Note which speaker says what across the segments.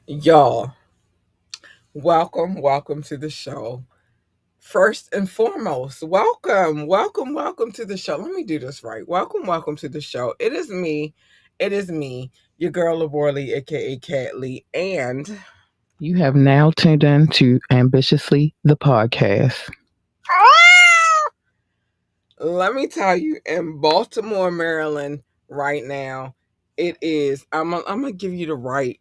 Speaker 1: Y'all, welcome to the show. First and foremost, welcome to the show. Let me do this right. Welcome to the show. It is me, your girl Laborly, aka Cat Lee, and
Speaker 2: You have now tuned in to Ambitiously the podcast.
Speaker 1: let me tell you, in Baltimore, Maryland, right now, it is. I'm gonna give you the right.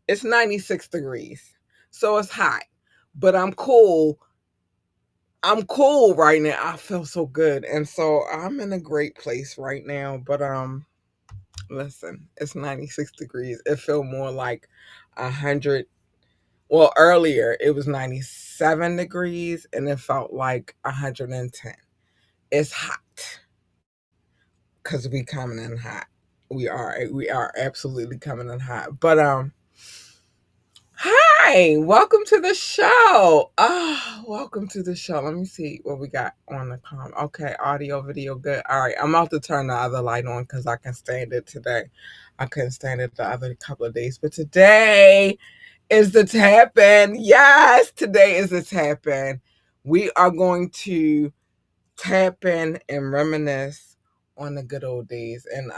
Speaker 1: It's 96 degrees, so it's hot, but I'm cool right now. I feel so good. And so I'm in a great place right now. But listen, it's 96 degrees. It felt more like 100. Well, earlier it was 97 degrees and it felt like 110. It's hot cuz we coming in hot. We are absolutely coming in hot. But hi, welcome to the show. Welcome to the show. Let me see what we got on the Okay, audio, video, good. All right, I'm about to turn the other light on because I can stand it today. I couldn't stand it the other couple of days, but today is the tap in. Yes, today is the tap in. We are going to tap in and reminisce on the good old days. And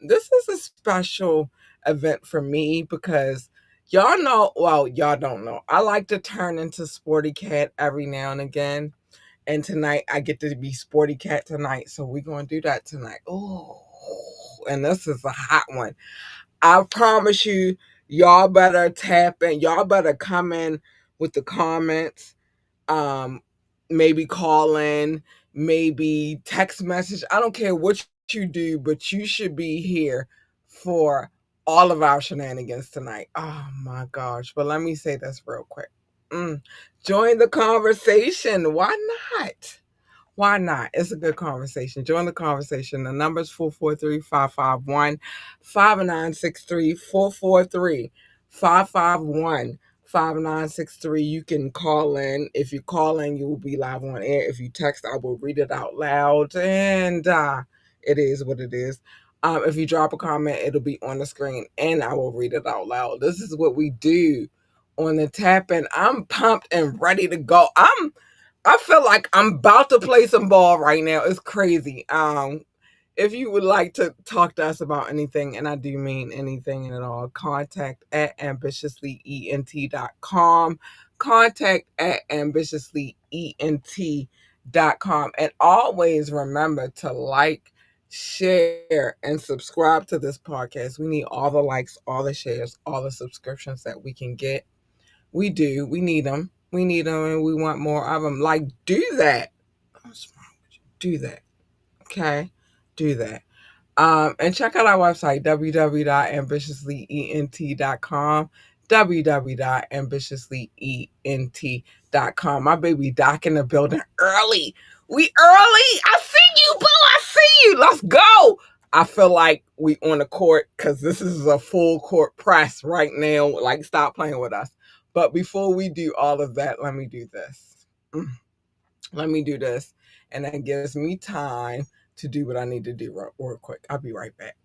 Speaker 1: this is a special event for me because y'all don't know. I like to turn into Sporty Cat every now and again. And tonight I get to be Sporty Cat tonight. So we're gonna do that tonight. Oh, and this is a hot one. I promise you, y'all better tap in. Y'all better come in with the comments, um maybe call in, maybe text message. I don't care what you do, but you should be here for all of our shenanigans tonight. Oh my gosh. But let me say this real quick. Join the conversation. Why not? Why not? It's a good conversation. Join the conversation. The number's 443-551-5963. 443-551-5963. You can call in. If you call in, you will be live on air. If you text, I will read it out loud. And it is what it is. If you drop a comment, it'll be on the screen and I will read it out loud. This is what we do on the tap in. I'm pumped and ready to go. I feel like I'm about to play some ball right now. It's crazy. If you would like to talk to us about anything, and I do mean anything at all, contact at ambitiouslyent.com. Contact at ambitiouslyent.com. And always remember to like, share, and subscribe to this podcast. We need all the likes, all the shares, all the subscriptions that we can get. We do. We need them. We need them and we want more of them. Like, do that. What's wrong with you? Do that. Okay? Do that. And check out our website, www.ambitiouslyent.com. www.ambitiouslyent.com. My baby Doc in the building early. We early. I see you, boo. I see you. Let's go. I feel like we on the court because this is a full court press right now. Like, stop playing with us. But before we do all of that, let me do this. Let me do this. And that gives me time to do what I need to do real quick. I'll be right back.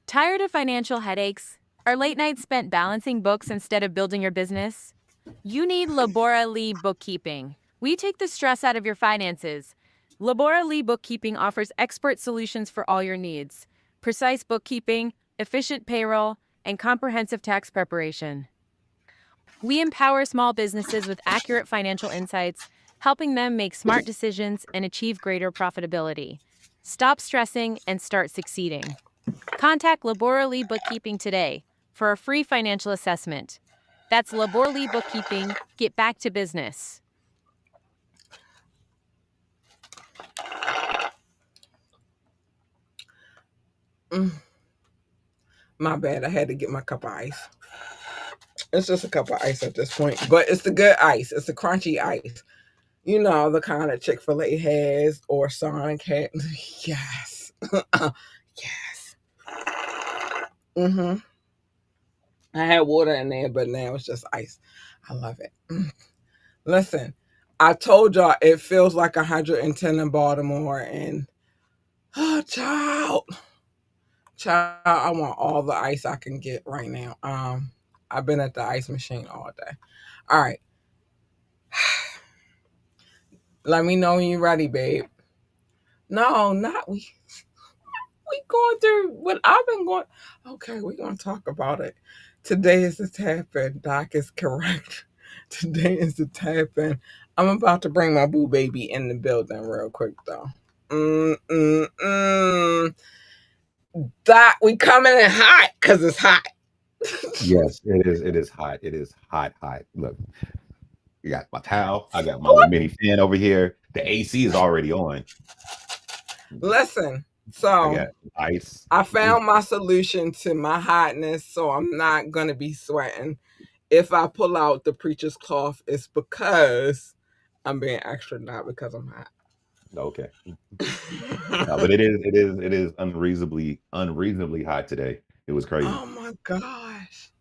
Speaker 3: Tired of financial headaches? Are late nights spent balancing books instead of building your business? You need Labora Lee Bookkeeping. We take the stress out of your finances. Labora Lee Bookkeeping offers expert solutions for all your needs: precise bookkeeping, efficient payroll, and comprehensive tax preparation. We empower small businesses with accurate financial insights, helping them make smart decisions and achieve greater profitability. Stop stressing and start succeeding. Contact Laborally Bookkeeping today for a free financial assessment. That's Laborally Bookkeeping. Get back to business.
Speaker 1: Mm, my bad. I had to get my cup of ice. It's just a cup of ice at this point, but it's the good ice. It's the crunchy ice. You know, the kind of Chick-fil-A has or Sonic has. Yes. Yes. Mm-hmm. I had water in there, but now it's just ice. I love it. Listen, I told y'all it feels like 110 in Baltimore, and oh, child, I want all the ice I can get right now. I've been at the ice machine all day. All right, let me know when you're ready, babe. No, not we. We going through what I've been going. Okay, we're gonna talk about it. Today is the tap-in. Doc is correct. Today is the tap-in. I'm about to bring my boo baby in the building real quick though. Mm mm mm. Doc, we coming in hot because it's hot.
Speaker 4: Yes, it is. It is hot. It is hot, hot. Look, I got my towel. I got my little
Speaker 1: What?
Speaker 4: mini fan over here. The AC is already on.
Speaker 1: Listen,
Speaker 4: I
Speaker 1: so
Speaker 4: got ice.
Speaker 1: I
Speaker 4: Ooh,
Speaker 1: found my solution to my hotness, so I'm not gonna be sweating. If I pull out the preacher's cloth, it's because I'm being extra, not because I'm
Speaker 4: okay. No,
Speaker 1: hot.
Speaker 4: but it is unreasonably hot today. It was crazy.
Speaker 1: Oh my gosh.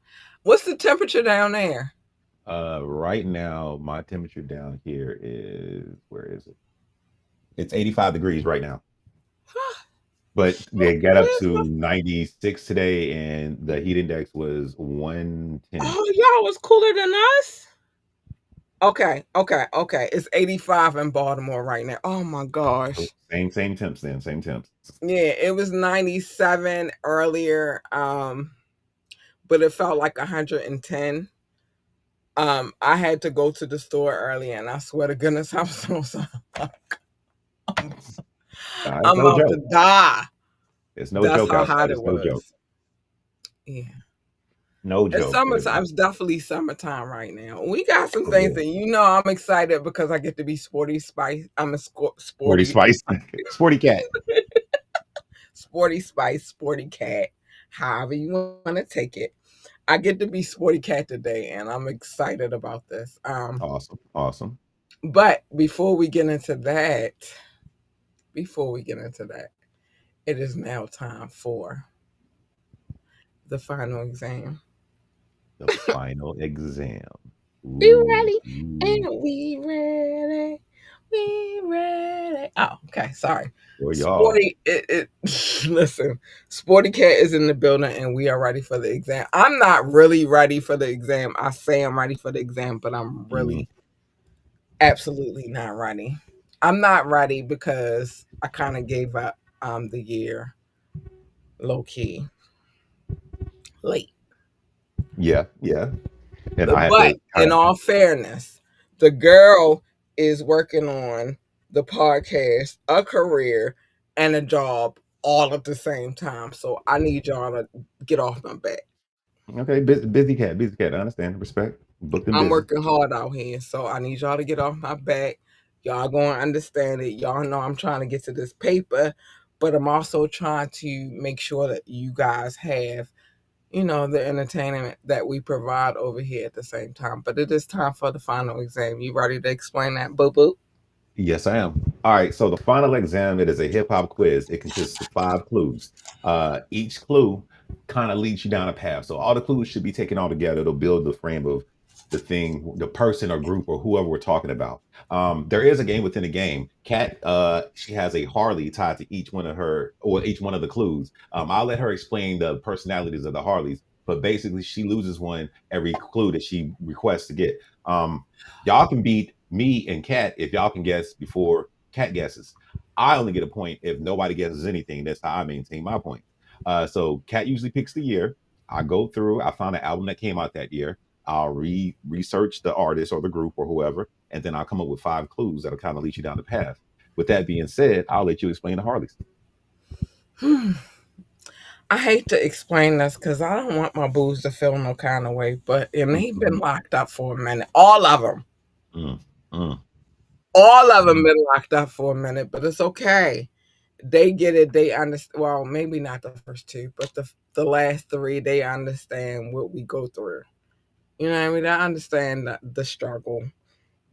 Speaker 1: What's the temperature down there?
Speaker 4: Right now, my temperature down here is where is it? It's 85 degrees right now. But they got up
Speaker 1: Where's my.
Speaker 4: to 96 today, and the heat index was 110.
Speaker 1: Oh, y'all was cooler than us? Okay. It's 85 in Baltimore right now. Oh my
Speaker 4: So
Speaker 1: gosh.
Speaker 4: same temps then, same temps.
Speaker 1: Yeah, it was 97 earlier, but it felt like 110. I had to go to the store early, and I swear to goodness, I'm so sorry.
Speaker 4: It's
Speaker 1: I'm
Speaker 4: no
Speaker 1: about to
Speaker 4: joke.
Speaker 1: die.
Speaker 4: It's no
Speaker 1: That's
Speaker 4: joke
Speaker 1: how
Speaker 4: outside.
Speaker 1: hot it
Speaker 4: It's no joke.
Speaker 1: was. Yeah.
Speaker 4: No
Speaker 1: It's
Speaker 4: joke.
Speaker 1: summertime. It's definitely summertime right now. We got some
Speaker 4: For
Speaker 1: things
Speaker 4: real.
Speaker 1: that I'm excited because I get to be sporty spice. I'm a
Speaker 4: Sporty
Speaker 1: sporty,
Speaker 4: Spice. Sporty Cat.
Speaker 1: sporty spice, sporty cat. However you want to take it. I get to be sporty cat today, and I'm excited about this.
Speaker 4: Awesome. Awesome.
Speaker 1: But before we get into that, it is now time for the final exam.
Speaker 4: The final exam.
Speaker 1: We
Speaker 4: Ooh,
Speaker 1: ready?
Speaker 4: ooh.
Speaker 1: And we ready? We ready? Oh, okay. Sorry.
Speaker 4: There you are.
Speaker 1: Sporty. It listen. Sporty Cat is in the building, and we are ready for the exam. I'm not really ready for the exam. I say I'm ready for the exam, but I'm
Speaker 4: Mhm.
Speaker 1: really absolutely not ready. I'm not ready because I kind of gave up the year low key late.
Speaker 4: Yeah, yeah. And I had
Speaker 1: But
Speaker 4: to kind
Speaker 1: in
Speaker 4: of,
Speaker 1: all fairness, the girl is working on the podcast, a career, and a job all at the same time. So I need y'all to get off my back.
Speaker 4: okay, busy cat. I understand. Respect. Booked and
Speaker 1: I'm
Speaker 4: busy.
Speaker 1: working hard out here. So I need y'all to get off my back. Y'all gonna understand it. Y'all know I'm trying to get to this paper, but I'm also trying to make sure that you guys have the entertainment that we provide over here at the same time. But it is time for the final exam. You ready to explain that, boo boo?
Speaker 4: Yes, I am. All right. So the final exam, it is a hip hop quiz. It consists of 5 clues. Each clue kind of leads you down a path. So all the clues should be taken all together to build the frame of the thing, the person or group or whoever we're talking about. There is a game within a game. Kat, she has a Harley tied to each one of her or each one of the clues. I'll let her explain the personalities of the Harleys, but basically she loses one every clue that she requests to get. Um, y'all can beat me and Kat if y'all can guess before Kat guesses. I only get a point if nobody guesses anything. That's how I maintain my point. So Kat usually picks the year. I go through, I found an album that came out that year. I'll research the artist or the group or whoever, and then I'll come up with 5 clues that'll kind of lead you down the path. With that being said, I'll let you explain the Harleys.
Speaker 1: I hate to explain this because I don't want my booze to feel no kind of way, but and they've been
Speaker 4: Mm,
Speaker 1: locked up for a minute. All of them.
Speaker 4: mm, mm,
Speaker 1: All of them
Speaker 4: mm.
Speaker 1: been locked up for a minute, but it's okay. They get it. They understand. Well, maybe not the first two, but the last three, they understand what we go through. You know what I mean? I understand the struggle.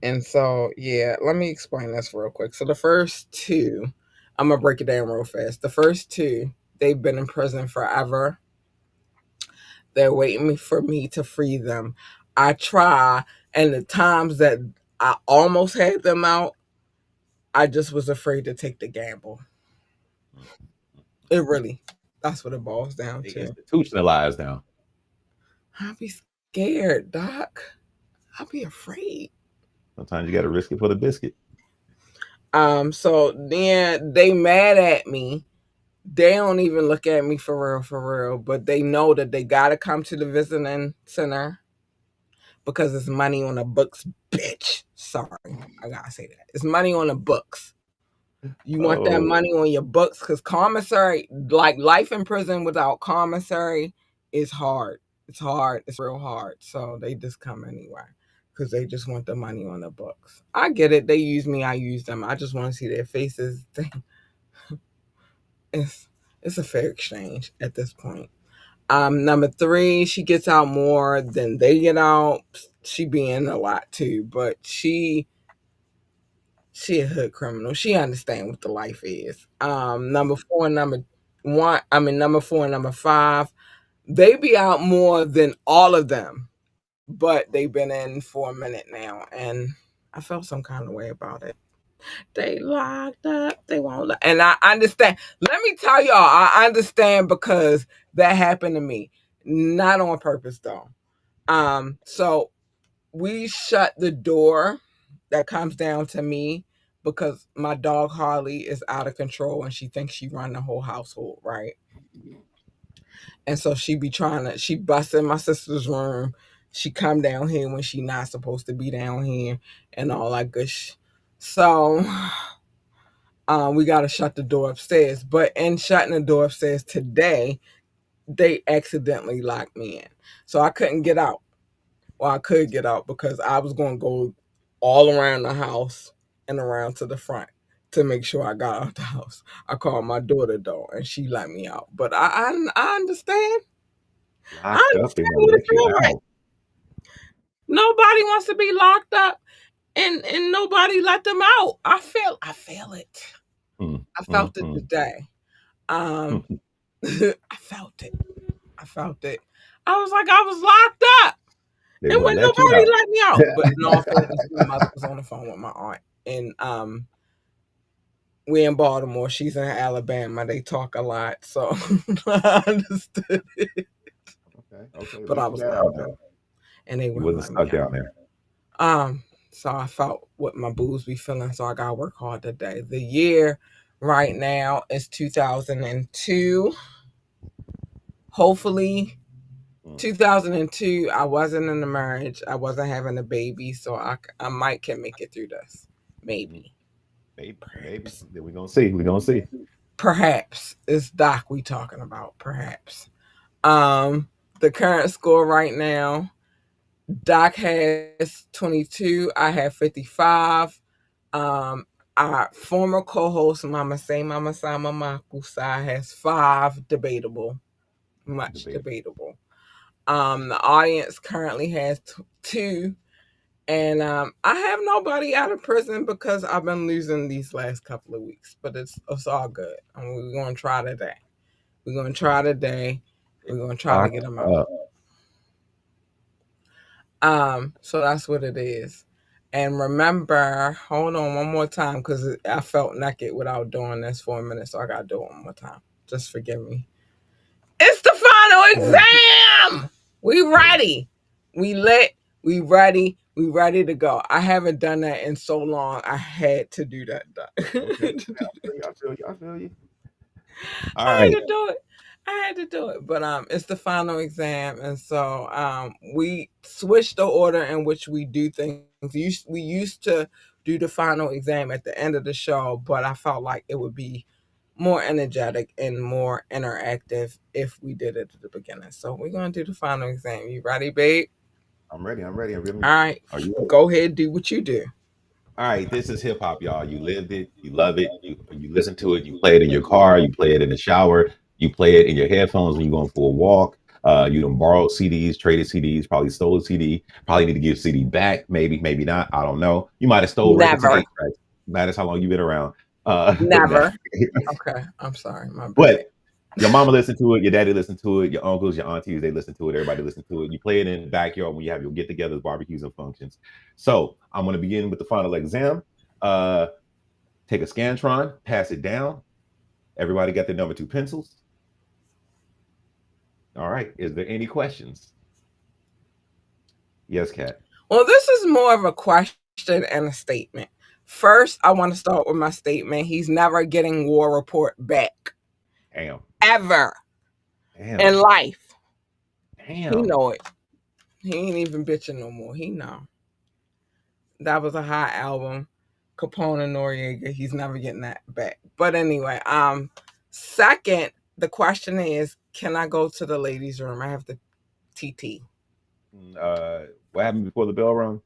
Speaker 1: And so, yeah, let me explain this real quick. So the first two, I'm gonna break it down real fast. The first two, they've been in prison forever. They're waiting for me to free them. I try, and the times that I almost had them out, I just was afraid to take the gamble.
Speaker 4: Mm.
Speaker 1: It really, that's what it boils down
Speaker 4: They
Speaker 1: to.
Speaker 4: institutionalized now.
Speaker 1: I'd be scared, Doc. I'd be afraid.
Speaker 4: Sometimes you got to risk it for the biscuit.
Speaker 1: So then they mad at me. They don't even look at me for real, but they know that they gotta come to the visiting center because it's money on the books, bitch. Sorry, I gotta say that. It's money on the books. You want that
Speaker 4: Oh,
Speaker 1: money on your books because commissary, like life in prison without commissary, is hard. It's hard. It's real hard. So they just come anyway because they just want the money on the books. I get it. They use me. I use them. I just want to see their faces. It's it's a fair exchange at this point. Number three, she gets out more than they get out. She be in a lot too, but she a hood criminal. She understand what the life is. Number four, number one, I mean number four and number five, they be out more than all of them, but they've been in for a minute now, and I felt some kind of way about it. They locked up. They won't. And I understand. Let me tell y'all, I understand because that happened to me, not on purpose though. So we shut the door that comes down to me because my dog Harley is out of control and she thinks she run the whole household, right? And so she be trying to she bust in my sister's room. She come down here when she not supposed to be down here and all that good so we got to shut the door upstairs. But in shutting the door upstairs today, they accidentally locked me in. So I couldn't get out. Well, I could get out because I was going to go all around the house and around to the front to make sure I got out the house. I called my daughter though, and she let me out. But I understand. I
Speaker 4: locked up, they
Speaker 1: understand
Speaker 4: won't
Speaker 1: what it
Speaker 4: let you
Speaker 1: feels like.
Speaker 4: out.
Speaker 1: Nobody wants to be locked up, and nobody let them out. I feel it.
Speaker 4: Mm,
Speaker 1: I
Speaker 4: mm,
Speaker 1: felt it
Speaker 4: mm.
Speaker 1: today. Um, I felt it. I felt it. I was like, I was locked up.
Speaker 4: They
Speaker 1: And
Speaker 4: won't
Speaker 1: when
Speaker 4: let you
Speaker 1: nobody
Speaker 4: out.
Speaker 1: let me out. But in all fairness, my mother was on the phone with my aunt. And we in Baltimore. She's in Alabama. They talk a lot. So I understood it.
Speaker 4: Okay, okay. At
Speaker 1: But I
Speaker 4: least you
Speaker 1: was
Speaker 4: got out
Speaker 1: locked
Speaker 4: though.
Speaker 1: up. And they
Speaker 4: You
Speaker 1: wouldn't
Speaker 4: wasn't
Speaker 1: let me
Speaker 4: stuck
Speaker 1: out.
Speaker 4: down there.
Speaker 1: So I felt what my booze be feeling. So I gotta work hard today. The year right now is 2002. Hopefully
Speaker 4: Mm,
Speaker 1: 2002, I wasn't in a marriage. I wasn't having a baby, so I might can make it through this.
Speaker 4: mm.
Speaker 1: Maybe.
Speaker 4: Maybe.
Speaker 1: Perhaps.
Speaker 4: Then we're gonna see. We're gonna see.
Speaker 1: Perhaps. It's Doc we talking about. Perhaps. Um, the current score right now, Doc has 22. I have 55. Um, our former co-host, Mama Say Mama Sama Makusa, has 5. Debatable. Much
Speaker 4: Debate.
Speaker 1: debatable. The audience currently has 2. And I have nobody out of prison because I've been losing these last couple of weeks, but it's all good. We're gonna try today. We're gonna try today.
Speaker 4: They
Speaker 1: We're gonna try to
Speaker 4: locked
Speaker 1: get them out.
Speaker 4: up.
Speaker 1: So that's what it is. And remember, hold on one more time because I felt naked without doing this for a minute, so I gotta do it one more time. Just forgive me. It's the final exam. We ready. We lit. We ready. We ready to go. I haven't done that in so long. I had to do that.
Speaker 4: Okay. I feel you. I feel you. All
Speaker 1: I
Speaker 4: right.
Speaker 1: had to do it. I had to do it. But it's the final exam, and so we switched the order in which we do things. We used to do the final exam at the end of the show, but I felt like it would be more energetic and more interactive if we did it at the beginning. So we're gonna do the final exam. You ready, babe?
Speaker 4: I'm ready. I'm ready. I'm ready.
Speaker 1: All right,
Speaker 4: Are you ready?
Speaker 1: go ahead, do what you do.
Speaker 4: All right, this is hip hop, y'all. You lived it, you love it, you listen to it, you play it in your car, you play it in the shower, you play it in your headphones when you're going for a walk. You done borrowed CDs, traded CDs, probably stole a CD, probably need to give CD back, maybe, maybe not. I don't know. You might have stole records and
Speaker 1: Never,
Speaker 4: eight tracks. Matters how long you've been around. Never.
Speaker 1: never. Okay, I'm sorry, my bad.
Speaker 4: But your mama listened to it, your daddy listened to it, your uncles, your aunties, they listen to it, everybody listen to it. You play it in the backyard when you have your get-togethers, barbecues, and functions. So I'm gonna begin with the final exam. Uh Take a Scantron, pass it down. Everybody got their number two pencils. All right. Is there any questions? Yes, Kat.
Speaker 1: Well, this is more of a question and a statement. First, I want to start with my statement. He's never getting war report back
Speaker 4: Damn.
Speaker 1: ever in
Speaker 4: Damn.
Speaker 1: life. He
Speaker 4: Damn.
Speaker 1: know it. He ain't even bitching no more. He know that was a hot album. Capone and Noriega. He's never getting that back. But anyway, second, the question is, can I go to the ladies' room? I have the TT.
Speaker 4: What happened before the bell rung?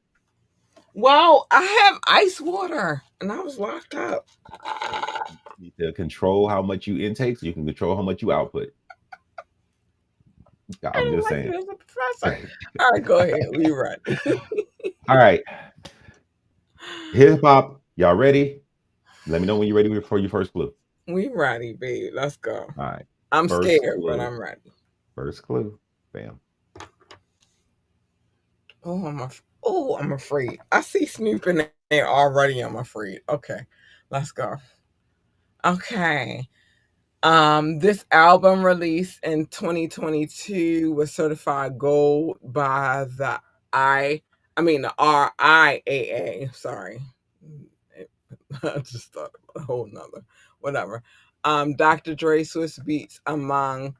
Speaker 1: Well, I have ice water, and I was locked up.
Speaker 4: You need to control how much you intake so you can control how much you output.
Speaker 1: I
Speaker 4: I'm
Speaker 1: don't
Speaker 4: just
Speaker 1: like
Speaker 4: saying.
Speaker 1: you as a professor. All right, go ahead. We run.
Speaker 4: All right. Hip hop. Y'all ready? Let me know when you're ready for your first clue.
Speaker 1: We ready, babe. Let's go.
Speaker 4: All right.
Speaker 1: I'm
Speaker 4: First
Speaker 1: scared, but
Speaker 4: clue.
Speaker 1: I'm ready.
Speaker 4: First clue. Bam.
Speaker 1: I'm afraid. I see Snoop in there already. I'm afraid. Okay, let's go. Okay. This album released in 2022 was certified gold by the the RIAA. Sorry, I just thought of a whole nother, whatever. Dr. Dre Swiss Beats among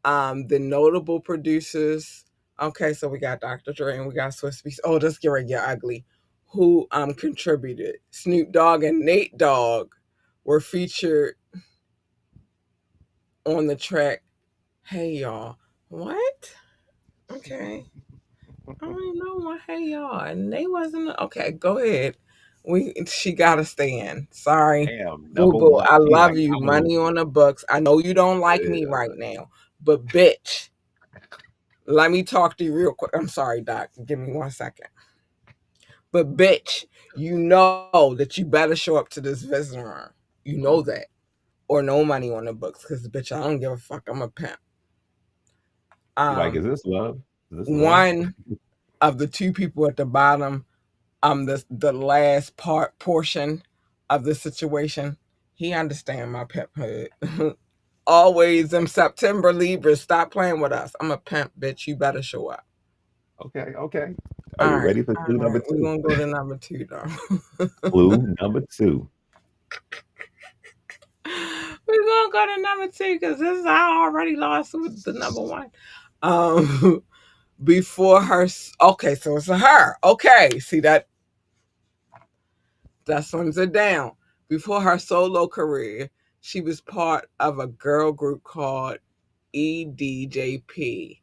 Speaker 1: the notable producers. Okay, so we got Dr. Dre and we got Swiss Beats. Oh, let's get right, get ugly. Who contributed? Snoop Dogg and Nate Dogg were featured on the track. Hey y'all, what? Okay, I don't even know what. Hey y'all, and they wasn't okay. Go ahead. She got to stand. Sorry,
Speaker 4: Damn.
Speaker 1: boo
Speaker 4: Number
Speaker 1: boo.
Speaker 4: one.
Speaker 1: I
Speaker 4: She
Speaker 1: love
Speaker 4: like,
Speaker 1: you.
Speaker 4: I'm gonna
Speaker 1: Money on the books. I know you don't like me
Speaker 4: yeah.
Speaker 1: right now, but bitch, let me talk to you real quick. I'm sorry, Doc. Give me 1 second. But bitch, you know that you better show up to this visiting room. You know that, or no money on the books, because bitch, I don't give a fuck. I'm a pimp.
Speaker 4: She like, is
Speaker 1: Um,
Speaker 4: this love? Is this love?
Speaker 1: one of the two people at the bottom, the last portion of the situation, he understand my pimp hood. Always them September Libras, stop playing with us. I'm a pimp, bitch. You better show up.
Speaker 4: Okay, okay. Are
Speaker 1: All
Speaker 4: you
Speaker 1: right,
Speaker 4: ready for
Speaker 1: all
Speaker 4: clue
Speaker 1: right.
Speaker 4: number
Speaker 1: We're
Speaker 4: two?
Speaker 1: gonna go to number two though.
Speaker 4: Clue number two.
Speaker 1: We're gonna go to number two because this is I already lost with the number one. Um before her okay, so it's a her. Okay, see that slims it down. Before her solo career, she was part of a girl group called EDJP.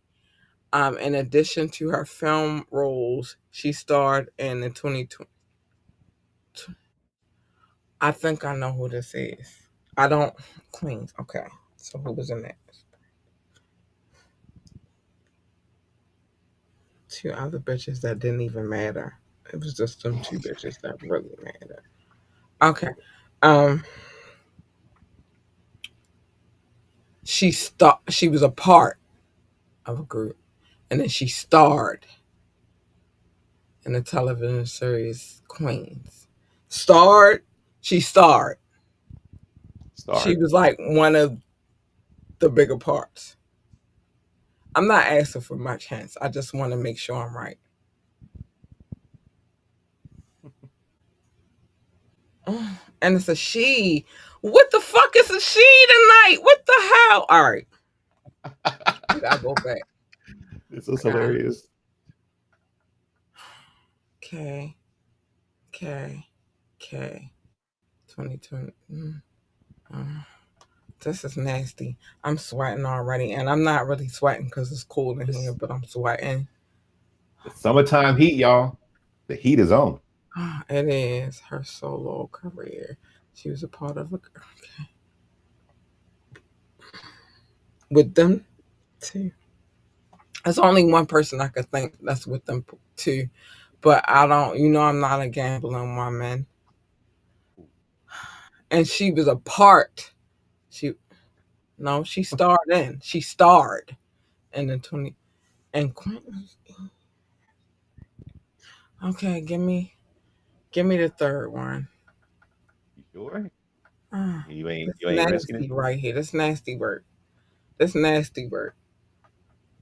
Speaker 1: In addition to her film roles, she starred in the 2020. I think I know who this is. I don't. Queens. Okay. So who was in that? Two other bitches that didn't even matter. It was just them two bitches that really mattered. Okay. Um, she was a part of a group, and then she starred. in the television series Queens. Starred, she starred. She
Speaker 4: Start.
Speaker 1: was like one of the bigger parts. I'm not asking for much hints. I just want to make sure I'm right. And it's a she. What the fuck is a she tonight? What the hell? All right, I gotta go back.
Speaker 4: This is
Speaker 1: I got
Speaker 4: hilarious.
Speaker 1: K K K 2020. This is nasty. I'm sweating already, and I'm not really sweating because it's cold in here,
Speaker 4: It's
Speaker 1: but I'm sweating.
Speaker 4: the summertime heat, y'all. The heat is on.
Speaker 1: It is her solo career. She was a part of a with them too. There's only one person I could think that's with them too, but I don't. I'm not a gambling woman, and she was a part. She no, she starred in. She starred in the 20 and Quentin. Okay, give me the third one.
Speaker 4: You sure?
Speaker 1: Ah,
Speaker 4: You
Speaker 1: this
Speaker 4: ain't risking it?
Speaker 1: nasty right here. This nasty work. This nasty work.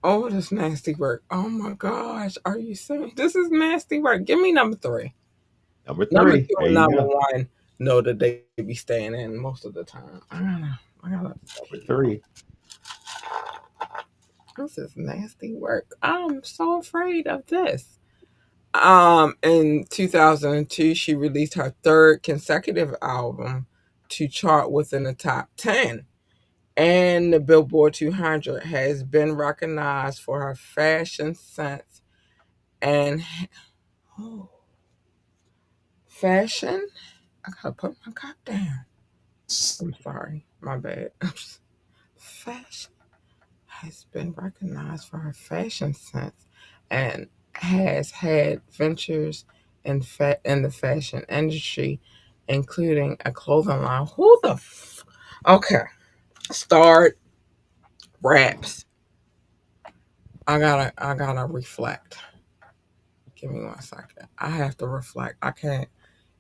Speaker 1: Oh, this nasty work. Oh my gosh. Are you serious? This is nasty work. Give me number three.
Speaker 4: Number
Speaker 1: Number
Speaker 4: three.
Speaker 1: two
Speaker 4: There
Speaker 1: and
Speaker 4: you
Speaker 1: number
Speaker 4: go.
Speaker 1: one know that they be staying in most of the time. I gotta
Speaker 4: Number
Speaker 1: pee.
Speaker 4: three.
Speaker 1: This is nasty work. I'm so afraid of this. In 2002, she released her third consecutive album to chart within the top 10. And the Billboard 200 has been recognized for her fashion sense and oh, fashion. I gotta put my cup down. I'm sorry, my bad. Fashion has been recognized for her fashion sense and has had ventures in the fashion industry, including a clothing line. Who the okay? Start raps. I gotta reflect. Give me 1 second. I have to reflect. I can't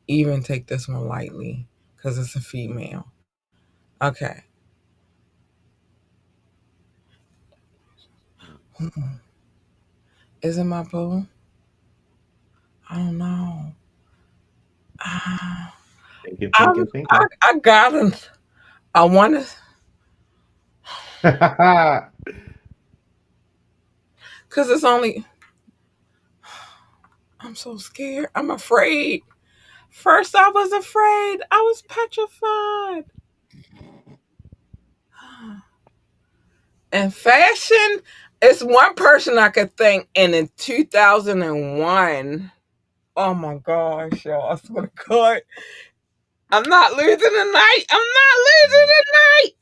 Speaker 1: even take this one lightly because it's a female. Okay. Is it my boo? I don't know. Ah,
Speaker 4: Thinking,
Speaker 1: I'm,
Speaker 4: thinking, thinking.
Speaker 1: I got him. I want to, because it's only, I'm so scared. I'm afraid. First, I was afraid. I was petrified. And fashion, it's one person I could think. And in 2001, oh my gosh, y'all, I swear to God, I'm not losing the night. I'm not losing the night.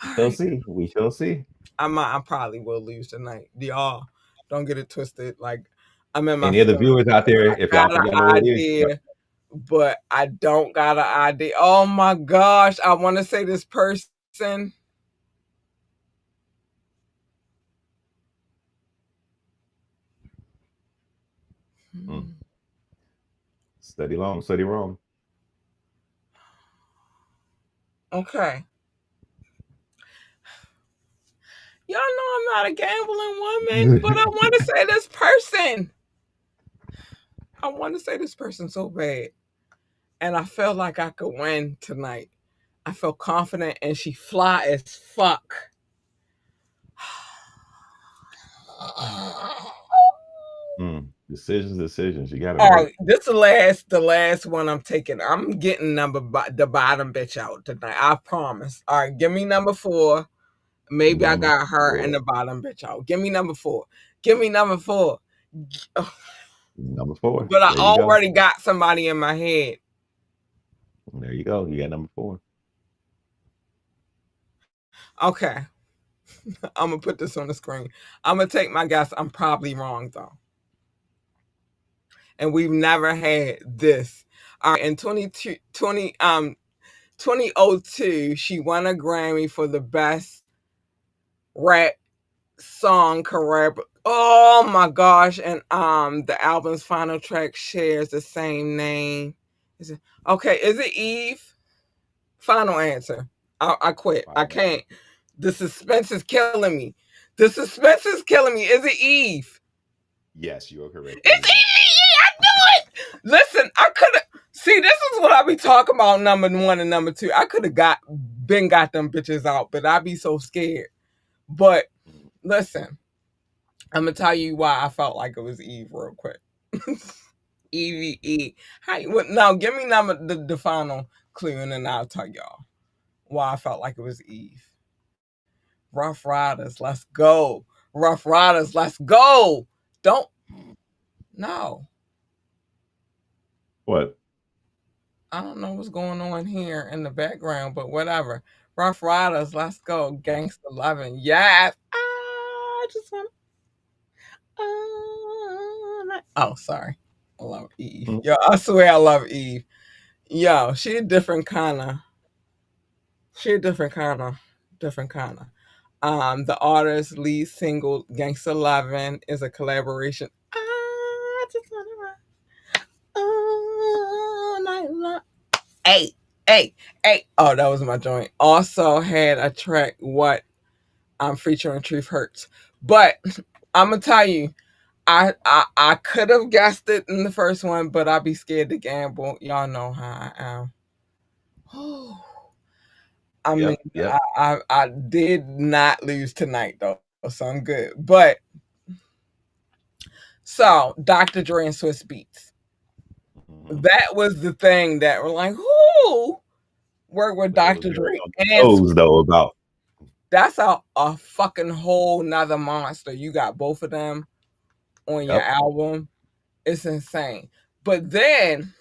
Speaker 4: We
Speaker 1: All
Speaker 4: shall
Speaker 1: right.
Speaker 4: see. We shall see.
Speaker 1: I probably will lose tonight. Y'all, don't get it twisted. Like, I'm in my
Speaker 4: Any of the
Speaker 1: feelings.
Speaker 4: viewers out there,
Speaker 1: I
Speaker 4: if y'all
Speaker 1: got
Speaker 4: think
Speaker 1: an
Speaker 4: y'all know what it is, yep.
Speaker 1: idea, but I don't got an idea. Oh my gosh, I want to say this person.
Speaker 4: Mm.
Speaker 1: Hmm.
Speaker 4: Study long, study wrong.
Speaker 1: Okay. Y'all know I'm not a gambling woman, but I want to say this person. I want to say this person so bad. And I felt like I could win tonight. I feel confident and she fly as fuck.
Speaker 4: Decisions, decisions. You got to
Speaker 1: All
Speaker 4: make.
Speaker 1: right, this is the last one I'm taking. I'm getting the bottom bitch out tonight. I promise. All right, give me number four. Maybe I
Speaker 4: Number
Speaker 1: got her and
Speaker 4: four.
Speaker 1: the bottom bitch out. Give me number four. Give me number four. Ugh,
Speaker 4: Number four.
Speaker 1: but I
Speaker 4: There you go.
Speaker 1: already got somebody in my head.
Speaker 4: There you go. You got number four.
Speaker 1: Okay, I'm gonna put this on the screen. I'm gonna take my guess. I'm probably wrong though, and we've never had this. All right, in 2002, she won a Grammy for the best rap song collab. Oh my gosh! And the album's final track shares the same name. Is it okay? Is it Eve? Final answer. I quit. I
Speaker 4: Final
Speaker 1: can't. The suspense is killing me. The suspense is killing me. Is it Eve?
Speaker 4: Yes, you are correct. It
Speaker 1: It's
Speaker 4: is Eve.
Speaker 1: Eve. I knew it. Listen, I could have. See, this is what I be talking about. Number one and number two. I could have got them bitches out, but I be so scared. But
Speaker 4: Mhm.
Speaker 1: listen, I'm gonna tell you why I felt like it was Eve real quick. EVE. Now give me the final clue and then I'll tell y'all why I felt like it was Eve. Rough Riders, let's go. Rough Riders, let's go. Don't no.
Speaker 4: What?
Speaker 1: I don't know what's going on here in the background, but whatever. Rough Riders, let's go. Gangsta Lovin'. Yes. I just want oh, sorry. I love Eve.
Speaker 4: Mhm.
Speaker 1: Yo, I swear I love Eve. Yo, she a different kind of. She a different kind of. The artist's lead single "Gangsta Lovin'" is a collaboration. I just wanna all night long. Hey, hey, hey. Oh, that was my joint. Also had a track "What" featuring Truth Hurts, but I'm gonna tell you. I could have guessed it in the first one, but I'd be scared to gamble. Y'all know how I am. I mean,
Speaker 4: Yep. Yep.
Speaker 1: I did not lose tonight though, so I'm good. But so Dr. Dre and Swiss Beats,
Speaker 4: Hmm.
Speaker 1: that was the thing that were like, who work with
Speaker 4: But it was
Speaker 1: Dr.
Speaker 4: very
Speaker 1: Dre
Speaker 4: on
Speaker 1: and
Speaker 4: the nose
Speaker 1: Swiss?
Speaker 4: though about.
Speaker 1: That's a fucking whole nother monster. You got both of them on your
Speaker 4: Yep.
Speaker 1: album. It's insane. But then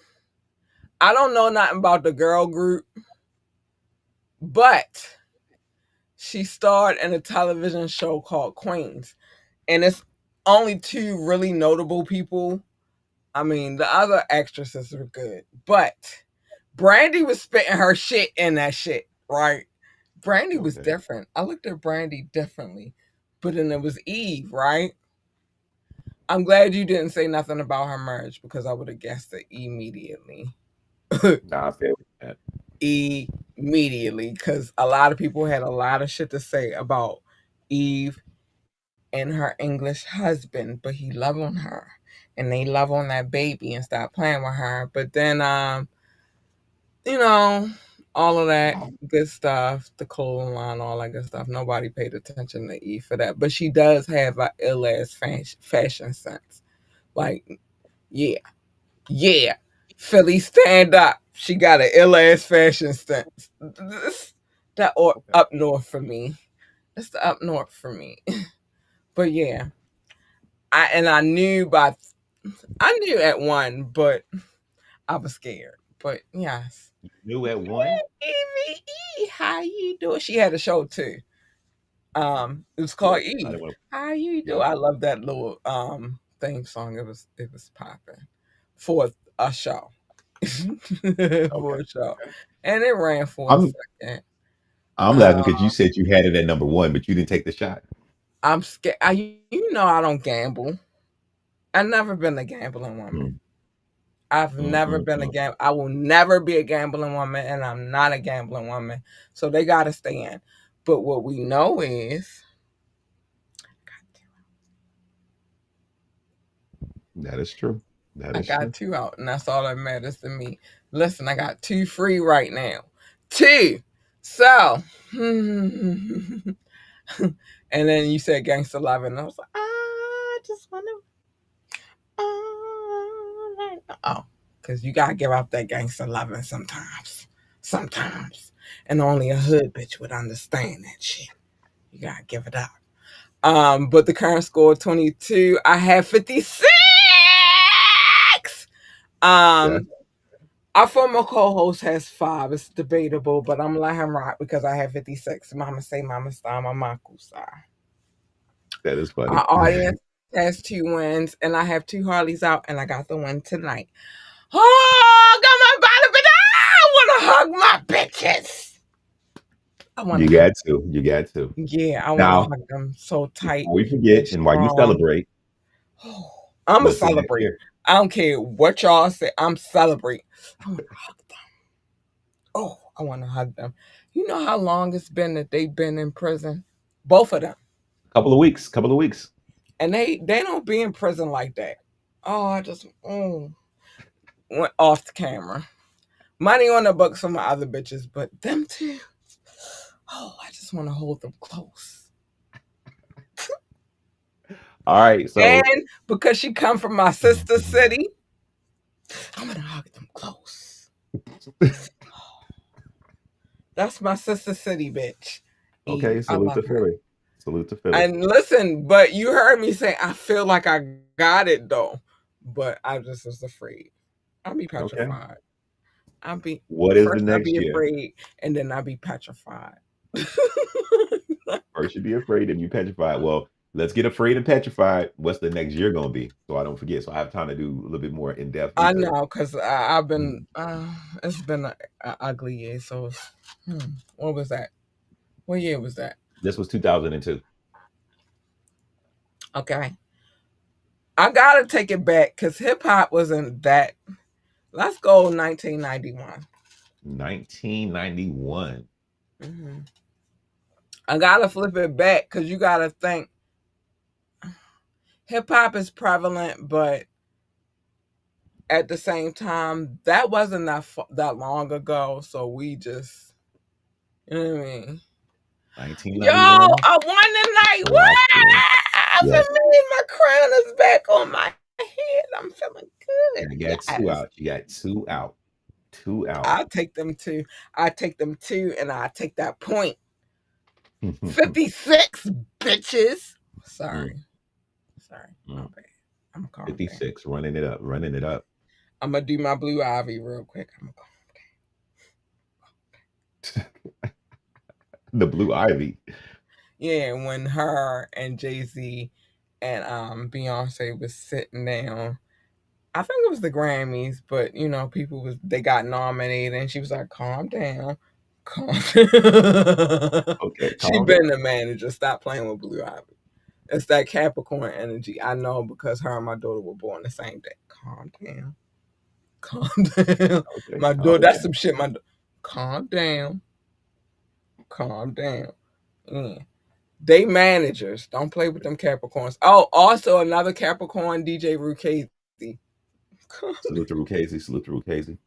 Speaker 1: I don't know nothing about the girl group, but she starred in a television show called Queens. And it's only two really notable people. I mean, the other actresses were good, but Brandy was spitting her shit in that shit, right? Brandy was
Speaker 4: Okay.
Speaker 1: different. I looked at Brandy differently, but then it was Eve, right? I'm glad you didn't say nothing about her marriage because I would have guessed it immediately.
Speaker 4: Nah, I feel that.
Speaker 1: Immediately, because a lot of people had a lot of shit to say about Eve and her English husband, but he love on her and they love on that baby and stop playing with her. But then you know, all of that good stuff, the clothing line, all that good stuff. Nobody paid attention to Eve for that. But she does have a ill ass fashion sense. Like, yeah, yeah. Philly stand up. She got an ill ass fashion sense. That or
Speaker 4: Okay.
Speaker 1: up north for me. That's the up north for me. But yeah. I knew I knew at one, but I was scared. But yes.
Speaker 4: You knew at one.
Speaker 1: Eve, how you doing? She had a show too. It was called
Speaker 4: Well, I
Speaker 1: Eve.
Speaker 4: didn't want to.
Speaker 1: How you do?
Speaker 4: Yep.
Speaker 1: I love that little theme song. It was popping for a show.
Speaker 4: Okay.
Speaker 1: For a show.
Speaker 4: Okay.
Speaker 1: And it ran for a
Speaker 4: I'm
Speaker 1: second.
Speaker 4: I'm
Speaker 1: Uh,
Speaker 4: laughing because you said you had it at number one, but you didn't take the shot.
Speaker 1: I'm scared. You know I don't gamble. I've never been a gambling woman.
Speaker 4: Mm,
Speaker 1: I've never been a
Speaker 4: mm.
Speaker 1: gam. I will never be a gambling woman, and I'm not a gambling woman. So they got to stay in. But what we know is
Speaker 4: That is true. That
Speaker 1: I
Speaker 4: is
Speaker 1: got
Speaker 4: true.
Speaker 1: two out, and that's all that matters to me. Listen, I got two free right now. Two. So, and then you said Gangsta Love, and I was like, I just want to. Oh, because you gotta give up that gangster loving sometimes. Sometimes. And only a hood bitch would understand that shit. You gotta give it up. But the current score 22. I have 56.
Speaker 4: Okay.
Speaker 1: Um, our former co-host has 5. It's debatable, but I'm gonna let him rock because I have 56. Mama say mama star, mama star.
Speaker 4: That is funny.
Speaker 1: Our audience has 2 wins, and I have 2 Harleys out, and I got the win tonight. Oh, got my body, but I want to hug my bitches. I want
Speaker 4: You
Speaker 1: to hug.
Speaker 4: got to. You got to.
Speaker 1: Yeah, I want to
Speaker 4: Now,
Speaker 1: hug them so tight
Speaker 4: before we
Speaker 1: and
Speaker 4: forget, and while you
Speaker 1: strong.
Speaker 4: celebrate,
Speaker 1: Oh, I'm a
Speaker 4: what's the next
Speaker 1: celebrate.
Speaker 4: year?
Speaker 1: I don't care what y'all say. I'm celebrate. I want to hug them. Oh, I want to hug them. You know how long it's been that they've been in prison? Both of them.
Speaker 4: Couple of weeks. Couple of weeks.
Speaker 1: And they don't be in prison like that. Oh, I just went off the camera. Money on the books for my other bitches, but them two. Oh, I just want to hold them close.
Speaker 4: All right. So,
Speaker 1: And because she come from my sister city, I'm gonna hug them close. That's my sister city, bitch. Eve,
Speaker 4: okay.
Speaker 1: I
Speaker 4: Salute
Speaker 1: love
Speaker 4: to
Speaker 1: her.
Speaker 4: Philly. Salute to Philly.
Speaker 1: And listen, but you heard me say I feel like I got it though, but I just was afraid. I'll be
Speaker 4: Okay.
Speaker 1: petrified. I'll be
Speaker 4: What is the
Speaker 1: first. I'll
Speaker 4: next
Speaker 1: be
Speaker 4: year?
Speaker 1: afraid, and then I'll be petrified.
Speaker 4: First, you be afraid, and you petrified. Well, let's get afraid and petrified. What's the next year going to be? So I don't forget. So I have time to do a little bit more in depth
Speaker 1: I
Speaker 4: research.
Speaker 1: know, cause I've been.
Speaker 4: Mhm.
Speaker 1: It's been a ugly year. So, hmm, what was that? What year was that?
Speaker 4: This was 2002.
Speaker 1: Okay, I gotta take it back because hip hop wasn't that. Let's go 1991.
Speaker 4: 1991.
Speaker 1: Hmm. I gotta flip it back because you gotta think hip hop is prevalent, but at the same time, that wasn't that long ago. So we just, you know what I mean? Yo,
Speaker 4: 1991.
Speaker 1: I won tonight.
Speaker 4: Locked in.
Speaker 1: What? For
Speaker 4: Yes.
Speaker 1: me, my crown is back on my head. I'm feeling good.
Speaker 4: You got two
Speaker 1: Yes.
Speaker 4: out. You got two out. Two out.
Speaker 1: I'll take them two. I take them two, and I take that point. 56, bitches.
Speaker 4: Mm,
Speaker 1: Sorry. Sorry. My
Speaker 4: mm.
Speaker 1: bad. I'm calm down.
Speaker 4: 56. Running it up. Running it up.
Speaker 1: I'm gonna do my blue ivy real quick. I'm gonna
Speaker 4: The Blue Ivy.
Speaker 1: Yeah, when her and Jay-Z and Beyonce was sitting down. I think it was the Grammys, but you know, people was they got nominated and she was like, calm down. Calm down.
Speaker 4: Okay.
Speaker 1: She
Speaker 4: Calm
Speaker 1: been
Speaker 4: down.
Speaker 1: the manager. Stop playing with Blue Ivy. It's that Capricorn energy. I know because her and my daughter were born the same day. Calm down. Calm down.
Speaker 4: Okay.
Speaker 1: My
Speaker 4: Calm
Speaker 1: daughter, that's
Speaker 4: down.
Speaker 1: some shit. Calm down. Calm down. Yeah. They managers. Don't play with them Capricorns. Oh, also another Capricorn, DJ Rukazi.
Speaker 4: Salute to Rukazi. Salute to Rukazi.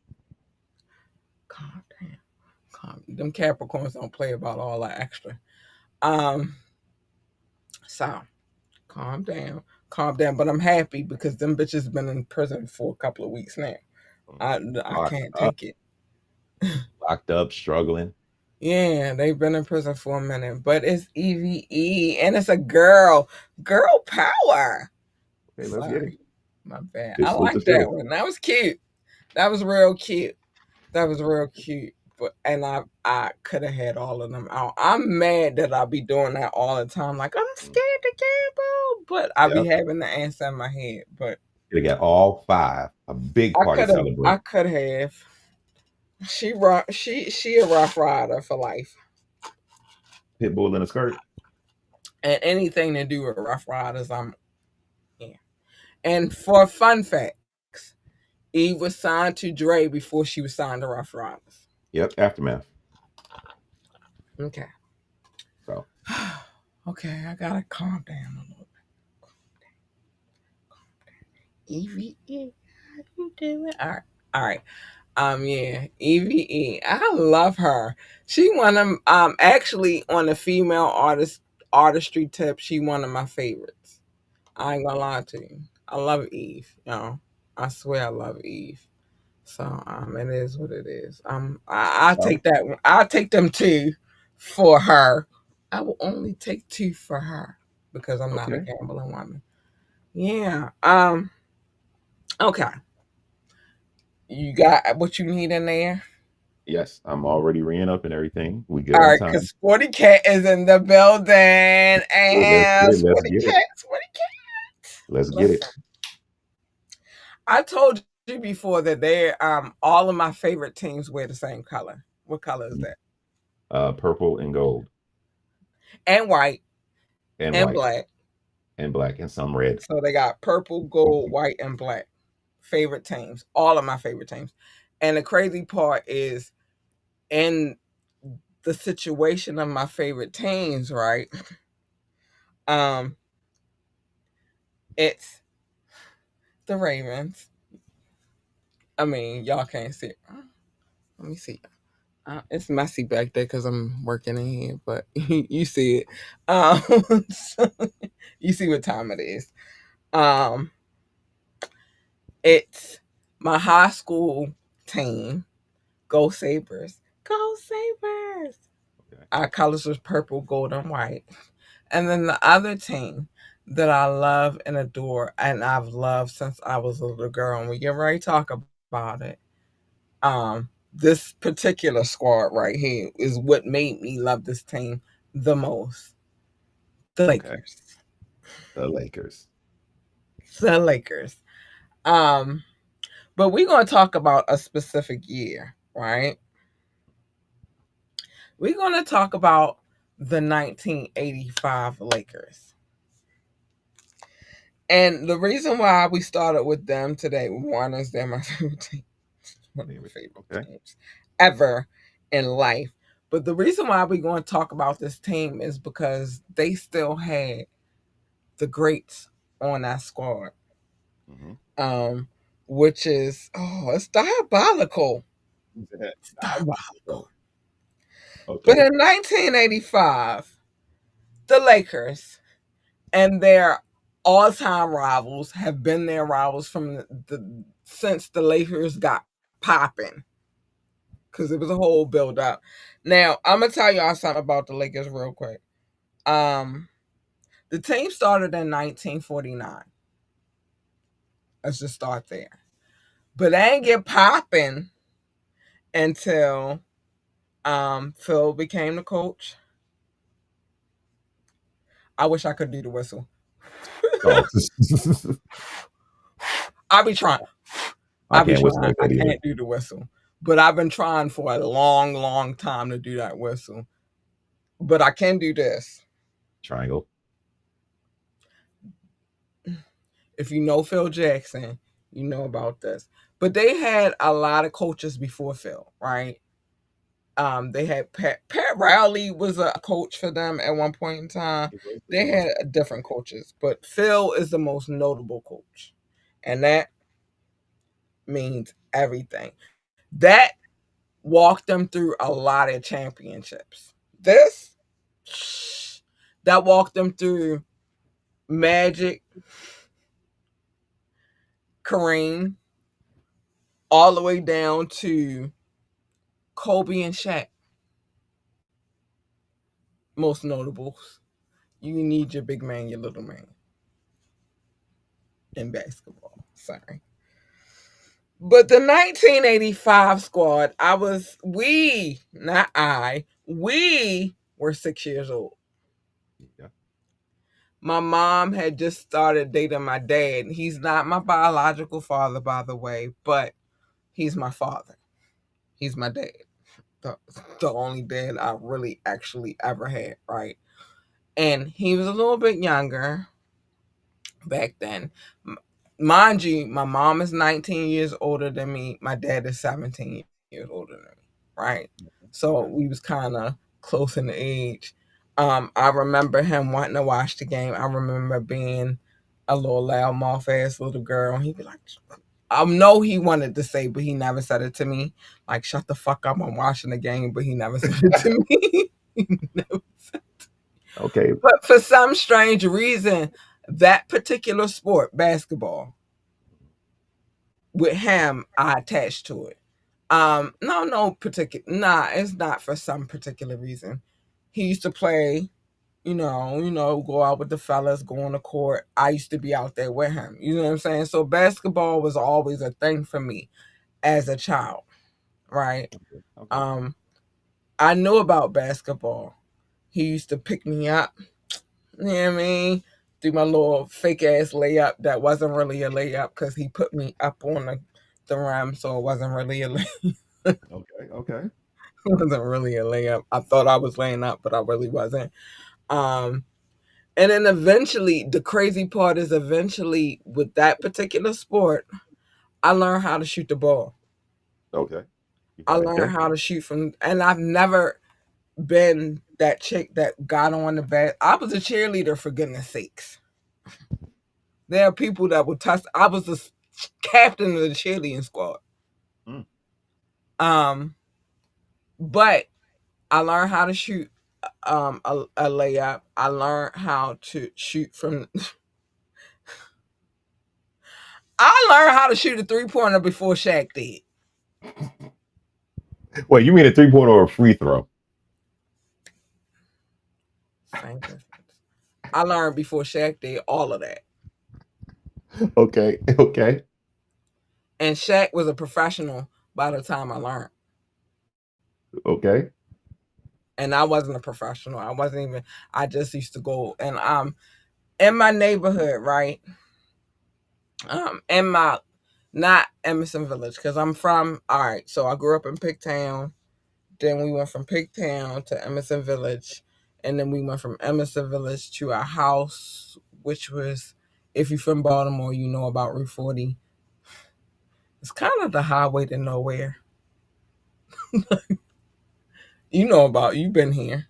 Speaker 1: Calm down. Them Capricorns don't play about all that extra. Um, so calm down. But I'm happy because them bitches been in prison for a couple of weeks now. I
Speaker 4: Locked
Speaker 1: can't
Speaker 4: up.
Speaker 1: take it.
Speaker 4: Locked up. Struggling.
Speaker 1: Yeah, they've been in prison for a minute, but it's EVE and it's a girl power.
Speaker 4: Okay. Let's get it.
Speaker 1: Sorry, my bad.
Speaker 4: Big
Speaker 1: I
Speaker 4: salute to
Speaker 1: like that
Speaker 4: Philly.
Speaker 1: one. That was cute. That was real cute. That was real cute. But and I could have had all of them out. I'm mad that I be doing that all the time. Like I'm
Speaker 4: Mm.
Speaker 1: scared to gamble, but I be
Speaker 4: Yep.
Speaker 1: having the answer in my head. But
Speaker 4: Could have got all five. A big party
Speaker 1: I
Speaker 4: celebrate.
Speaker 1: could have. She a rough rider for life.
Speaker 4: Pitbull in a skirt.
Speaker 1: And anything to do with rough riders, I'm yeah. And for fun facts, Eve was signed to Dre before she was signed to Rough Riders.
Speaker 4: Yep. Aftermath.
Speaker 1: Okay.
Speaker 4: So
Speaker 1: Okay, I gotta calm down a little bit. Evie, how you doing? All right. Yeah, Eve. I love her. She one of actually on the female artistry tip. She one of my favorites. I ain't gonna lie to you. I love Eve. You know, I swear I love Eve. So it is what it is. I
Speaker 4: so
Speaker 1: take that. I'll take them two for her. I will only take two for her because I'm not a
Speaker 4: okay.
Speaker 1: gambling woman. Yeah. Okay. You got what you need in there.
Speaker 4: Yes, I'm already reing up and everything. We good
Speaker 1: All
Speaker 4: on
Speaker 1: right, because
Speaker 4: time.
Speaker 1: Sporty Cat is in the building.
Speaker 4: Let's get
Speaker 1: And
Speaker 4: it. Let's
Speaker 1: Sporty
Speaker 4: get it.
Speaker 1: Cat, Sporty Cat.
Speaker 4: Let's get it.
Speaker 1: Listen, I told you before that they all of my favorite teams wear the same color. What color is that?
Speaker 4: Purple and gold
Speaker 1: and white
Speaker 4: and
Speaker 1: and
Speaker 4: white
Speaker 1: black.
Speaker 4: and black and some red.
Speaker 1: So they got purple, gold, white, and black. Favorite teams. All of my favorite teams. And the crazy part is in the situation of my favorite teams, right? Um, it's the Ravens. I mean, y'all can't see it. Let me see. It's messy back there because I'm working in here, but you see it. So you see what time it is. Um, it's my high school team. Go Sabres. Go Sabres.
Speaker 4: Okay.
Speaker 1: Our colors was purple, gold, and white. And then the other team that I love and adore, and I've loved since I was a little girl, and we get ready to talk about it. This particular squad right here is what made me love this team the most. The
Speaker 4: Okay.
Speaker 1: Lakers.
Speaker 4: The Lakers.
Speaker 1: The Lakers. Um, but we're gonna talk about a specific year, right? We're gonna talk about the 1985 Lakers. And the reason why we started with them today, one is they're my favorite team, one of my
Speaker 4: Favorite.
Speaker 1: favorite
Speaker 4: Okay.
Speaker 1: teams ever in life. But the reason why we're going to talk about this team is because they still had the greats on that squad,
Speaker 4: Mm-hmm.
Speaker 1: um, which is it's diabolical. It's diabolical. But
Speaker 4: Okay.
Speaker 1: in 1985, the Lakers and their all-time rivals have been their rivals from since the Lakers got popping because it was a whole build up. Now I'm gonna tell y'all something about the Lakers real quick. Um, the team started in 1949. Let's just start there. But they ain't get popping until Phil became the coach. I wish I could do the whistle.
Speaker 4: Oh,
Speaker 1: I be trying.
Speaker 4: I
Speaker 1: I be
Speaker 4: can't whistle
Speaker 1: trying.
Speaker 4: like
Speaker 1: I
Speaker 4: that either.
Speaker 1: can't do the whistle. But I've been trying for a long, long time to do that whistle. But I can do this.
Speaker 4: Triangle.
Speaker 1: If you know Phil Jackson, you know about this. But they had a lot of coaches before Phil, right? They had Pat Riley was a coach for them at one point in time.
Speaker 4: He was. He
Speaker 1: They
Speaker 4: was.
Speaker 1: had different coaches, but Phil is the most notable coach, and that means everything. That walked them through a lot of championships. This that walked them through Magic, Kareem, all the way down to Kobe and Shaq. Most notables. You need your big man, your little man in basketball. Sorry. But the 1985 squad, we were 6 years old.
Speaker 4: Yeah.
Speaker 1: My mom had just started dating my dad. He's not my biological father, by the way, but he's my father. He's my dad. The, the only dad I really actually ever had, right? And he was a little bit younger back then. Mind you, my mom is 19 years older than me. My dad is 17 years older than me, right? So
Speaker 4: Okay.
Speaker 1: we was kind of close in age. I remember him wanting to watch the game. I remember being a little loudmouth ass little girl. He'd be like, I know he wanted to say, but he never said it to me. Like, shut the fuck up, I'm watching the game, but he never said it to me. He never said
Speaker 4: Okay.
Speaker 1: but for some strange reason, that particular sport, basketball, with him, I attached to it. No particular. Nah, it's not for some particular reason. He used to play, go out with the fellas, go on the court. I used to be out there with him. You know what I'm saying? So basketball was always a thing for me as a child, right?
Speaker 4: Okay. Okay.
Speaker 1: Um, I knew about basketball. He used to pick me up. You know what I mean? Do my little fake ass layup that wasn't really a layup because he put me up on the rim, so it wasn't really a layup.
Speaker 4: Okay. Okay.
Speaker 1: wasn't really a layup. I thought I was laying up, but I really wasn't. Um, and then eventually, the crazy part is eventually with that particular sport, I learned how to shoot the ball.
Speaker 4: Okay. You
Speaker 1: I
Speaker 4: got a
Speaker 1: learned
Speaker 4: gift.
Speaker 1: how to shoot from, and I've never been that chick that got on the bat. I was a cheerleader for goodness sakes. There are people that would touch. I was the captain of the cheerleading squad.
Speaker 4: Mm.
Speaker 1: Um, but I learned how to shoot a layup. I learned how to shoot from. I learned how to shoot a 3-pointer before Shaq did.
Speaker 4: Wait, you mean a 3-pointer or a free throw?
Speaker 1: Same difference. I learned before Shaq did all of that.
Speaker 4: Okay. Okay.
Speaker 1: And Shaq was a professional by the time I learned.
Speaker 4: Okay.
Speaker 1: And I wasn't a professional. I wasn't even. I just used to go and in my neighborhood, right? In my not Emerson Village because I'm from. All right, so I grew up in Pigtown. Then we went from Pigtown to Emerson Village, and then we went from Emerson Village to our house, which was, if you're from Baltimore, you know about Route 40. It's kind of the highway to nowhere. You know about. You've been here.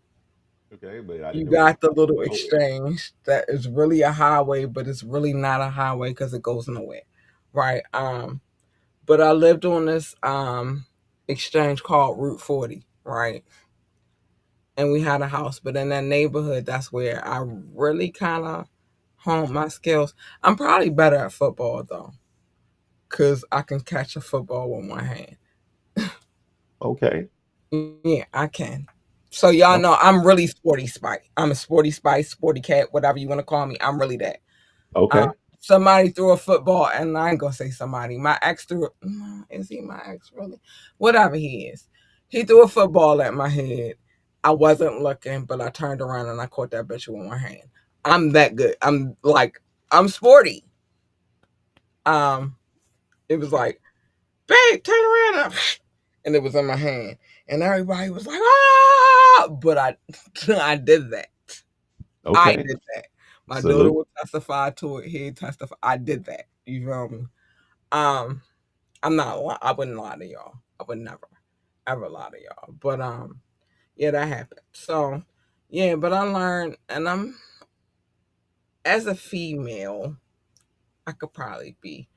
Speaker 4: Okay, but I
Speaker 1: You
Speaker 4: didn't know it was
Speaker 1: got the
Speaker 4: a highway
Speaker 1: little
Speaker 4: to nowhere.
Speaker 1: exchange that is really a highway, but it's really not a highway because it goes nowhere, right? But I lived on this exchange called Route 40, right? And we had a house, but in that neighborhood, that's where I really kind of honed my skills. I'm probably better at football though, because I can catch a football with one hand.
Speaker 4: Okay.
Speaker 1: Yeah, I can. So y'all
Speaker 4: Okay.
Speaker 1: know I'm really sporty spike. I'm a sporty spice, sporty cat, whatever you want to call me. I'm really that. Uh,
Speaker 4: Okay.
Speaker 1: somebody threw a football, and I ain't gonna say somebody. My ex threw. Is he my ex really? Whatever he is, he threw a football at my head. I wasn't looking, but I turned around and I caught that bitch with one hand. I'm that good. I'm sporty. Um, it was like, babe, turn around, and it was in my hand, and everybody was like, ah! But I, I did that. I
Speaker 4: Okay.
Speaker 1: did that. My daughter
Speaker 4: Salute.
Speaker 1: will testify to it. He testify. I did that. You feel me? Um, I'm not. I wouldn't lie to y'all. I would never, ever lie to y'all. But yeah, that happened. So, yeah, but I learned, and I'm as a female, I could probably be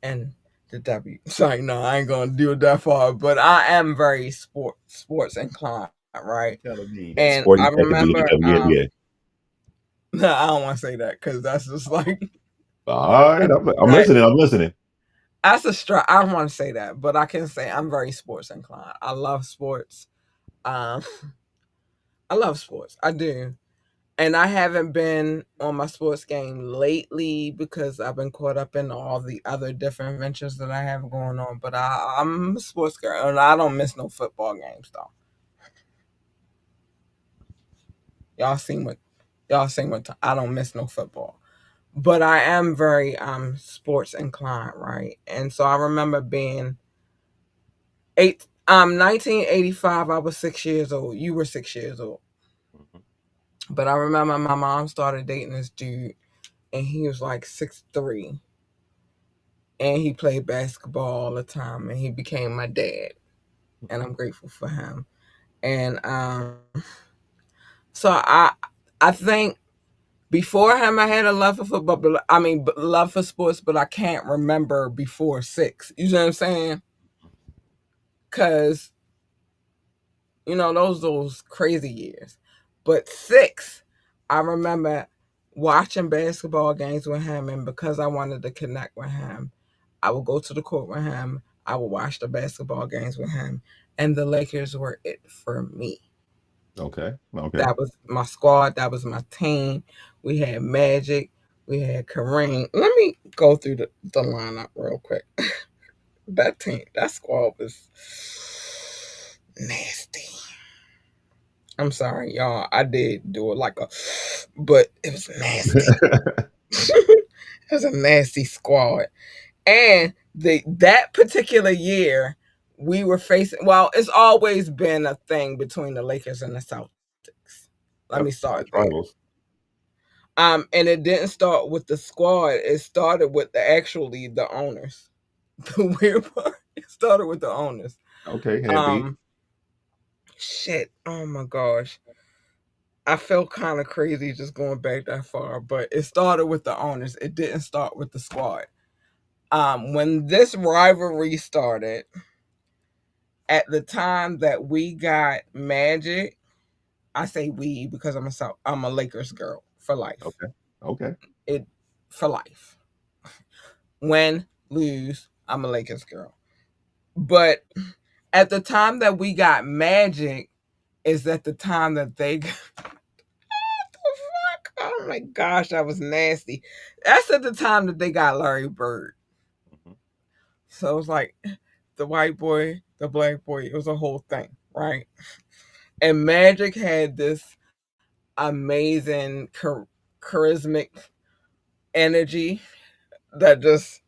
Speaker 1: in the W. Sorry, no, I ain't gonna do it that far. But I am very sports inclined, right?
Speaker 4: Telling me that
Speaker 1: And
Speaker 4: sporty
Speaker 1: I
Speaker 4: cat could be in
Speaker 1: remember,
Speaker 4: the WNBA.
Speaker 1: I don't want to say that because that's just like
Speaker 4: All right.
Speaker 1: that's
Speaker 4: I'm
Speaker 1: right.
Speaker 4: listening. I'm listening.
Speaker 1: That's a strike. I don't want to say that, but I can say I'm very sports inclined. I love sports. Um, I love sports. I do. And I haven't been on my sports game lately because I've been caught up in all the other different ventures that I have going on. But I'm a sports girl, and I don't miss no football games though. Y'all seen what? Y'all seen what? I don't miss no football. But I am very sports inclined, right? And so I remember being 1985. I was 6 years old. You were 6 years old.
Speaker 4: Mhm.
Speaker 1: But I remember my mom started dating this dude, and he was like 6'3", and he played basketball all the time, and he became my dad, and I'm grateful for him. And so I think before him I had a love for football, but I mean love for sports, but I can't remember before six. You know what I'm saying? Because those crazy years. But six, I remember watching basketball games with him, and because I wanted to connect with him, I would go to the court with him. I would watch the basketball games with him, and the Lakers were it for me.
Speaker 4: Okay. Okay.
Speaker 1: That was my squad. That was my team. We had Magic. We had Kareem. Let me go through the lineup real quick. That team, that squad was nasty. I'm sorry, y'all. I did do it like a, but it was nasty. It was a nasty squad. And that particular year we were facing. Well, it's always been a thing between the Lakers and the Celtics. Let me
Speaker 4: Yep,
Speaker 1: start there.
Speaker 4: arch rivals.
Speaker 1: And it didn't start with the squad. It started with the owners. The weird part, it started with the owners.
Speaker 4: Okay, heavy.
Speaker 1: Um, shit. Oh my gosh. I felt kind of crazy just going back that far, but it started with the owners. It didn't start with the squad. When this rivalry started, at the time that we got Magic, I say we because I'm a Lakers girl for life.
Speaker 4: Okay, okay.
Speaker 1: It for life. Win, lose, I'm a Lakers girl. But at the time that we got Magic is at the time that they got fuck? Oh my gosh, that was nasty. That's at the time that they got Larry Bird.
Speaker 4: Hmm.
Speaker 1: So it was like the white boy, the black boy. It was a whole thing, right? And Magic had this amazing charismatic energy that just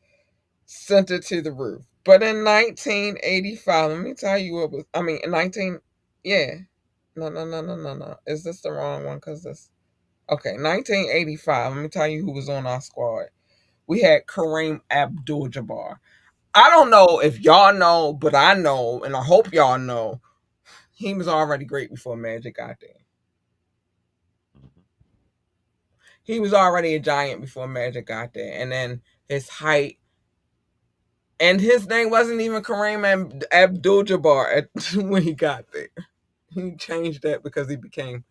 Speaker 1: sent it to the roof. But in 1985, let me tell you what was. I mean, in 19, yeah, no. Is this the wrong one? Cause this. Okay, 1985. Let me tell you who was on our squad. We had Kareem Abdul-Jabbar. I don't know if y'all know, but I know, and I hope y'all know, he was already great before Magic got there.
Speaker 4: Hmm.
Speaker 1: He was already a giant before Magic got there, and then his height, and his name wasn't even Kareem Abdul-Jabbar when he got there. He changed that because he became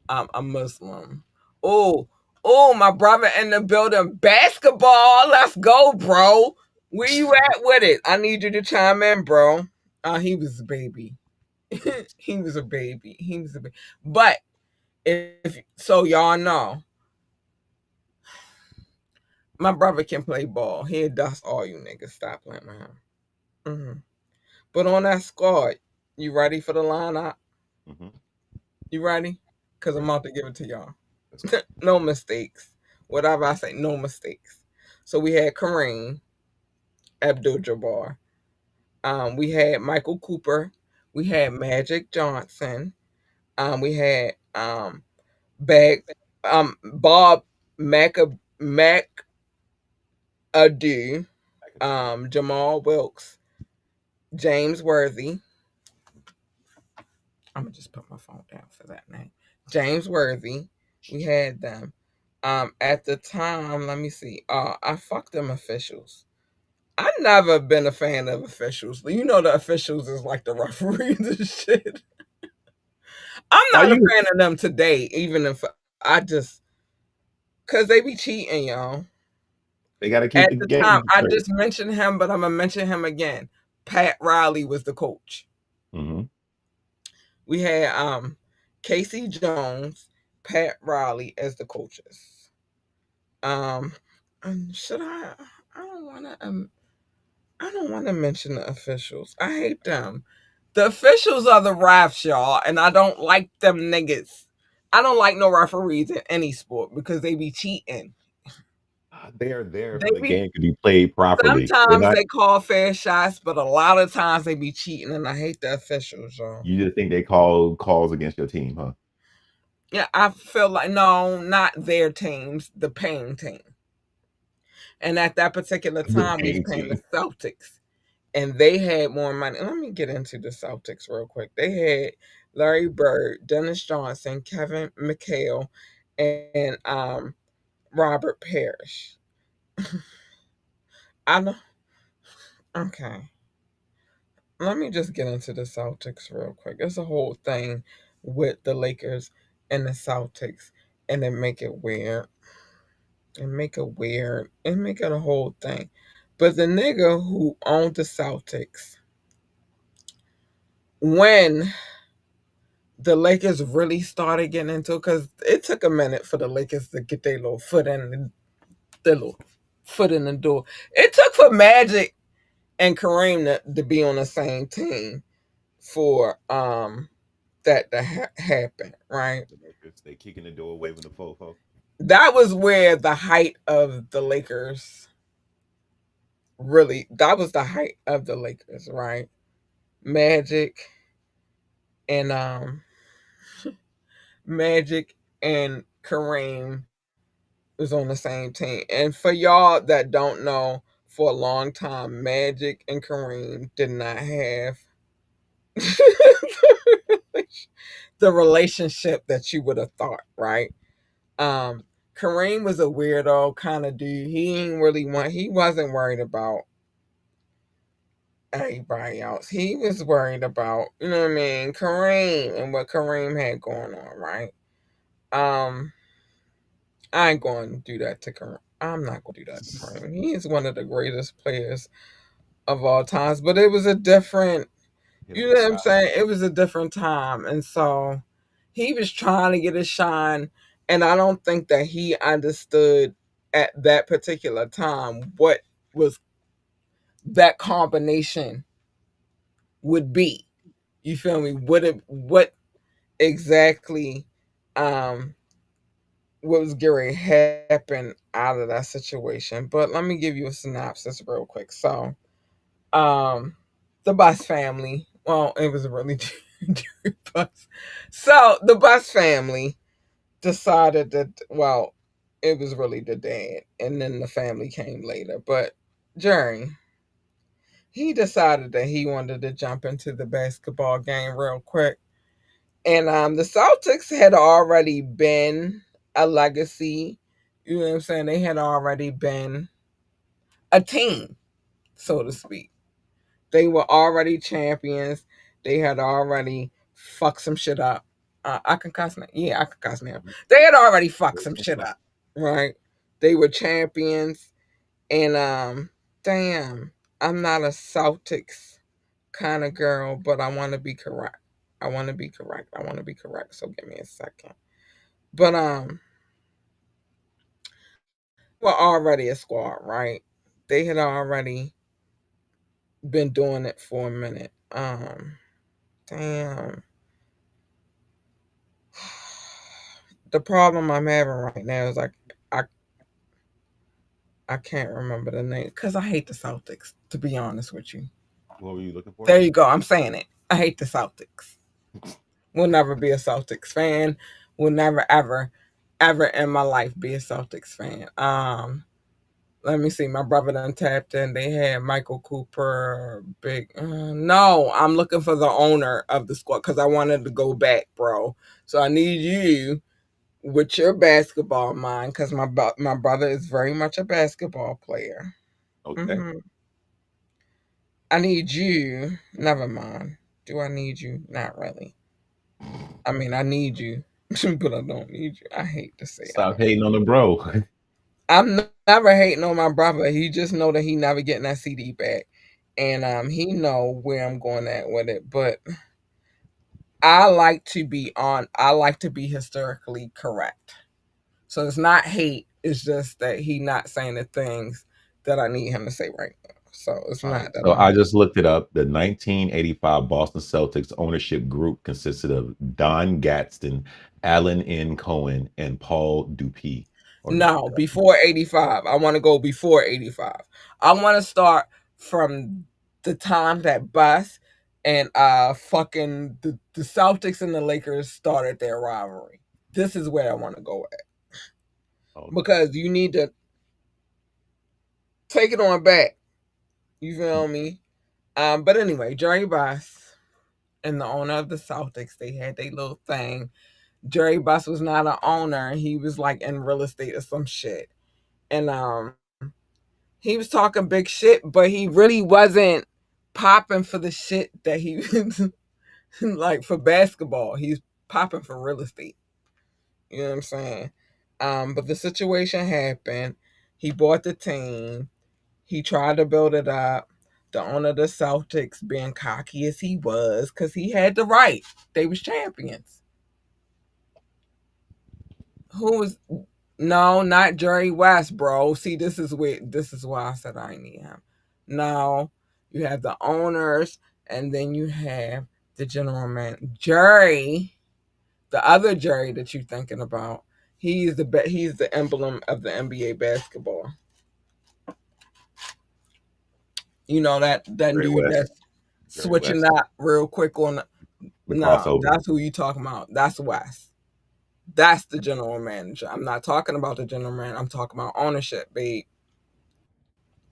Speaker 1: a Muslim. Oh, oh, my brother in the building. Basketball. Let's go, bro. Where you at with it? I need you to chime in, bro. He was a baby. He was a baby. He was a baby. But if so, y'all know, my brother can play ball. He'll dust all you niggas. Stop playing with him. Hmm. But on that squad, you ready for the lineup?
Speaker 4: Hmm.
Speaker 1: You ready? Because I'm
Speaker 4: Ready?
Speaker 1: about to give it to y'all.
Speaker 4: Let's go.
Speaker 1: No mistakes. Whatever I say, no mistakes. So we had Kareem Abdul-Jabbar. We had Michael Cooper. We had Magic Johnson. We had Bag Bob McAdoo,
Speaker 4: I could do.
Speaker 1: Jamal Wilkes, James Worthy. I'm gonna just put my phone down for that name. James Worthy. We had them. At the time, let me see. I fucked them officials. I never been a fan of officials. You know the officials is like the referees and shit. I'm
Speaker 4: Why
Speaker 1: not a
Speaker 4: you?
Speaker 1: fan of them today, even if I just cause they be cheating, y'all.
Speaker 4: They got to
Speaker 1: At
Speaker 4: keep the
Speaker 1: the time,
Speaker 4: game
Speaker 1: I
Speaker 4: straight.
Speaker 1: just mentioned him, but I'm gonna mention him again. Pat Riley was the coach.
Speaker 4: Hmm.
Speaker 1: We had Casey Jones, Pat Riley as the coaches. Um, should I? I don't want to. I don't want to mention the officials. I hate them. The officials are the refs, y'all, and I don't like them niggas. I don't like no referees in any sport because they be cheating.
Speaker 4: They are there
Speaker 1: They
Speaker 4: for the
Speaker 1: be
Speaker 4: game to be played properly. They're
Speaker 1: sometimes
Speaker 4: not.
Speaker 1: they call fair shots, but a lot of times they be cheating, and I hate the officials, y'all.
Speaker 4: You just think they call calls against your team, huh?
Speaker 1: Yeah, I feel like no, not their teams, the paying team. And at that particular
Speaker 4: The
Speaker 1: time, we was
Speaker 4: pain
Speaker 1: paying the
Speaker 4: team.
Speaker 1: Celtics, and they had more money. Let me get into the Celtics real quick. They had Larry Bird, Dennis Johnson, Kevin McHale, and Robert Parrish. I know. Okay, let me just get into the Celtics real quick. There's a whole thing with the Lakers and the Celtics, and then make it weird. And make it weird. And make it a whole thing. But the nigga who owned the Celtics, when the Lakers really started getting into it, because it took a minute for the Lakers to get their little foot in the door. It took for Magic and Kareem to be on the same team for that to happen, right?
Speaker 4: The Lakers, they kicking the door, waving the fofo.
Speaker 1: That was where the height of the Lakers really, that was the height of the Lakers, right? Magic and Magic and Kareem was on the same team. And for y'all that don't know, for a long time, Magic and Kareem did not have the relationship that you would have thought, right? Um, Kareem was a weirdo kind of dude. He wasn't worried about anybody else. He was worried about, you know what I mean, Kareem and what Kareem had going on, right? Um, I ain't going to do that to Kareem. I'm not going to do that to Kareem. He is one of the greatest players of all times, but it was a different,
Speaker 4: Hit him
Speaker 1: you
Speaker 4: with
Speaker 1: know
Speaker 4: a
Speaker 1: what I'm
Speaker 4: style.
Speaker 1: saying? It was a different time. And so he was trying to get a shine. And I don't think that he understood at that particular time what was that combination would be. You feel me? What exactly um what was going to happen out of that situation. But let me give you a synopsis real quick. So um the Bus family, well, it was a really bus. So the Bus family decided that, well, it was really the dad, and then the family came later. But Jerry, he decided that he wanted to jump into the basketball game real quick. And the Celtics had already been a legacy. You know what I'm saying? They had already been a team, so to speak. They were already champions. They had already fucked some shit up. I can cuss now. Yeah, I can cuss now. They had already fucked some shit up, right? They were champions, and damn, I'm not a Celtics kind of girl, but I want to be correct. I want to be correct. I want to be correct. So give me a second. But they were already a squad, right? They had already been doing it for a minute. Damn. The problem I'm having right now is I I can't remember the name because I hate the Celtics. To be honest with you,
Speaker 4: What were you looking for?
Speaker 1: there you go. I'm saying it. I hate the Celtics. Will never be a Celtics fan. Will never ever in my life be a Celtics fan. Let me see. My brother done tapped in. They had Michael Cooper. Big. No, I'm looking for the owner of the squad because I wanted to go back, bro. So I need you with your basketball mind because my brother is very much a basketball player.
Speaker 4: Okay.
Speaker 1: hmm I need you. Never mind. Do I need you? Not really. I mean, I need you, but I don't need you. I hate to say I
Speaker 4: Stop
Speaker 1: don't.
Speaker 4: hating on the bro.
Speaker 1: I'm never hating on my brother. He just know that he never getting that CD back, and he know where I'm going at with it. But I like to be on. I like to be historically correct. So it's not hate. It's just that he not saying the things that I need him to say right now. So it's
Speaker 4: All right.
Speaker 1: not that
Speaker 4: So
Speaker 1: I'm.
Speaker 4: I just looked it up. The 1985 Boston Celtics ownership group consisted of Don Gadsden, Alan N. Cohen, and Paul Dupuis. Or
Speaker 1: No, before 85. I want to go before 85. I want to start from the time that Bus and fucking the Celtics and the Lakers started their rivalry. This is where I want to go at.
Speaker 4: okay.
Speaker 1: Because you need to take it on back. You feel me? But anyway, Jerry Buss and the owner of the Celtics, they had their little thing. Jerry Buss was not an owner. He was like in real estate or some shit. And he was talking big shit, but he really wasn't popping for the shit that he like for basketball. He's popping for real estate. You know what I'm saying? But the situation happened. He bought the team. He tried to build it up. The owner of the Celtics, being cocky as he was, because he had the right. They was champions. Who was no, not Jerry West, bro. See, this is why I said I need him. No, you have the owners, and then you have the general man. Jerry, the other Jerry that you're thinking about, he's the emblem of the NBA basketball. You know that
Speaker 4: Ray
Speaker 1: dude
Speaker 4: West. Jerry
Speaker 1: Switching
Speaker 4: West,
Speaker 1: that real quick on.
Speaker 4: the
Speaker 1: No,
Speaker 4: crossover.
Speaker 1: that's who you talking about. That's West. That's the general manager. I'm not talking about the general manager. I'm talking about ownership, babe.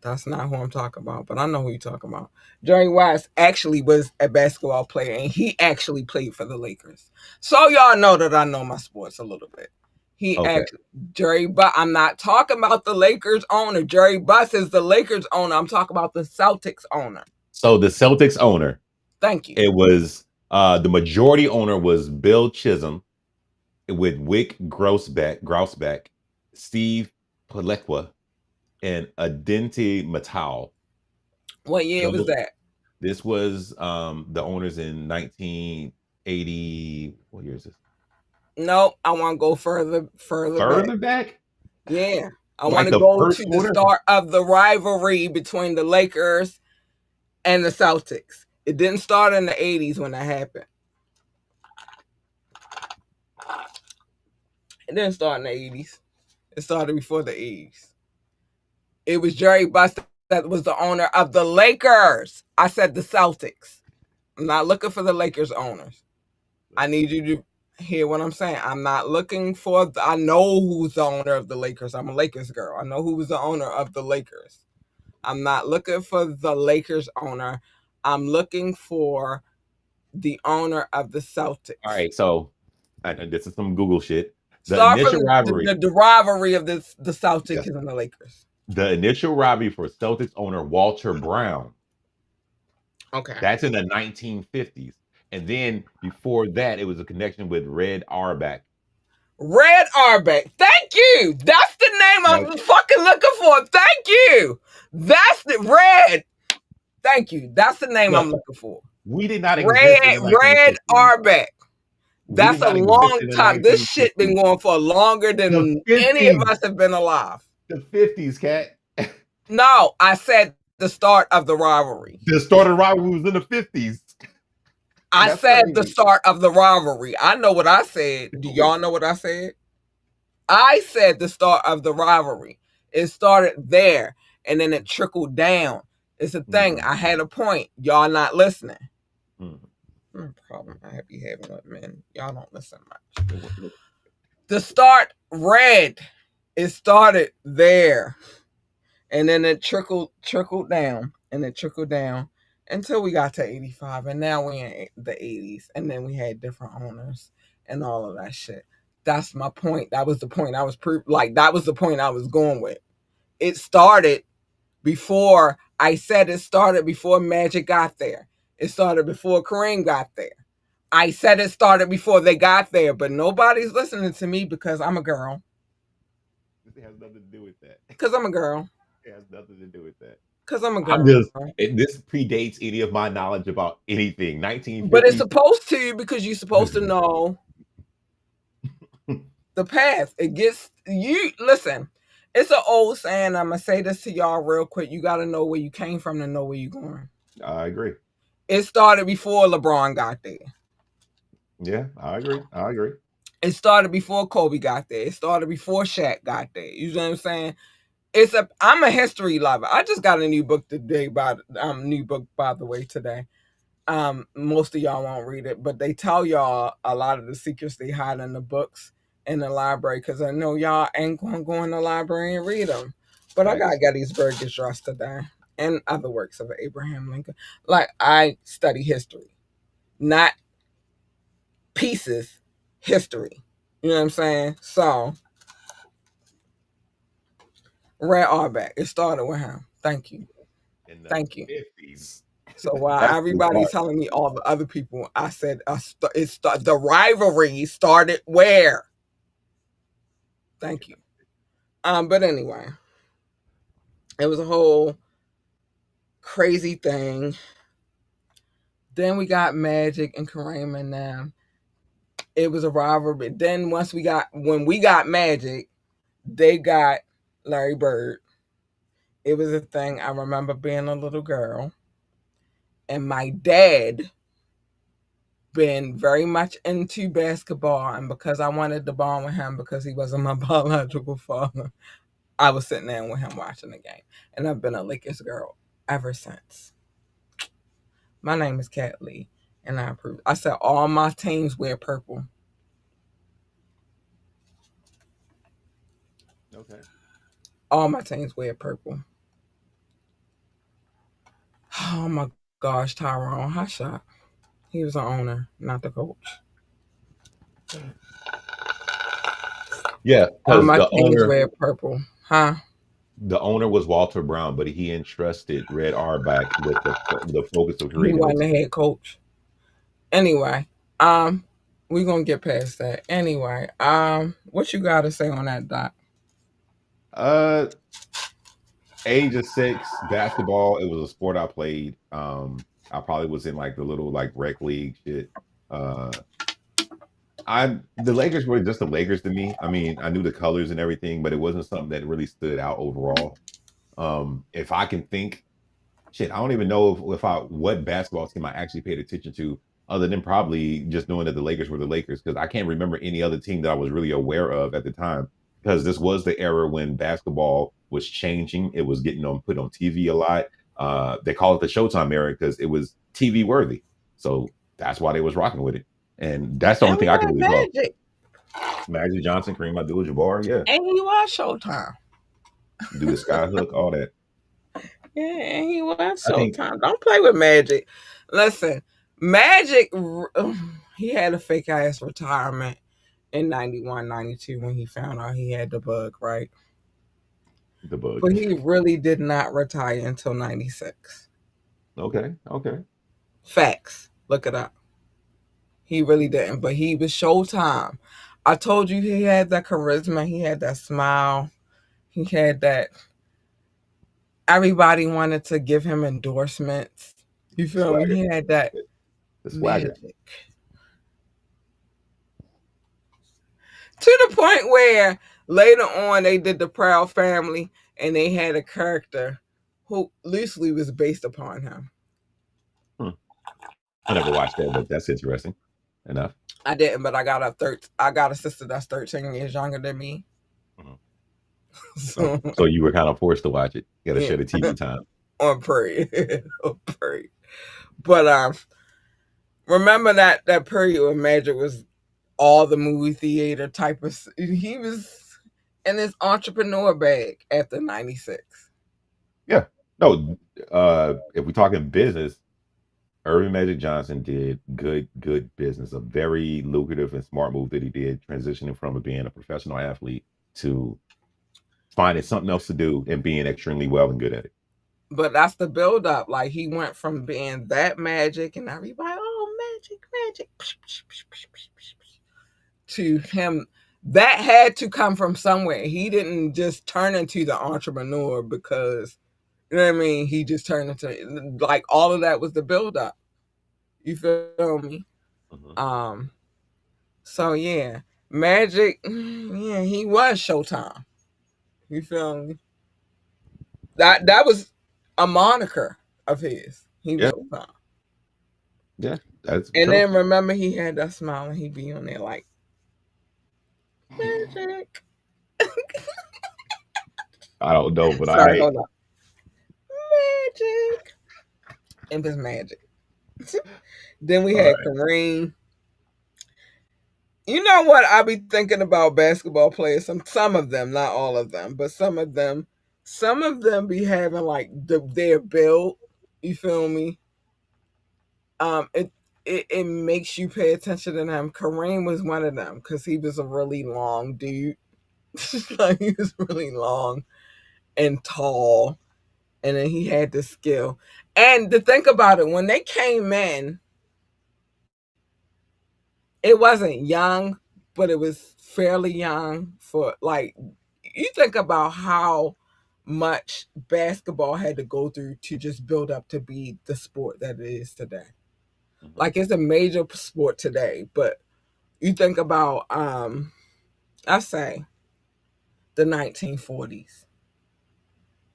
Speaker 1: That's not who I'm talking about, but I know who you're talking about. Jerry West actually was a basketball player, and he actually played for the Lakers. So y'all know that I know my sports a little bit. He
Speaker 4: Okay.
Speaker 1: actually Jerry Buss. I'm not talking about the Lakers owner. Jerry Buss is the Lakers owner. I'm talking about the Celtics owner.
Speaker 4: So the Celtics owner,
Speaker 1: Thank you.
Speaker 4: it was the majority owner was Bill Chisholm with Wick Grousbeck, Steve Pilecwa, and Adenti Matau.
Speaker 1: What year was
Speaker 4: So
Speaker 1: that?
Speaker 4: this was the owners in 1980. What year is this?
Speaker 1: No, I want to go further back.
Speaker 4: Further back?
Speaker 1: Yeah. I want
Speaker 4: Like
Speaker 1: to
Speaker 4: the
Speaker 1: go
Speaker 4: first
Speaker 1: to the
Speaker 4: owner?
Speaker 1: start of the rivalry between the Lakers and the Celtics. It didn't start in the 80s when that happened. It didn't start in the 80s. It started before the 80s. It was Jerry Buss that was the owner of the Lakers. I said the Celtics. I'm not looking for the Lakers owners. I need you to hear what I'm saying. I'm not looking for, I know who's the owner of the Lakers. I'm a Lakers girl. I know who was the owner of the Lakers. I'm not looking for the Lakers owner. I'm looking for the owner of the
Speaker 4: All
Speaker 1: Celtics.
Speaker 4: right, so and this is some Google shit. The
Speaker 1: Start from
Speaker 4: initial rivalry,
Speaker 1: the rivalry of the Celtics
Speaker 4: yes,
Speaker 1: and the Lakers.
Speaker 4: the initial rivalry for Celtics owner Walter Brown.
Speaker 1: Okay.
Speaker 4: That's in the 1950s. And then before that, it was a connection with Red Auerbach.
Speaker 1: Red Auerbach. Thank you. That's the name
Speaker 4: That,
Speaker 1: I'm fucking looking for. Thank you. That's the Red. Thank you. That's the name I'm
Speaker 4: look,
Speaker 1: looking for.
Speaker 4: we did not exist in
Speaker 1: Red
Speaker 4: the
Speaker 1: Red
Speaker 4: 1950s.
Speaker 1: Auerbach.
Speaker 4: We did
Speaker 1: That's a
Speaker 4: not exist
Speaker 1: long
Speaker 4: in the
Speaker 1: time. This shit been
Speaker 4: 1950s.
Speaker 1: going for longer
Speaker 4: The
Speaker 1: than any of
Speaker 4: 50s.
Speaker 1: us have been alive.
Speaker 4: The 50s, cat.
Speaker 1: No, I said the start of the rivalry.
Speaker 4: The start of rivalry was in the 50s.
Speaker 1: I
Speaker 4: That's
Speaker 1: said the
Speaker 4: crazy.
Speaker 1: start of the rivalry. I know what I said. Do y'all know what I said? I said the start of the rivalry. It started there and then it trickled down. It's a thing.
Speaker 4: Mhm,
Speaker 1: I had a point. Y'all not listening.
Speaker 4: mhm.
Speaker 1: No problem. I be having it, man. Y'all don't listen much. The start red. It started there. And then it trickled down. And it trickled down until we got to 85. And now we in the 80s. And then we had different owners and all of that shit. That's my point. That was the point I was that was the point I was going with. It started before I said it started before Magic got there. It started before Kareem got there. I said it started before they got there, but nobody's listening to me because I'm a girl.
Speaker 4: This has nothing to do with that.
Speaker 1: Because I'm a girl.
Speaker 4: It has nothing to do with that.
Speaker 1: Because I'm a
Speaker 4: I'm
Speaker 1: girl.
Speaker 4: just, this predates any of my knowledge about anything.
Speaker 1: But it's
Speaker 4: 1950s.
Speaker 1: supposed to because you're supposed to know the path. It gets you listen. It's an old saying. I'm gonna say this to y'all real quick. You gotta know where you came from to know where you're going.
Speaker 4: I agree.
Speaker 1: It started before LeBron got there.
Speaker 4: Yeah, I agree. I agree.
Speaker 1: It started before Kobe got there. It started before Shaq got there. You know what I'm saying? I'm a history lover. I just got a new book today by the way today. Most of y'all won't read it, but they tell y'all a lot of the secrets they hide in the books in the library because I know y'all ain't going to go in the library and read them. But I got
Speaker 4: Facts.
Speaker 1: Gettysburg Address today and other works of Abraham Lincoln. Like I study history, not pieces, history. You know what I'm saying? So Red Auerbach, it started with him. Thank you.
Speaker 4: In the
Speaker 1: Thank you.
Speaker 4: 50s.
Speaker 1: So while
Speaker 4: That's the
Speaker 1: everybody's
Speaker 4: part.
Speaker 1: telling me all the other people, I said the rivalry started where? Thank you. But anyway, it was a whole crazy thing. Then we got Magic and Kareem and them. It was a rivalry. Then when we got Magic, they got Larry Bird. It was a thing. I remember being a little girl, and my dad been very much into basketball, and because I wanted to bond with him because he wasn't my biological father, I was sitting there with him watching the game, and I've been a Lakers girl ever since. My name is Cat Lee, and I approve. I said all my teams wear purple.
Speaker 4: Okay.
Speaker 1: All my teams wear purple. Oh my gosh, Tyrone, hot shot. He was the owner, not the coach.
Speaker 4: Yeah,
Speaker 1: All
Speaker 4: because
Speaker 1: my teams wear purple. Huh?
Speaker 4: the owner was Walter Brown, but he entrusted Red Auerbach with the focus of
Speaker 1: He
Speaker 4: creating the
Speaker 1: wasn't the
Speaker 4: team.
Speaker 1: head coach. Anyway, um, we're gonna get past that. Anyway, what you gotta say on that, Doc?
Speaker 4: Uh, age of 6, basketball. It was a sport I played. I probably was in like the little like rec league shit. Uh, I the Lakers were just the Lakers to me. I mean, I knew the colors and everything, but it wasn't something that really stood out overall. If I can think, shit, I don't even know if I what basketball team I actually paid attention to, other than probably just knowing that the Lakers were the Lakers, because I can't remember any other team that I was really aware of at the time. Because this was the era when basketball was changing. It was getting on put on TV a lot. They call it the Showtime era because it was TV worthy. So that's why they was rocking with it. And that's the
Speaker 1: And
Speaker 4: only
Speaker 1: we
Speaker 4: thing I can
Speaker 1: had
Speaker 4: really call.
Speaker 1: Magic,
Speaker 4: Magic Johnson, Kareem Abdul-Jabbar, yeah,
Speaker 1: and he was Showtime.
Speaker 4: do the sky hook, all that.
Speaker 1: Yeah, and he was
Speaker 4: I think
Speaker 1: Showtime. Don't play with Magic. Listen, Magic, he had a fake ass retirement in 91, 92 when he found out he had the bug, right?
Speaker 4: the bug.
Speaker 1: But he really did not retire until 96.
Speaker 4: Okay, okay.
Speaker 1: Facts. Look it up. He really didn't, but he was Showtime. I told you he had that charisma, he had that smile, he had that. Everybody wanted to give him endorsements. You feel me?
Speaker 4: Swagger.
Speaker 1: He had that
Speaker 4: The swagger.
Speaker 1: magic to the point where later on they did the Proud Family and they had a character who loosely was based upon him.
Speaker 4: Hmm. I never watched that, but that's interesting enough.
Speaker 1: I didn't, but I got a sister that's 13 years younger than me.
Speaker 4: Mhm. Oh,
Speaker 1: So
Speaker 4: so you were kind of forced to watch it. You got to
Speaker 1: yeah,
Speaker 4: share the TV time.
Speaker 1: on period. On period. But remember that period when Magic was all the movie theater type of. He was in his entrepreneur bag after 96.
Speaker 4: Yeah. No, if we're talking business, Irving Magic Johnson did good business. A very lucrative and smart move that he did, transitioning from being a professional athlete to finding something else to do and being extremely well and good at it.
Speaker 1: But that's the build up. Like he went from being that Magic and everybody, oh Magic, Magic, to him. That had to come from somewhere. He didn't just turn into the entrepreneur because you know what I mean. He just turned into like all of that was the build up. You feel me?
Speaker 4: Mhm.
Speaker 1: Um. So yeah, Magic. Yeah, he was Showtime. You feel me? That was a moniker of his. He was
Speaker 4: Yeah,
Speaker 1: Showtime.
Speaker 4: yeah, that's
Speaker 1: And
Speaker 4: true.
Speaker 1: then remember he had that smile and he'd be on there like Magic.
Speaker 4: I don't know, but
Speaker 1: Sorry,
Speaker 4: I
Speaker 1: hold on. Magic. It was magic. Then we
Speaker 4: all
Speaker 1: had
Speaker 4: right.
Speaker 1: Kareem. You know what I be thinking about basketball players? Some of them, not all of them, but some of them be having like their build. You feel me? It makes you pay attention to them. Kareem was one of them because he was a really long dude. Like he was really long and tall, and then he had the skill. And to think about it, when they came in, it wasn't young, but it was fairly young for like you think about how much basketball had to go through to just build up to be the sport that it is today.
Speaker 4: Mhm,
Speaker 1: Like it's a major sport today, but you think about I say the 1940s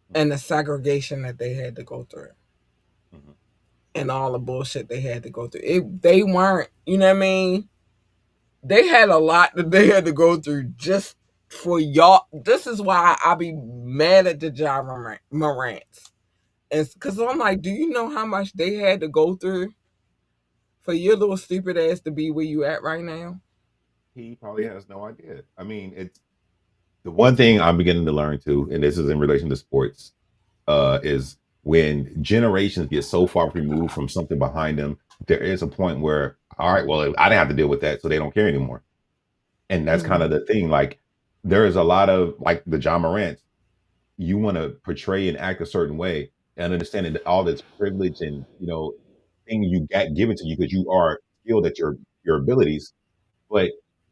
Speaker 4: mhm,
Speaker 1: and the segregation that they had to go through
Speaker 4: mhm,
Speaker 1: and all the bullshit they had to go through. They weren't, you know what I mean? They had a lot that they had to go through just for y'all. This is why I be mad at the John Morants. And because I'm like, do you know how much they had to go through for your little stupid ass to be where you at right now?
Speaker 4: He probably has no idea. I mean, it's the one thing I'm beginning to learn too, and this is in relation to sports, is when generations get so far removed from something behind them, there is a point where, all right, well, I didn't have to deal with that, so they don't care anymore. And that's kind
Speaker 1: Mm.
Speaker 4: of the thing. Like, there is a lot of like the John Morant, you want to portray and act a certain way, and understanding that all this privilege and thing you got given to you because you are skilled at your abilities, but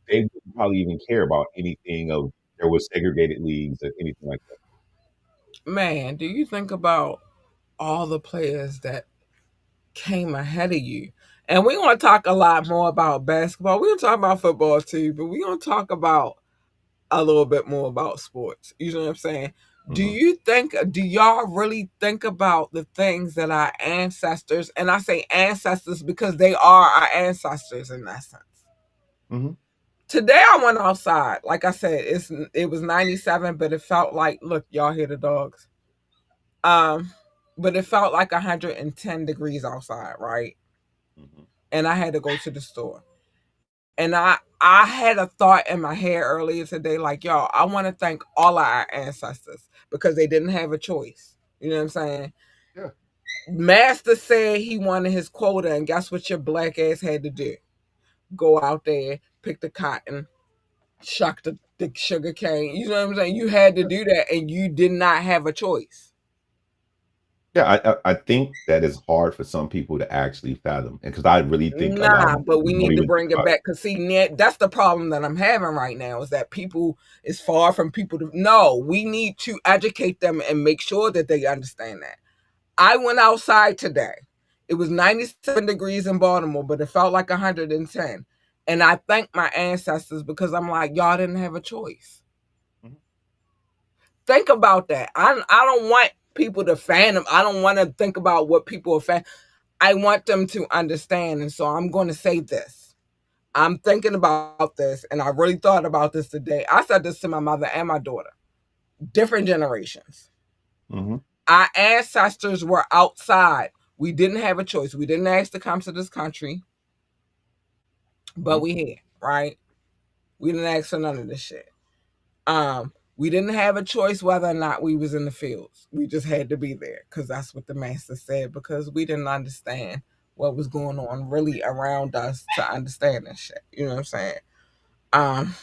Speaker 4: they wouldn't probably even care about anything of there was segregated leagues or anything like that.
Speaker 1: Man, do you think about all the players that came ahead of you? And we're going to talk a lot more about basketball. We're going to talk about football too, but we're going to talk about a little bit more about sports. You know what I'm saying?
Speaker 4: Hmm.
Speaker 1: Do y'all really think about the things that our ancestors, and I say ancestors because they are our ancestors in that sense.
Speaker 4: Hmm.
Speaker 1: Today I went outside. Like I said, it was 97, but it felt like, look, y'all hear the dogs. Um, but it felt like 110 degrees outside, right?
Speaker 4: Hmm.
Speaker 1: And I had to go to the store. And I had a thought in my head earlier today, like, y'all, I want to thank all of our ancestors because they didn't have a choice. You know what I'm saying?
Speaker 4: Yeah.
Speaker 1: Master said he wanted his quota, and guess what your black ass had to do? Go out there, pick the cotton, shuck the sugar cane. You know what I'm saying? You had to do that, and you did not have a choice.
Speaker 4: Yeah, I think that is hard for some people to actually fathom, and because I really think a lot
Speaker 1: Nah,
Speaker 4: of
Speaker 1: but we
Speaker 4: people don't
Speaker 1: need to
Speaker 4: even think
Speaker 1: bring it
Speaker 4: about it.
Speaker 1: back because see, that's the problem that I'm having right now is that people is far from people to. No, we need to educate them and make sure that they understand that. I went outside today. It was 97 degrees in Baltimore, but it felt like 110. And I thank my ancestors because I'm like, y'all didn't have a choice.
Speaker 4: Mhm.
Speaker 1: Think about that. I don't want people to fan them. I don't want to think about what people are fan. I want them to understand. And so I'm going to say this. I'm thinking about this, and I really thought about this today. I said this to my mother and my daughter. Different generations.
Speaker 4: Mhm.
Speaker 1: Our ancestors were outside. We didn't have a choice. We didn't ask to come to this country, but
Speaker 4: Mhm.
Speaker 1: we here, right? We didn't ask for none of this shit. We didn't have a choice whether or not we was in the fields. We just had to be there because that's what the master said. Because we didn't understand what was going on really around us to understand this shit. You know what I'm saying? Um,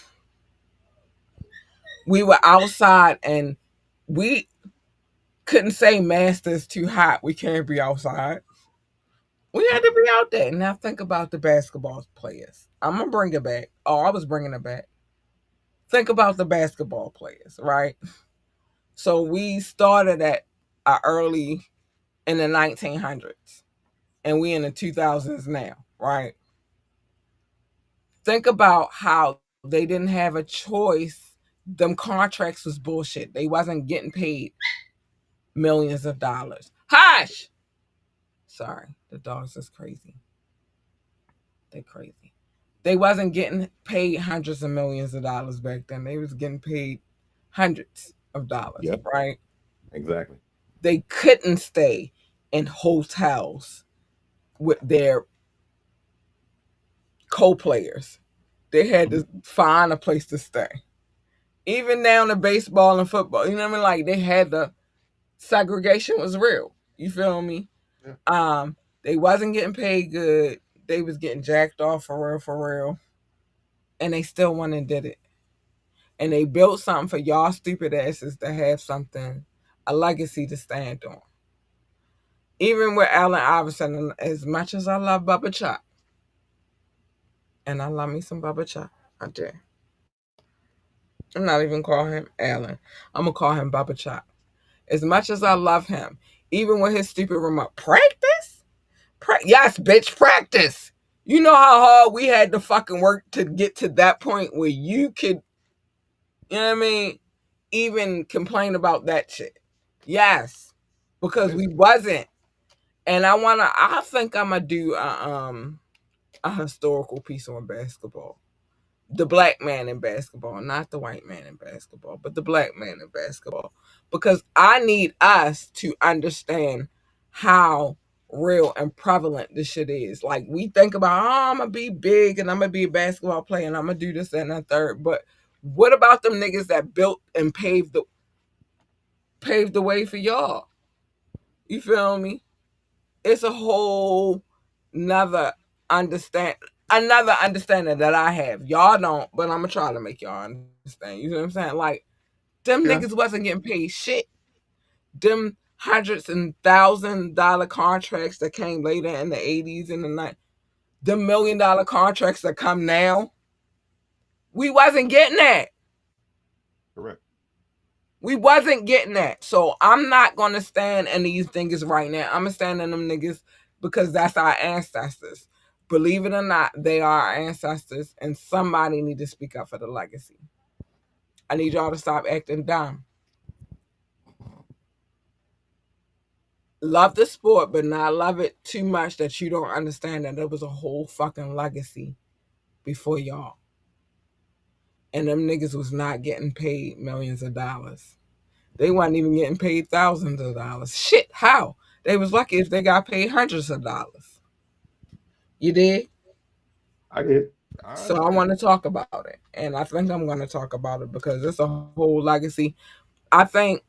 Speaker 1: we were outside and we couldn't say master's too hot. We can't be outside. We had
Speaker 4: Yep.
Speaker 1: to be out there. Now think about the basketball players. I'm gonna bring it back. Oh, I was bringing it back. Think about the basketball players, right? So we started at early in the 1900s, and we in the 2000s now, right? Think about how they didn't have a choice. Them contracts was bullshit. They wasn't getting paid millions of dollars. Hush. Sorry, the dogs is crazy. They crazy. They wasn't getting paid hundreds of millions of dollars back then. They was getting paid hundreds of dollars,
Speaker 4: Yep.
Speaker 1: right?
Speaker 4: Exactly.
Speaker 1: They couldn't stay in hotels with their co-players. They had
Speaker 4: Mhm.
Speaker 1: to find a place to stay. Even down to baseball and football, you know what I mean? Like they had the segregation was real. You feel me?
Speaker 4: Yeah.
Speaker 1: They wasn't getting paid good. They was getting jacked off for real, and they still went and did it. And they built something for y'all stupid asses to have something, a legacy to stand on. Even with Allen Iverson, as much as I love Bubba Chuck, and I love me some Bubba Chuck, I do. I'm not even calling him Allen. I'm gonna call him Bubba Chuck. As much as I love him, even with his stupid remote practice, yes, bitch, practice. You know how hard we had to fucking work to get to that point where you could, you know what I mean, even complain about that shit. Yes, because we
Speaker 4: Yes.
Speaker 1: wasn't. And I think I'm gonna do a historical piece on basketball. the black man in basketball, not the white man in basketball, but the black man in basketball. Because I need us to understand how real and prevalent this shit is. Like we think about, oh, I'm gonna be big and I'm gonna be a basketball player and I'm gonna do this and that third. But what about them niggas that built and paved the way for y'all? You feel me? It's a whole another understand another understanding that I have. Y'all don't, but I'm gonna try to make y'all understand. You know what I'm saying? Like them
Speaker 4: Yeah,
Speaker 1: niggas wasn't getting paid shit. Them hundreds and $1,000 contracts that came later in the 80s and the 90s, the $1 million contracts that come now, we wasn't getting that.
Speaker 4: correct.
Speaker 1: We wasn't getting that. So I'm not gonna stand in these niggas right now. I'm gonna stand in them niggas because that's our ancestors. Believe it or not, they are our ancestors, and somebody need to speak up for the legacy. I need y'all to stop acting dumb. Love the sport, but not love it too much that you don't understand that there was a whole fucking legacy before y'all. And them niggas was not getting paid millions of dollars. They weren't even getting paid thousands of dollars. Shit, how? They was lucky if they got paid hundreds of dollars. You did?
Speaker 4: I did. I
Speaker 1: So I
Speaker 4: understand.
Speaker 1: want to talk about it. And I think I'm going to talk about it because it's a whole legacy. I think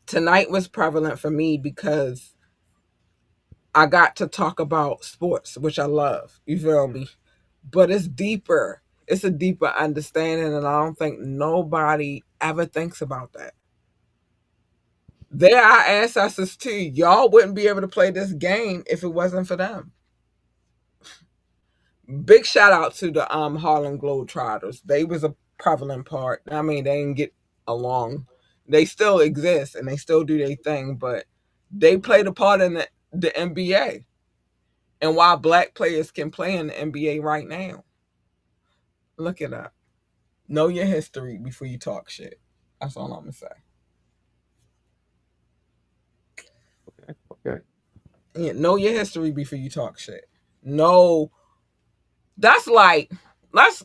Speaker 1: tonight was prevalent for me because I got to talk about sports, which I love. You feel me? But it's deeper. It's a deeper understanding, and I don't think nobody ever thinks about that. They're our ancestors too. Y'all wouldn't be able to play this game if it wasn't for them. Big shout out to the Harlem Globetrotters. They was a prevalent part. I mean, they didn't get along. They still exist and they still do their thing, but they played a part in the NBA. And why black players can play in the NBA right now. Look it up. Know your history before you talk shit. That's all I'm gonna say.
Speaker 4: Okay. Okay.
Speaker 1: Yeah, know your history before you talk shit. No, that's like let's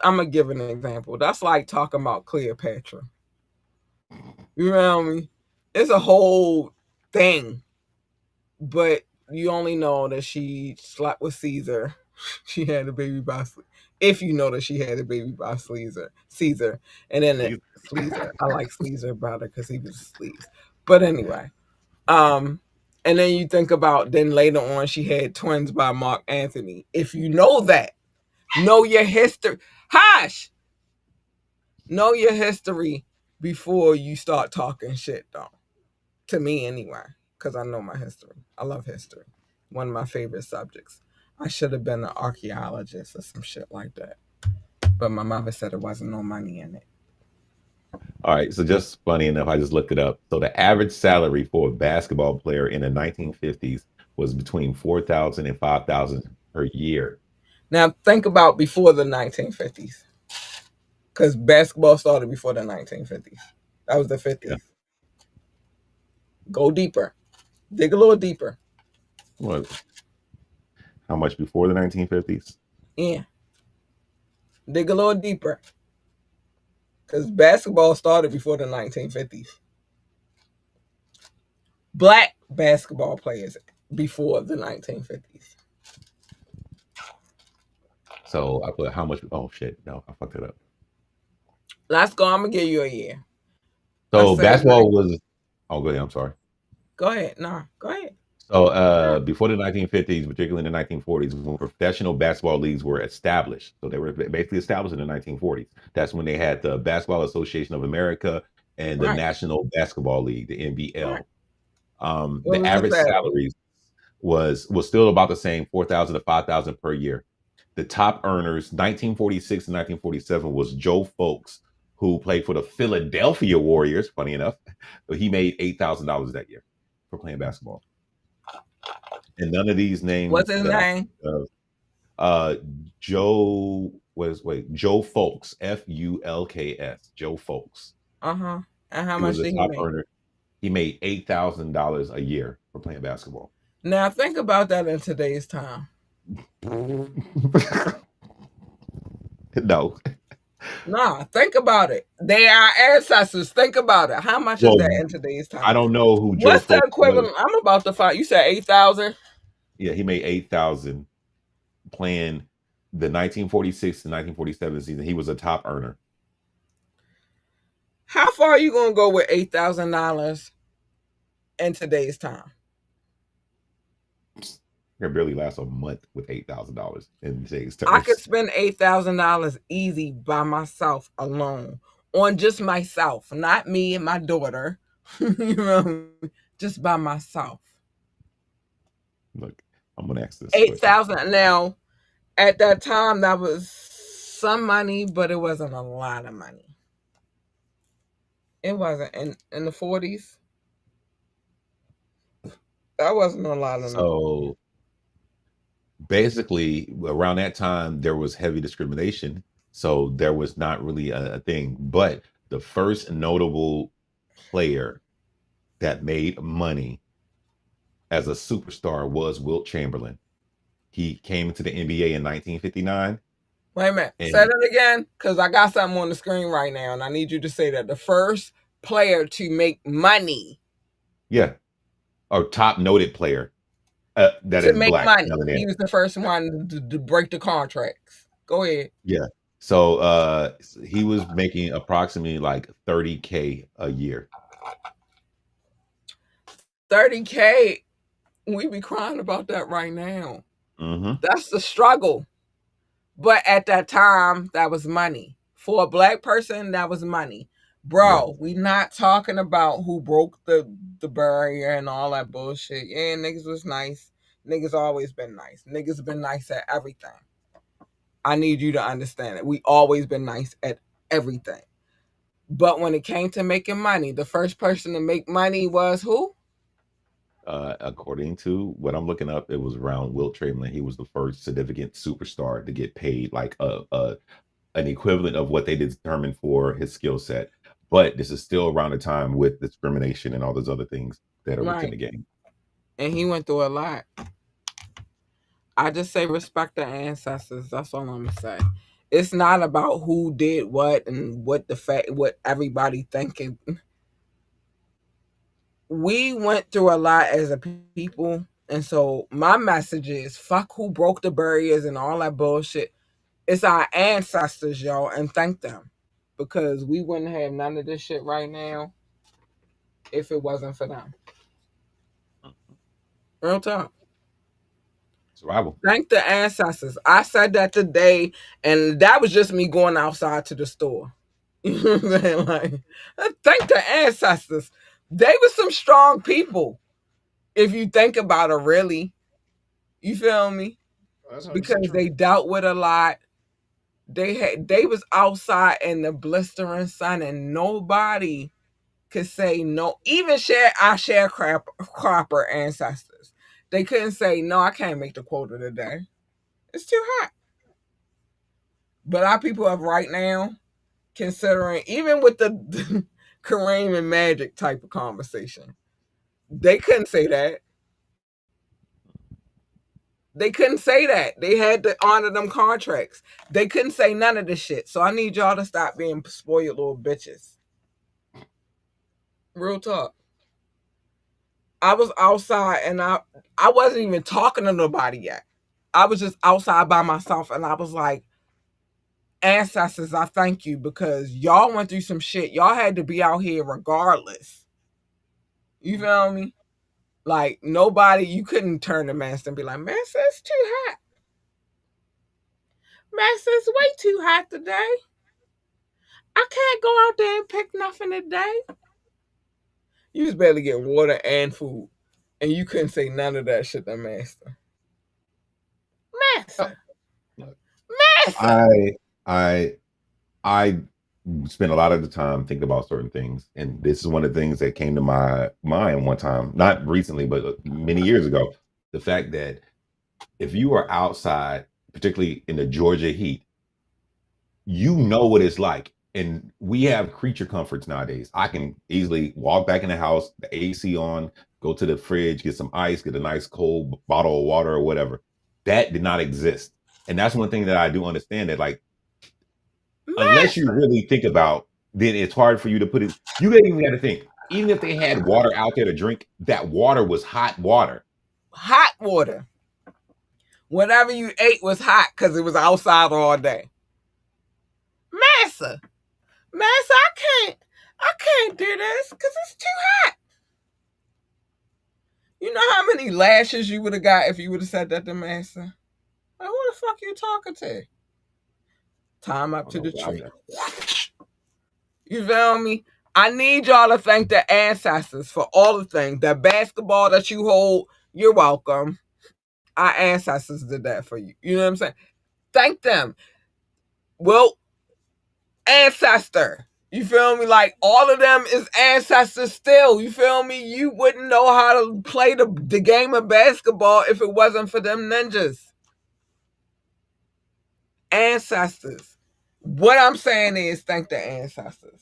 Speaker 1: I'm gonna give an example. That's like talking about Cleopatra. You know me? It's a whole thing, but you only know that she slept with Caesar. She had a baby by if you know that she had a baby by Caesar, and then it
Speaker 4: Please.
Speaker 1: Sleazer. I like Sleazer better because he was sleaze. But anyway, um, and then you think about then later on she had twins by Mark Anthony. If you know that, know your history. Hush! Know your history before you start talking shit, though. To me, anyway, because I know my history. I love history. One of my favorite subjects. I should have been an archaeologist or some shit like that. But my mother said there wasn't no money in it.
Speaker 4: All right. So just funny enough, I just looked it up. So the average salary for a basketball player in the 1950s was between 4,000 and 5,000 per year.
Speaker 1: Now, think about before the 1950s. Because basketball started before the 1950s. That was the
Speaker 4: Yeah.
Speaker 1: 50s. Go deeper. Dig a little deeper.
Speaker 4: What? How much before the 1950s?
Speaker 1: Yeah. Dig a little deeper. Because basketball started before the 1950s. Black basketball players before the 1950s.
Speaker 4: So I put how much? Oh shit! No, I fucked it up.
Speaker 1: Let's go. I'm going to give you a year. I
Speaker 4: So
Speaker 1: say,
Speaker 4: basketball was. Oh, go ahead. I'm sorry.
Speaker 1: go ahead. No, go ahead.
Speaker 4: So
Speaker 1: Yeah.
Speaker 4: before the 1950s, particularly in the 1940s, when professional basketball leagues were established, so they were basically established in the 1940s. That's when they had the Basketball Association of America and the
Speaker 1: Right.
Speaker 4: National Basketball League, the
Speaker 1: Right.
Speaker 4: NBL.
Speaker 1: What
Speaker 4: The
Speaker 1: was the
Speaker 4: average
Speaker 1: salary?
Speaker 4: salaries was still about the same, 4,000 to 5,000 per year. The top earners, 1946 and 1947, was Joe Folks, who played for the Philadelphia Warriors. Funny enough, but he made $8,000 that year for playing basketball. And none of these names
Speaker 1: What's his
Speaker 4: that I
Speaker 1: name?
Speaker 4: uh Joe was wait Joe Folks, Fulks, Joe Folks.
Speaker 1: Uh huh. And how
Speaker 4: He was
Speaker 1: much
Speaker 4: a
Speaker 1: did he
Speaker 4: top
Speaker 1: make?
Speaker 4: earner. He made $8,000 a year for playing basketball.
Speaker 1: Now think about that in today's time.
Speaker 4: No.
Speaker 1: Nah, think about it. They are ancestors. Think about it. How much is that
Speaker 4: Well,
Speaker 1: in today's time?
Speaker 4: I don't know who Joe
Speaker 1: What's the
Speaker 4: Folk was.
Speaker 1: equivalent? I'm about to find. You said 8,000.
Speaker 4: Yeah, he made 8,000 playing the 1946 to 1947 season. He was a top earner.
Speaker 1: How far are you gonna go with $8,000 in today's time?
Speaker 4: It barely lasts a month with $8,000 in today's
Speaker 1: I could
Speaker 4: terms.
Speaker 1: spend $8,000 easy by myself alone on just myself, not me and my daughter. You know, just by myself.
Speaker 4: Look, I'm gonna ask this
Speaker 1: Eight
Speaker 4: question.
Speaker 1: thousand. Now, at that time, that was some money, but it wasn't a lot of money. It wasn't in the 40s. That wasn't a lot of.
Speaker 4: So basically, around that time, there was heavy discrimination. So there was not really a thing. But the first notable player that made money as a superstar was Wilt Chamberlain. He came into the NBA in 1959.
Speaker 1: Wait a minute. Say
Speaker 4: And
Speaker 1: that again, because I got something on the screen right now, and I need you to say that the first player to make money.
Speaker 4: yeah, a top noted player that
Speaker 1: To
Speaker 4: is
Speaker 1: make
Speaker 4: black,
Speaker 1: money. He
Speaker 4: melanated.
Speaker 1: was the first one to break the contracts. Go ahead.
Speaker 4: Yeah. So he was making approximately like 30K a year.
Speaker 1: 30K. We be crying about that right now.
Speaker 4: Hmm.
Speaker 1: That's the struggle. But at that time, that was money. For a black person, that was money.
Speaker 4: Yeah.
Speaker 1: Bro, we not talking about who broke the barrier and all that bullshit. Yeah, niggas was nice. Niggas always been nice. Niggas been nice at everything. I need you to understand it. We always been nice at everything. But when it came to making money, the first person to make money was who?
Speaker 4: According to what I'm looking up, it was around Wilt Chamberlain. He was the first significant superstar to get paid like a an equivalent of what they determined for his skill set. But this is still around the time with discrimination and all those other things that are within
Speaker 1: Right.
Speaker 4: the game.
Speaker 1: And he went through a lot. I just say respect the ancestors. That's all I'm gonna say. It's not about who did what and what everybody thinking. We went through a lot as a people, and so my message is fuck who broke the barriers and all that bullshit. It's our ancestors, y'all, and thank them because we wouldn't have none of this shit right now if it wasn't for them. Real talk.
Speaker 4: Survival.
Speaker 1: Thank the ancestors. I said that today, and that was just me going outside to the store. You know what I'm saying? Like, thank the ancestors. They were some strong people. If you think about it, really, you feel me?
Speaker 2: That's 100%
Speaker 1: Because
Speaker 2: true.
Speaker 1: they dealt with a lot. They was outside in the blistering sun, and nobody could say no. Even our sharecropper ancestors, they couldn't say no. I can't make the quota today. It's too hot. But our people of right now, considering even with the Kareem and Magic type of conversation, they couldn't say that. They couldn't say that. They had to honor them contracts. They couldn't say none of this shit. So I need y'all to stop being spoiled little bitches. Real talk. I was outside and I wasn't even talking to nobody yet. I was just outside by myself and I was like, ancestors, I thank you because y'all went through some shit. Y'all had to be out here regardless. You feel me? Like nobody, you couldn't turn to Master and be like, Master, it's too hot. Master, it's way too hot today. I can't go out there and pick nothing today. You was barely getting water and food. And you couldn't say none of that shit to Master.
Speaker 4: Oh,
Speaker 1: Master.
Speaker 4: look,
Speaker 1: Master.
Speaker 4: I I spend a lot of the time thinking about certain things, and this is one of the things that came to my mind one time, not recently, but many years ago. The fact that if you are outside, particularly in the Georgia heat, you know what it's like. And we have creature comforts nowadays. I can easily walk back in the house, the AC on, go to the fridge, get some ice, get a nice cold bottle of water or whatever. That did not exist. And that's one thing that I do understand that like unless you
Speaker 1: Massa.
Speaker 4: really think about, then it's hard for you to put it. You didn't even have to think. Even if they had water out there to drink, that water was hot water.
Speaker 1: Hot water. Whatever you ate was hot because it was outside all day. Massa. Massa, I can't do this because it's too hot. You know how many lashes you would have got if you would have said that to Massa? Like, who the fuck you talking to? Time
Speaker 4: I
Speaker 1: up
Speaker 4: don't
Speaker 1: to
Speaker 4: know,
Speaker 1: the
Speaker 4: but I'm
Speaker 1: tree.
Speaker 4: there.
Speaker 1: You feel me? I need y'all to thank the ancestors for all the things. That basketball that you hold, you're welcome. Our ancestors did that for you. You know what I'm saying? Thank them. Well, ancestor. You feel me? Like all of them is ancestors still. You feel me? You wouldn't know how to play the game of basketball if it wasn't for them ninjas. Ancestors. What I'm saying is thank the ancestors.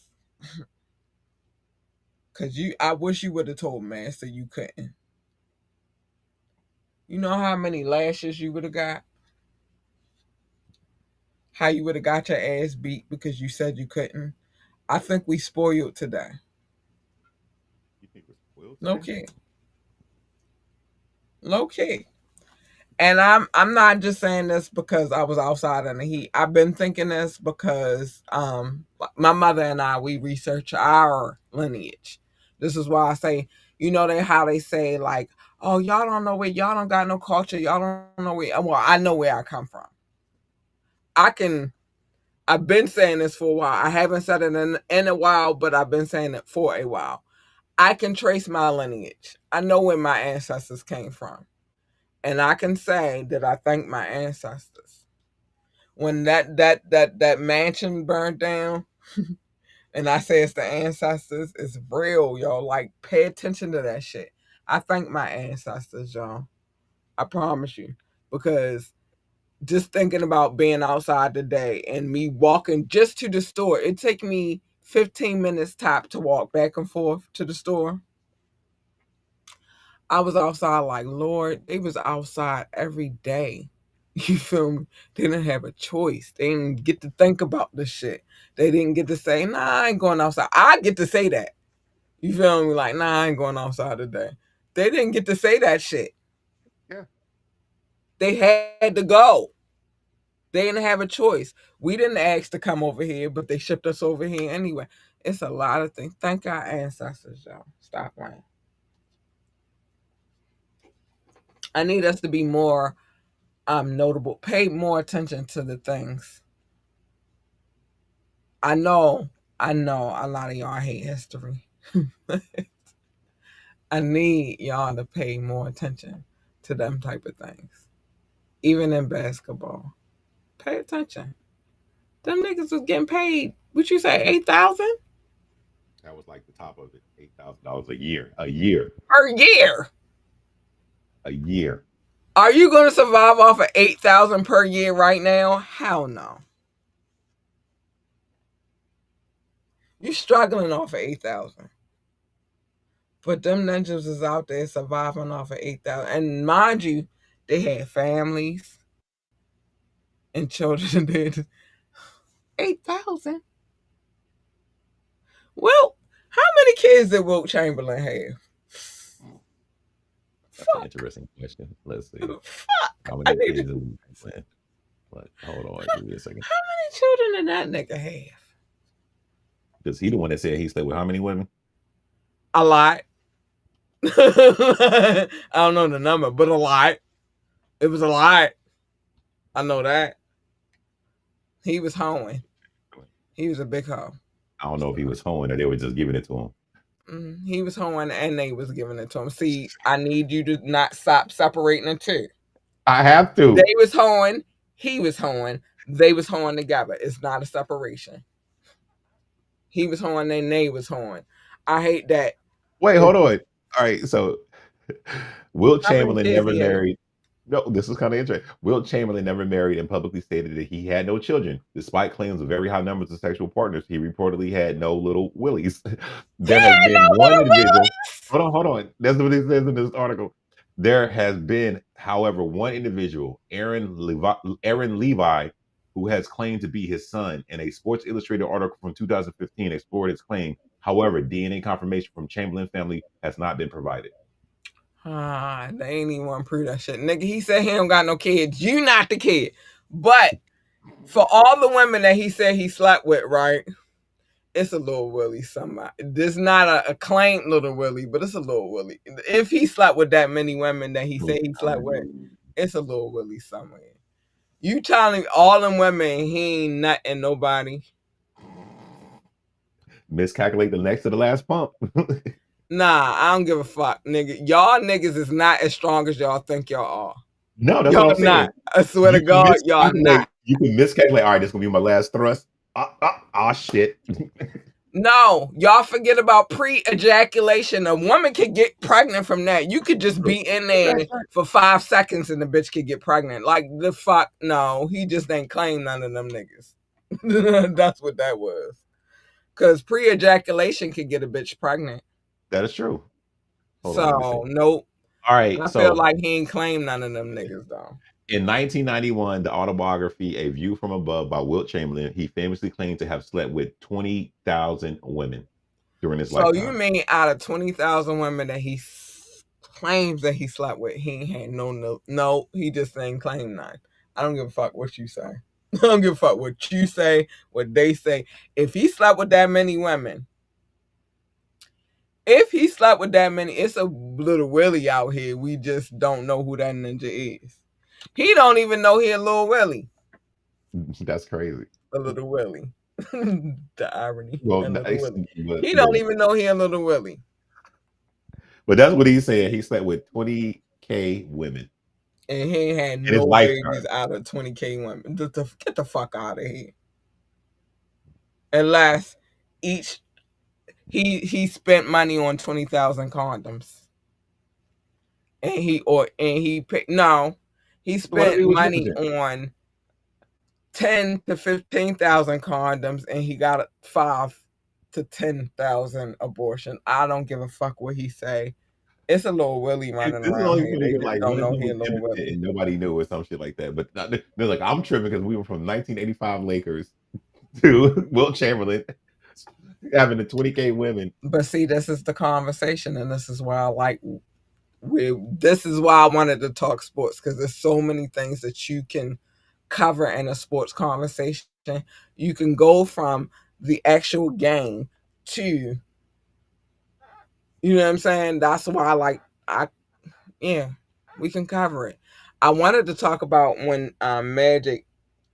Speaker 1: Cause I wish you would have told Master you couldn't. You know how many lashes you would have got? How you would have got your ass beat because you said you couldn't? I think we spoiled today.
Speaker 4: You think we're spoiled
Speaker 1: Low
Speaker 4: today?
Speaker 1: key. Low key. And I'm not just saying this because I was outside in the heat. I've been thinking this because my mother and I we research our lineage. This is why I say, you know how they say like, oh y'all don't know where y'all don't got no culture, y'all don't know where well, I know where I come from. I can I've been saying this for a while. I haven't said it in a while, but I've been saying it for a while. I can trace my lineage. I know where my ancestors came from. And I can say that I thank my ancestors. When that mansion burned down, and I say it's the ancestors, it's real, y'all. Like, pay attention to that shit. I thank my ancestors, y'all. I promise you. Because just thinking about being outside today and me walking just to the store, it take me 15 minutes top to walk back and forth to the store. I was outside like, Lord, they was outside every day. You feel me? They didn't have a choice. They didn't get to think about this shit. They didn't get to say, nah, I ain't going outside. I get to say that. You feel me? Like, nah, I ain't going outside today. They didn't get to say that shit.
Speaker 4: Yeah.
Speaker 1: They had to go. They didn't have a choice. We didn't ask to come over here, but they shipped us over here anyway. It's a lot of things. Thank our ancestors, y'all. Stop playing. I need us to be more notable. Pay more attention to the things. I know, I know a lot of y'all hate history. I need y'all to pay more attention to them type of things. Even in basketball. Pay attention. Them niggas was getting paid, what you say, 8,000
Speaker 4: That was like the top of it. $8,000 a year. A year.
Speaker 1: per year.
Speaker 4: A year.
Speaker 1: Are you gonna survive off of 8,000 per year right now? Hell no. You struggling off of 8,000. But them ninjas is out there surviving off of 8,000. And mind you, they had families and children. Did 8,000. Well, how many kids did Wilt Chamberlain have?
Speaker 4: That's an
Speaker 1: Fuck.
Speaker 4: interesting question. Let's see.
Speaker 1: Fuck.
Speaker 4: How
Speaker 1: I
Speaker 4: many
Speaker 1: need to.
Speaker 4: kids in England? But hold on, give me a second.
Speaker 1: How many children did that nigga have?
Speaker 4: Because he the one that said he slept with how many women?
Speaker 1: A lot. I don't know the number, but a lot. It was a lot. I know that. He was hoeing. He was a big hoe.
Speaker 4: I don't know if he was hoeing or they were just giving it to him.
Speaker 1: He was hoeing and they was giving it to him. See, I need you to not stop separating the two.
Speaker 4: I have
Speaker 1: They
Speaker 4: to.
Speaker 1: was hoeing, he was hoeing, they was hoeing together. It's not a separation. He was hoeing and they was hoeing. I hate that.
Speaker 4: Wait,
Speaker 1: It's,
Speaker 4: hold on. All right, so Wilt
Speaker 1: how many
Speaker 4: Chamberlain
Speaker 1: kids
Speaker 4: never
Speaker 1: he had?
Speaker 4: married. No, this is kind of interesting. Wilt Chamberlain never married and publicly stated that he had no children. Despite claims of very high numbers of sexual partners, he reportedly had no little willies.
Speaker 1: He
Speaker 4: There has
Speaker 1: ain't
Speaker 4: been
Speaker 1: no
Speaker 4: one
Speaker 1: little
Speaker 4: individual.
Speaker 1: Willies.
Speaker 4: Hold on. That's what it says in this article. There has been, however, one individual, Aaron Levi. who has claimed to be his son. In a Sports Illustrated article from 2015, explored his claim. However, DNA confirmation from Chamberlain family has not been provided.
Speaker 1: They ain't even want to prove that shit. Nigga, he said he don't got no kids. You not the kid. But for all the women that he said he slept with, right? It's a little Willie somebody. This not a claimed little Willie, but it's a little Willie. If he slept with that many women that he said he slept with, it's a little Willie somewhere. You telling all them women he ain't nutting nobody?
Speaker 4: Miscalculate the next to the last pump.
Speaker 1: Nah, I don't give a fuck, nigga. Y'all niggas is not as strong as y'all think y'all are.
Speaker 4: No, that's what
Speaker 1: Y'all
Speaker 4: I'm saying.
Speaker 1: not. I swear to
Speaker 4: You can
Speaker 1: God, y'all
Speaker 4: miscalculate.
Speaker 1: not.
Speaker 4: You can miscalculate. All right, this is gonna be my last thrust. Shit.
Speaker 1: No, y'all forget about pre-ejaculation. A woman could get pregnant from that. You could just be in there for 5 seconds and the bitch could get pregnant. Like the fuck, no, he just ain't claim none of them niggas. That's what that was. Cause pre-ejaculation could get a bitch pregnant.
Speaker 4: That is true. Hold on, let me see.
Speaker 1: So nope.
Speaker 4: All right,
Speaker 1: I feel
Speaker 4: so
Speaker 1: like he ain't claim none of them niggas though.
Speaker 4: in 1991, the autobiography "A View from Above" by Wilt Chamberlain, he famously claimed to have slept with 20,000 women during his
Speaker 1: So you
Speaker 4: lifetime.
Speaker 1: mean out of 20,000 women that he claims that he slept with, he ain't had no, he just ain't claim none. I don't give a fuck what you say. I don't give a fuck what you say, what they say. If he slept with that many women, it's a little Willie out here. We just don't know who that ninja is. He don't even know he a little Willie.
Speaker 4: That's crazy.
Speaker 1: A little Willie. The irony.
Speaker 4: Well,
Speaker 1: A little
Speaker 4: nice,
Speaker 1: Willie.
Speaker 4: but
Speaker 1: He don't even know he a little Willie.
Speaker 4: that's what he's saying. He slept with 20K women
Speaker 1: And he ain't had
Speaker 4: in his
Speaker 1: no
Speaker 4: lifetime.
Speaker 1: babies out of 20K women. Get the fuck out of here. Unless each he spent money on 20,000 condoms. And he picked no. He
Speaker 4: What if
Speaker 1: spent
Speaker 4: he was
Speaker 1: money
Speaker 4: using?
Speaker 1: on 10 to 15,000 condoms and he got 5 to 10,000 abortion. I don't give a fuck what he say. It's a little Willie running
Speaker 4: This is
Speaker 1: around
Speaker 4: only
Speaker 1: here.
Speaker 4: funny
Speaker 1: They
Speaker 4: because
Speaker 1: just
Speaker 4: like,
Speaker 1: don't
Speaker 4: what if
Speaker 1: know
Speaker 4: he
Speaker 1: he a
Speaker 4: was
Speaker 1: little
Speaker 4: impotent
Speaker 1: Willie.
Speaker 4: and nobody knew or some shit like that? But they're like, I'm tripping because we were from 1985 Lakers to Wilt Chamberlain having the 20K women.
Speaker 1: But see, this is the conversation, and this is why I like this is why I wanted to talk sports because there's so many things that you can cover in a sports conversation. You can go from the actual game to, you know what I'm saying? That's why yeah, we can cover it. I wanted to talk about when Magic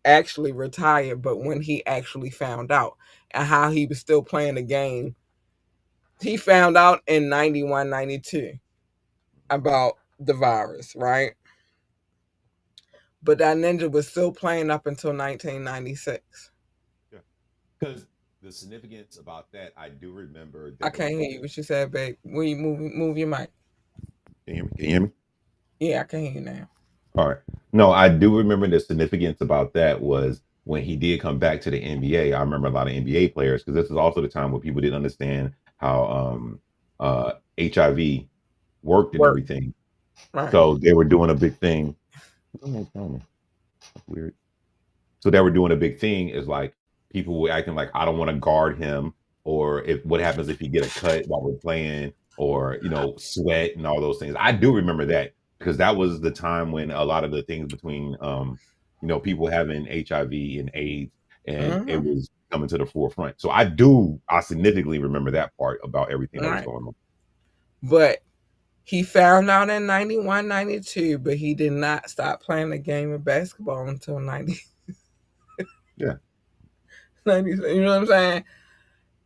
Speaker 1: actually retired, but when he actually found out and how he was still playing the game. He found out in 91, 92 about the virus, right? But that ninja was still playing up until 1996.
Speaker 4: Yeah. Because the significance about that, I do remember
Speaker 1: I
Speaker 4: there
Speaker 1: can't
Speaker 4: was
Speaker 1: hear you. What you said, babe? Will you move your mic?
Speaker 4: can you hear me? Can you hear me?
Speaker 1: Yeah, I can hear you now.
Speaker 4: All right. No, I do remember the significance about that was when he did come back to the NBA. I remember a lot of NBA players because this is also the time when people didn't understand how HIV worked and
Speaker 1: Work.
Speaker 4: everything.
Speaker 1: Right.
Speaker 4: So they were doing a big thing. That's weird. So they were doing a big thing is like people were acting like I don't want to guard him, or if what happens if he get a cut while we're playing, or sweat and all those things. I do remember that because that was the time when a lot of the things between people having HIV and AIDS and it
Speaker 1: Mm-hmm.
Speaker 4: was coming to the forefront. So I significantly remember that part about everything that was
Speaker 1: Right.
Speaker 4: going on.
Speaker 1: But he found out in 91, 92, but he did not stop playing the game of basketball until 90,
Speaker 4: Yeah.
Speaker 1: 90. You know what I'm saying?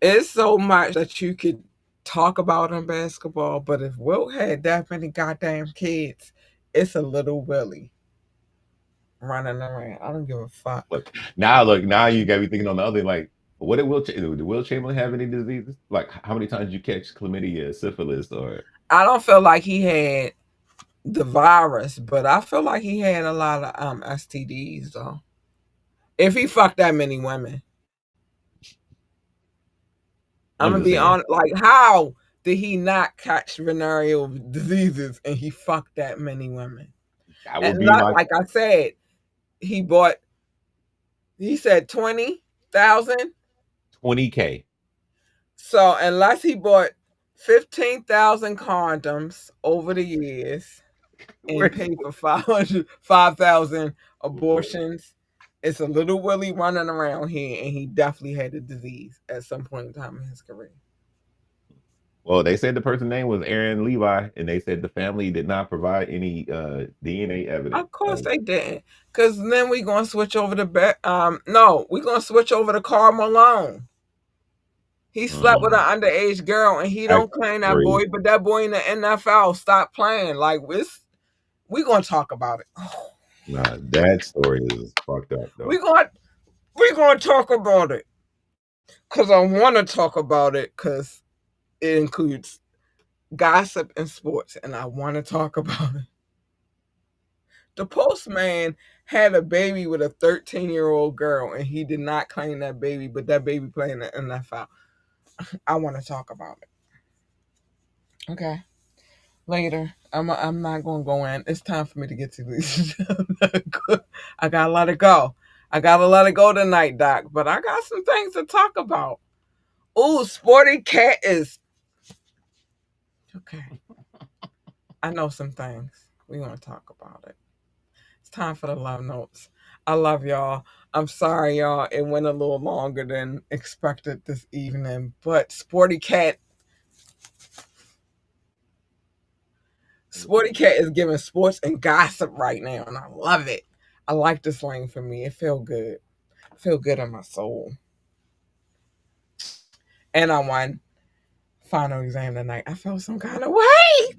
Speaker 1: It's so much that you could talk about in basketball, but if Wilt had that many goddamn kids, it's a little Willie running around. I don't give a fuck.
Speaker 4: Look, now you got me thinking on the other like, what did Will Chamberlain have any diseases? Like, how many times did you catch chlamydia, syphilis, or
Speaker 1: I don't feel like he had the virus, but I feel like he had a lot of STDs though. If he fucked that many women, I'm
Speaker 4: I'm
Speaker 1: gonna
Speaker 4: just
Speaker 1: be
Speaker 4: saying
Speaker 1: honest. Like, how did he not catch venereal diseases and he fucked that many women?
Speaker 4: that would
Speaker 1: And
Speaker 4: be
Speaker 1: not
Speaker 4: my
Speaker 1: like I said, he bought He said 20,000.
Speaker 4: 20K.
Speaker 1: So unless he bought 15,000 condoms over the years
Speaker 4: Where
Speaker 1: and
Speaker 4: he
Speaker 1: paid for 5,000 abortions, it's a little Willie running around here, and he definitely had a disease at some point in time in his career.
Speaker 4: Well, they said the person's name was Aaron Levi, and they said the family did not provide any DNA evidence.
Speaker 1: Of course
Speaker 4: So,
Speaker 1: they didn't, because then we gonna switch over to no, we gonna switch over to Carl Malone. He slept with an
Speaker 4: um,
Speaker 1: underage girl, and he
Speaker 4: that's
Speaker 1: don't claim that boy,
Speaker 4: crazy.
Speaker 1: but that boy in the NFL stop playing. Like we gonna talk about it.
Speaker 4: Nah, that story is fucked up
Speaker 1: We
Speaker 4: though.
Speaker 1: gonna we gonna talk about it because I want to talk about it because it includes gossip and sports, and I want to talk about it. The postman had a baby with a 13-year-old girl, and he did not claim that baby, but that baby playing in the NFL. I want to talk about it. Okay. Later. I'm not gonna go in. It's time for me to get to this. I gotta let it go. I gotta let it go tonight, Doc. But I got some things to talk about. Ooh, Sporty Cat is okay. I know some things. We're gonna talk about it. It's time for the love notes. I love y'all. I'm sorry, y'all. It went a little longer than expected this evening, but Sporty Cat is giving sports and gossip right now, and I love it. I like this lane for me. It feel good. Feel good in my soul. And I won final exam tonight. I felt some kind of way.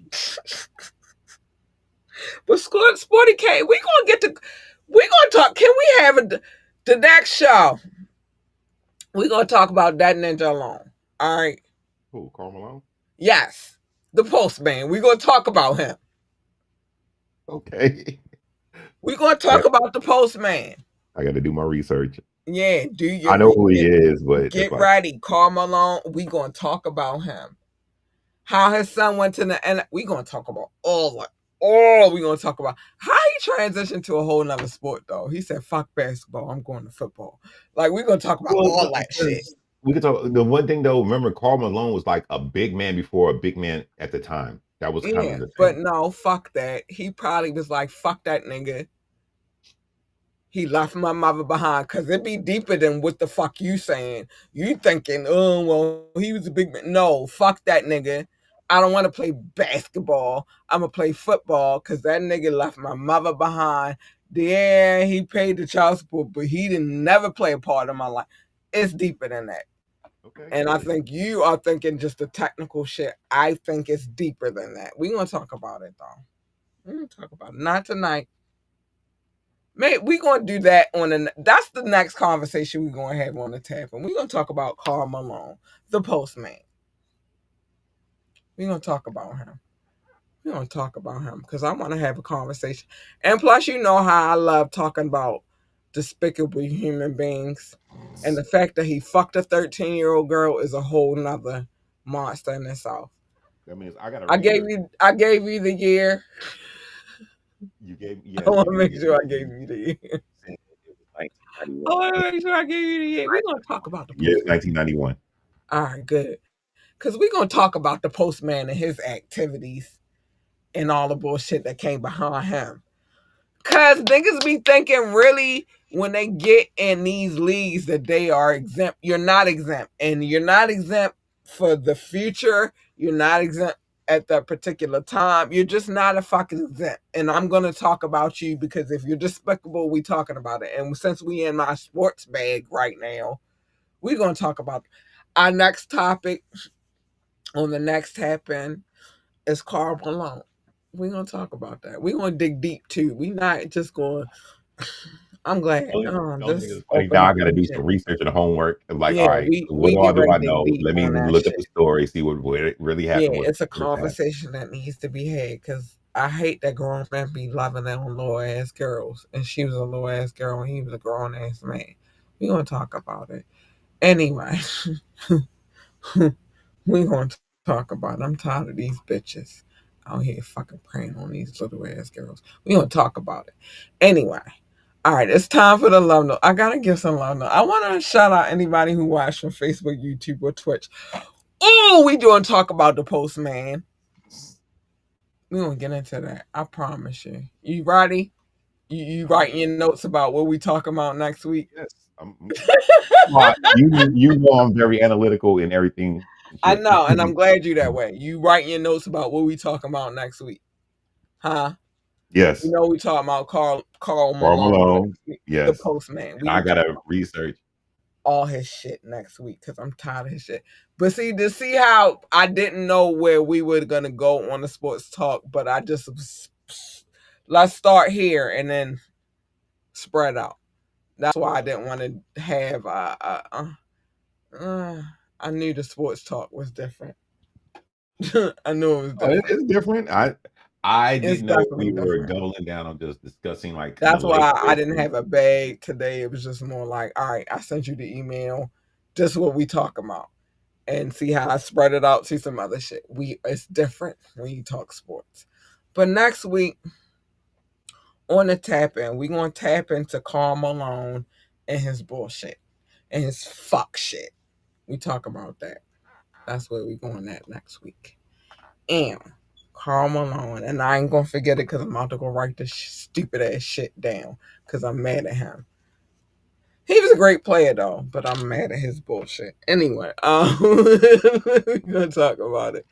Speaker 1: But Sporty Cat, we gonna talk. Can we have the next show? We gonna talk about that ninja alone. All right.
Speaker 4: Who, Carmelo?
Speaker 1: Yes. The postman. We gonna talk about him.
Speaker 4: Okay.
Speaker 1: We gonna
Speaker 4: I got
Speaker 1: talk about the postman.
Speaker 4: I got to do my research.
Speaker 1: Yeah, do
Speaker 4: I
Speaker 1: your
Speaker 4: know who he is, but it's
Speaker 1: get
Speaker 4: like,
Speaker 1: ready. Carl Malone. We gonna talk about him. How his son went to the and we gonna talk about all we gonna talk about how he transitioned to a whole nother sport though. He said, fuck basketball, I'm going to football. Like we gonna talk about
Speaker 4: well,
Speaker 1: all that shit.
Speaker 4: because we could talk. The one thing though, remember, Carl Malone was like a big man before a big man at the time. That was kind of
Speaker 1: Yeah,
Speaker 4: the
Speaker 1: but
Speaker 4: thing.
Speaker 1: no, fuck that. He probably was like, fuck that nigga. He left my mother behind because it be deeper than what the fuck you saying. You thinking, oh, well, he was a big man. No, fuck that nigga. I don't want to play basketball. I'm going to play football because that nigga left my mother behind. Yeah, he paid the child support, but he didn't never play a part of my life. It's deeper than that.
Speaker 4: Okay,
Speaker 1: And I
Speaker 4: cool.
Speaker 1: think you are thinking just the technical shit. I think it's deeper than that. We're going to talk about it, though. We're going to talk about it. Not tonight. Mate, we gonna do that on the. That's the next conversation we're gonna have on the tap, and we're gonna talk about Carl Malone, the postman. We're gonna talk about him. We're gonna talk about him because I want to have a conversation. And plus, you know how I love talking about despicable human beings, and the fact that he fucked a 13-year-old girl is a whole nother monster in itself.
Speaker 4: That means I got to research.
Speaker 1: I gave you the year.
Speaker 4: You gave,
Speaker 1: I
Speaker 4: yes,
Speaker 1: want
Speaker 4: you
Speaker 1: to
Speaker 4: did
Speaker 1: make
Speaker 4: give
Speaker 1: sure
Speaker 4: me
Speaker 1: I
Speaker 4: the
Speaker 1: gave
Speaker 4: year.
Speaker 1: you the year.
Speaker 4: Saying it was 1991.
Speaker 1: I want to make sure I gave you the year. We're gonna talk about the
Speaker 4: Yes,
Speaker 1: postman.
Speaker 4: 1991.
Speaker 1: All right, good. Because we're going to talk about the postman and his activities and all the bullshit that came behind him. Because niggas be thinking really when they get in these leagues that they are exempt. You're not exempt. And you're not exempt for the future. You're not exempt at that particular time. You're just not a fucking exempt. And I'm going to talk about you because if you're despicable, we talking about it. And since we in my sports bag right now, we're going to talk about our next topic on the next tap in is Carl Malone. We're gonna talk about that. We're gonna dig deep too. We not just going. I'm glad.
Speaker 4: The only thing
Speaker 1: This
Speaker 4: that's funny
Speaker 1: opened
Speaker 4: now,
Speaker 1: up
Speaker 4: I got to
Speaker 1: some
Speaker 4: do
Speaker 1: shit.
Speaker 4: some research and homework. I'm like,
Speaker 1: Yeah,
Speaker 4: all right,
Speaker 1: we
Speaker 4: what
Speaker 1: we get
Speaker 4: all do
Speaker 1: ready
Speaker 4: I
Speaker 1: to dig
Speaker 4: know?
Speaker 1: deep
Speaker 4: Let me
Speaker 1: on that
Speaker 4: look up the
Speaker 1: shit.
Speaker 4: story, see what really
Speaker 1: Yeah,
Speaker 4: happened, what
Speaker 1: it's a
Speaker 4: first happened.
Speaker 1: conversation that needs to be had because I hate that grown men be loving them little ass girls, and she was a little ass girl and he was a grown ass man. We gonna talk about it anyway. We gonna talk about it. I'm tired of these bitches out here fucking preying on these little ass girls. We gonna talk about it anyway. All right, it's time for the love note. I gotta give some love note. I want to shout out anybody who watched from Facebook, YouTube, or Twitch. Oh, we doing talk about the postman. We gonna get into that. I promise you. You ready? You
Speaker 4: I'm
Speaker 1: writing your notes about what we talking about next week?
Speaker 4: yes. Well, you know I'm very analytical in everything and
Speaker 1: I
Speaker 4: shit.
Speaker 1: know, and I'm glad you that way. You writing your notes about what we talking about next week, huh? You
Speaker 4: Yes.
Speaker 1: know we talking about Carl
Speaker 4: Karl
Speaker 1: Malone
Speaker 4: Malone.
Speaker 1: next week, the
Speaker 4: Yes.
Speaker 1: postman.
Speaker 4: And
Speaker 1: We
Speaker 4: I
Speaker 1: talk
Speaker 4: gotta research.
Speaker 1: all his shit next week because I'm tired of his shit. But see, to see how I didn't know where we were gonna go on the sports talk, but I just let's start here and then spread out. That's why I didn't want to have. I knew the sports talk was different. I knew it was
Speaker 4: Oh,
Speaker 1: different.
Speaker 4: it's different. I
Speaker 1: It's
Speaker 4: didn't know we
Speaker 1: definitely
Speaker 4: were
Speaker 1: different.
Speaker 4: doubling down on just discussing like kind of
Speaker 1: That's why I
Speaker 4: Lakers
Speaker 1: didn't
Speaker 4: and
Speaker 1: have a bag today. It was just more like, all right, I sent you the email, just what we talk about, and see how I spread it out. See some other shit. It's different when you talk sports. But next week on the tap in, we gonna tap into Karl Malone and his bullshit and his fuck shit. We talk about that. That's where we going at next week. And Karl Malone, and I ain't gonna forget it because I'm about to go write this stupid ass shit down because I'm mad at him. He was a great player though, but I'm mad at his bullshit. Anyway, we're gonna talk about it.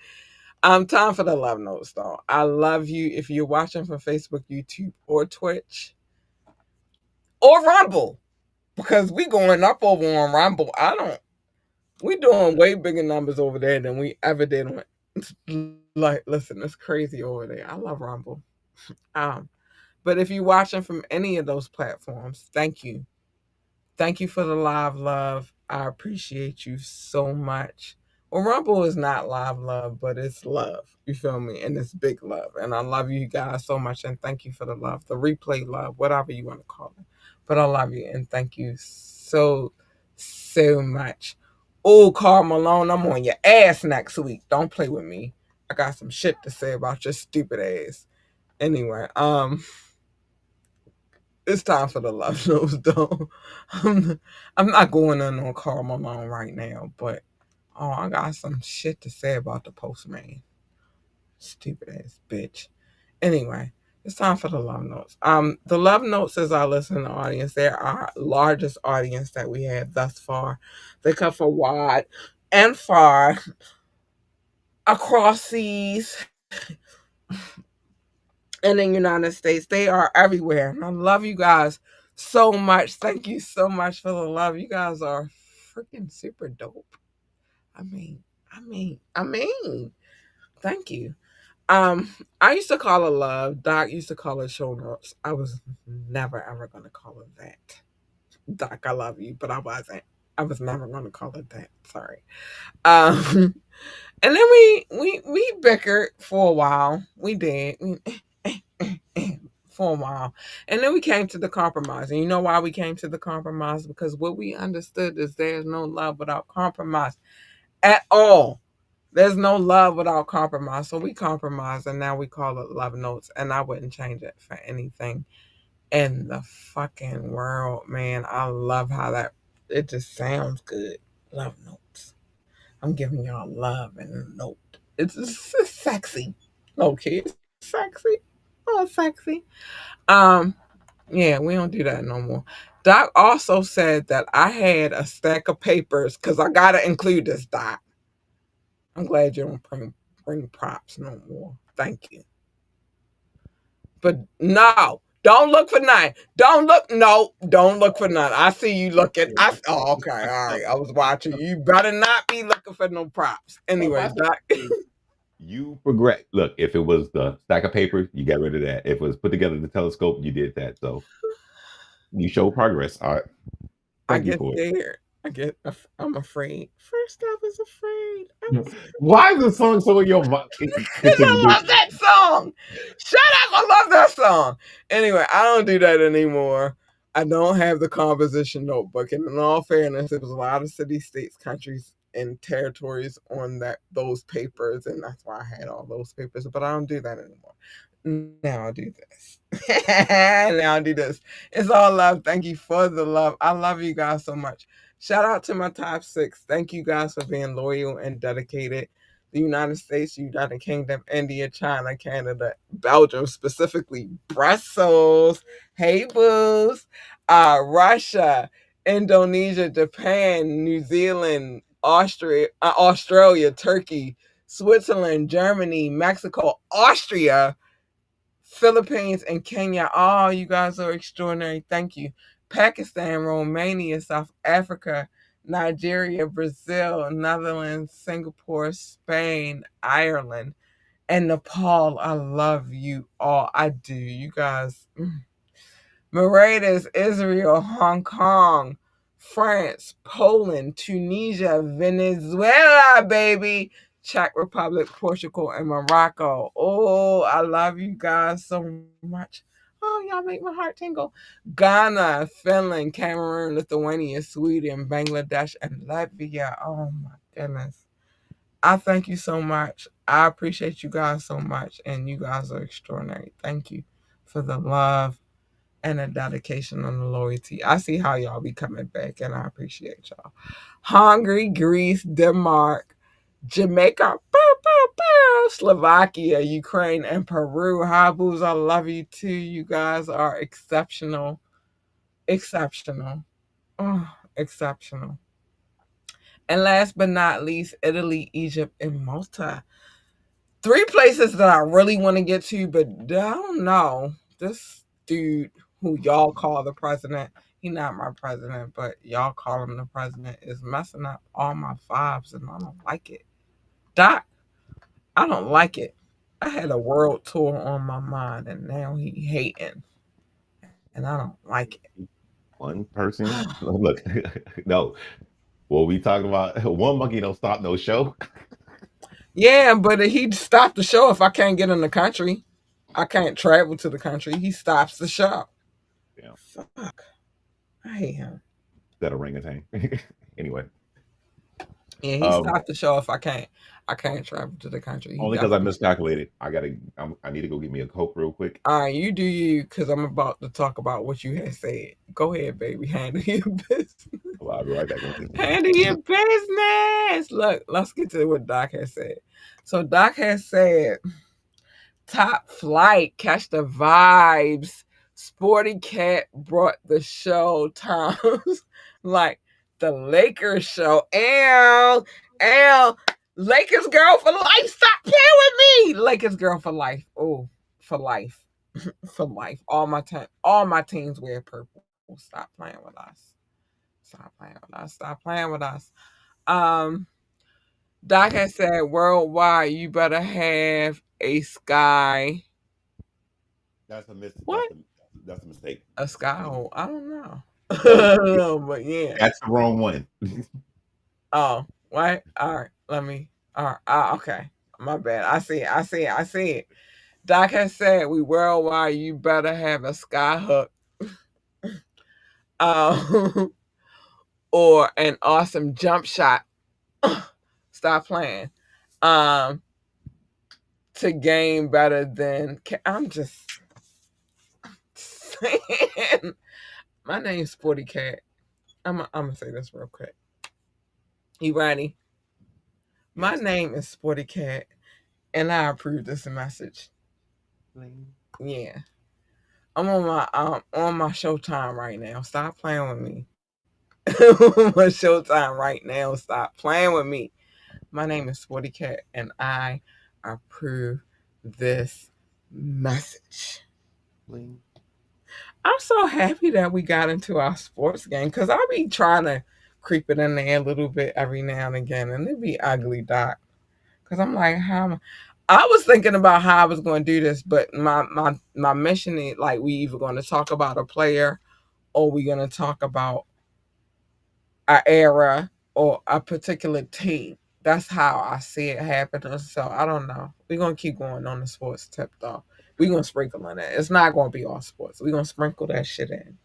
Speaker 1: Time for the love notes though. I love you if you're watching from Facebook, YouTube, or Twitch, or Rumble, because we going up over on Rumble. I don't. We doing way bigger numbers over there than we ever did on. Like, listen, it's crazy over there. I love Rumble. Um, but if you're watching from any of those platforms, thank you. Thank you for the live love. I appreciate you so much. Well, Rumble is not live love, but it's love. You feel me? And it's big love. And I love you guys so much. And thank you for the love, the replay love, whatever you want to call it. But I love you and thank you so, so much. Oh, Carl Malone, I'm on your ass next week. Don't play with me. I got some shit to say about your stupid ass. Anyway, it's time for the love notes, though. I'm not going on Karl Malone right now, but I got some shit to say about the postman. Stupid ass bitch. Anyway, it's time for the love notes. The love notes is our listening audience. They're our largest audience that we have thus far. They come from wide and far across seas in the United States. They are everywhere. And I love you guys so much. Thank you so much for the love. You guys are freaking super dope. I mean, thank you. I used to call it love. Doc used to call it show notes. I was never ever gonna call it that. Doc, I love you, but I wasn't. I was never gonna call it that. Sorry. Um and then we bickered for a while. We did. For a while. And then we came to the compromise. And you know why we came to the compromise? Because what we understood is there's no love without compromise at all. There's no love without compromise. So we compromised and now we call it love notes. And I wouldn't change it for anything in the fucking world, man. I love how that it just sounds good. Love notes. I'm giving y'all love and a note. It's sexy. Okay, it's sexy. Oh, sexy. Um, yeah, we don't do that no more. Doc also said that I had a stack of papers because I gotta include this, Doc. I'm glad you don't bring props no more. Thank you. But no, don't look for none. Don't look. No, don't look for none. I see you looking. Okay, all right. I was watching. You better not be looking for no props.
Speaker 4: well, my
Speaker 1: Anyways,
Speaker 4: thing
Speaker 1: Doc.
Speaker 4: is you progress. Look, if it was the stack of paper, you got rid of that. If it was put together the telescope, you did that. So you show progress. All right.
Speaker 1: I
Speaker 4: Thank you
Speaker 1: get
Speaker 4: for
Speaker 1: scared. I'm afraid. First, I was afraid. I
Speaker 4: it.
Speaker 1: was
Speaker 4: Why is the song so in your mind?
Speaker 1: because I love that song. Shut up. I love that song. Anyway, I don't do that anymore. I don't have the composition notebook. And in all fairness, it was a lot of cities, states, countries, and territories on those papers. And that's why I had all those papers. But I don't do that anymore. Now I'll do this. Now I'll do this. It's all love. Thank you for the love. I love you guys so much. Shout out to my top six. Thank you guys for being loyal and dedicated. The United States, United Kingdom, India, China, Canada, Belgium, specifically Brussels. Hey, boos. Russia, Indonesia, Japan, New Zealand, Australia, Turkey, Switzerland, Germany, Mexico, Austria, Philippines, and Kenya. Oh, you guys are extraordinary. Thank you. Pakistan, Romania, South Africa, Nigeria, Brazil, Netherlands, Singapore, Spain, Ireland, and Nepal. I love you all. I do. You guys. Mauritius, Israel, Hong Kong, France, Poland, Tunisia, Venezuela, baby, Czech Republic, Portugal, and Morocco. Oh, I love you guys so much. Oh, y'all make my heart tingle. Ghana, Finland, Cameroon, Lithuania, Sweden, Bangladesh, and Latvia. Oh my goodness. I thank you so much. I appreciate you guys so much, and you guys are extraordinary. Thank you for the love and a dedication and a loyalty. I see how y'all be coming back, and I appreciate y'all. Hungary, Greece, Denmark, Jamaica, Slovakia, Ukraine, and Peru. Habus, I love you too. You guys are exceptional. Exceptional. Oh, exceptional. And last but not least, Italy, Egypt, and Malta. Three places that I really want to get to, but I don't know. This dude who y'all call the president, he not my president, but y'all call him the president, is messing up all my vibes, and I don't like it. Doc, I don't like it. I had a world tour on my mind, and now he hating, and I don't like it.
Speaker 4: One person. Look, no. What we talking about? One monkey don't stop no show.
Speaker 1: Yeah, but he stopped the show if I can't get in the country. I can't travel to the country. He stops the show.
Speaker 4: Yeah,
Speaker 1: Fuck. I hate him.
Speaker 4: that orangutan. Anyway,
Speaker 1: Yeah, he
Speaker 4: um,
Speaker 1: stopped the show if I can't travel to the country. He
Speaker 4: only because I
Speaker 1: definitely.
Speaker 4: miscalculated. I need to go get me a coke real quick.
Speaker 1: All right, you do you, because I'm about to talk about what you had said. Go ahead, baby. Handle your business.
Speaker 4: Well, I'll be right back.
Speaker 1: Handle your business. Look, let's get to what Doc has said. So Doc has said, top flight, catch the vibes. Sporty Cat brought the show times like the Lakers show. L, Lakers girl for life. Stop playing with me. Lakers girl for life. Oh, for life. For life. All my teams wear purple. Stop playing with us. Stop playing with us. Stop playing with us. Um, Doc has said worldwide, you better have a sky.
Speaker 4: That's a mis.
Speaker 1: What?
Speaker 4: That's a mistake.
Speaker 1: A sky hole. I don't
Speaker 4: No,
Speaker 1: know. But yeah.
Speaker 4: that's the wrong one.
Speaker 1: Oh, what? All right. Let me. All right. Okay. My bad. I see it. I see it. I see it. Doc has said we worldwide. You better have a sky hook, um, or an awesome jump shot. Stop playing. Um, to game better than. I'm just saying. My name's Sporty Cat. I'm gonna say this real quick. You ready? My
Speaker 4: Yes.
Speaker 1: name is Sporty Cat, and I approve this message.
Speaker 4: Bling.
Speaker 1: Yeah, I'm on my Showtime right now. Stop playing with me. On my Showtime right now. Stop playing with me. My name is Sporty Cat, and I approve this message.
Speaker 4: Bling.
Speaker 1: I'm so happy that we got into our sports game because I be trying to creep it in there a little bit every now and again, and it be ugly, Doc. Because I'm like, I was thinking about how I was going to do this, but my mission is like we either going to talk about a player or we going to talk about an era or a particular team. That's how I see it happening. So I don't know. We're gonna keep going on the sports tip though. We're gonna sprinkle in it. It's not gonna be all sports. We're gonna sprinkle that shit in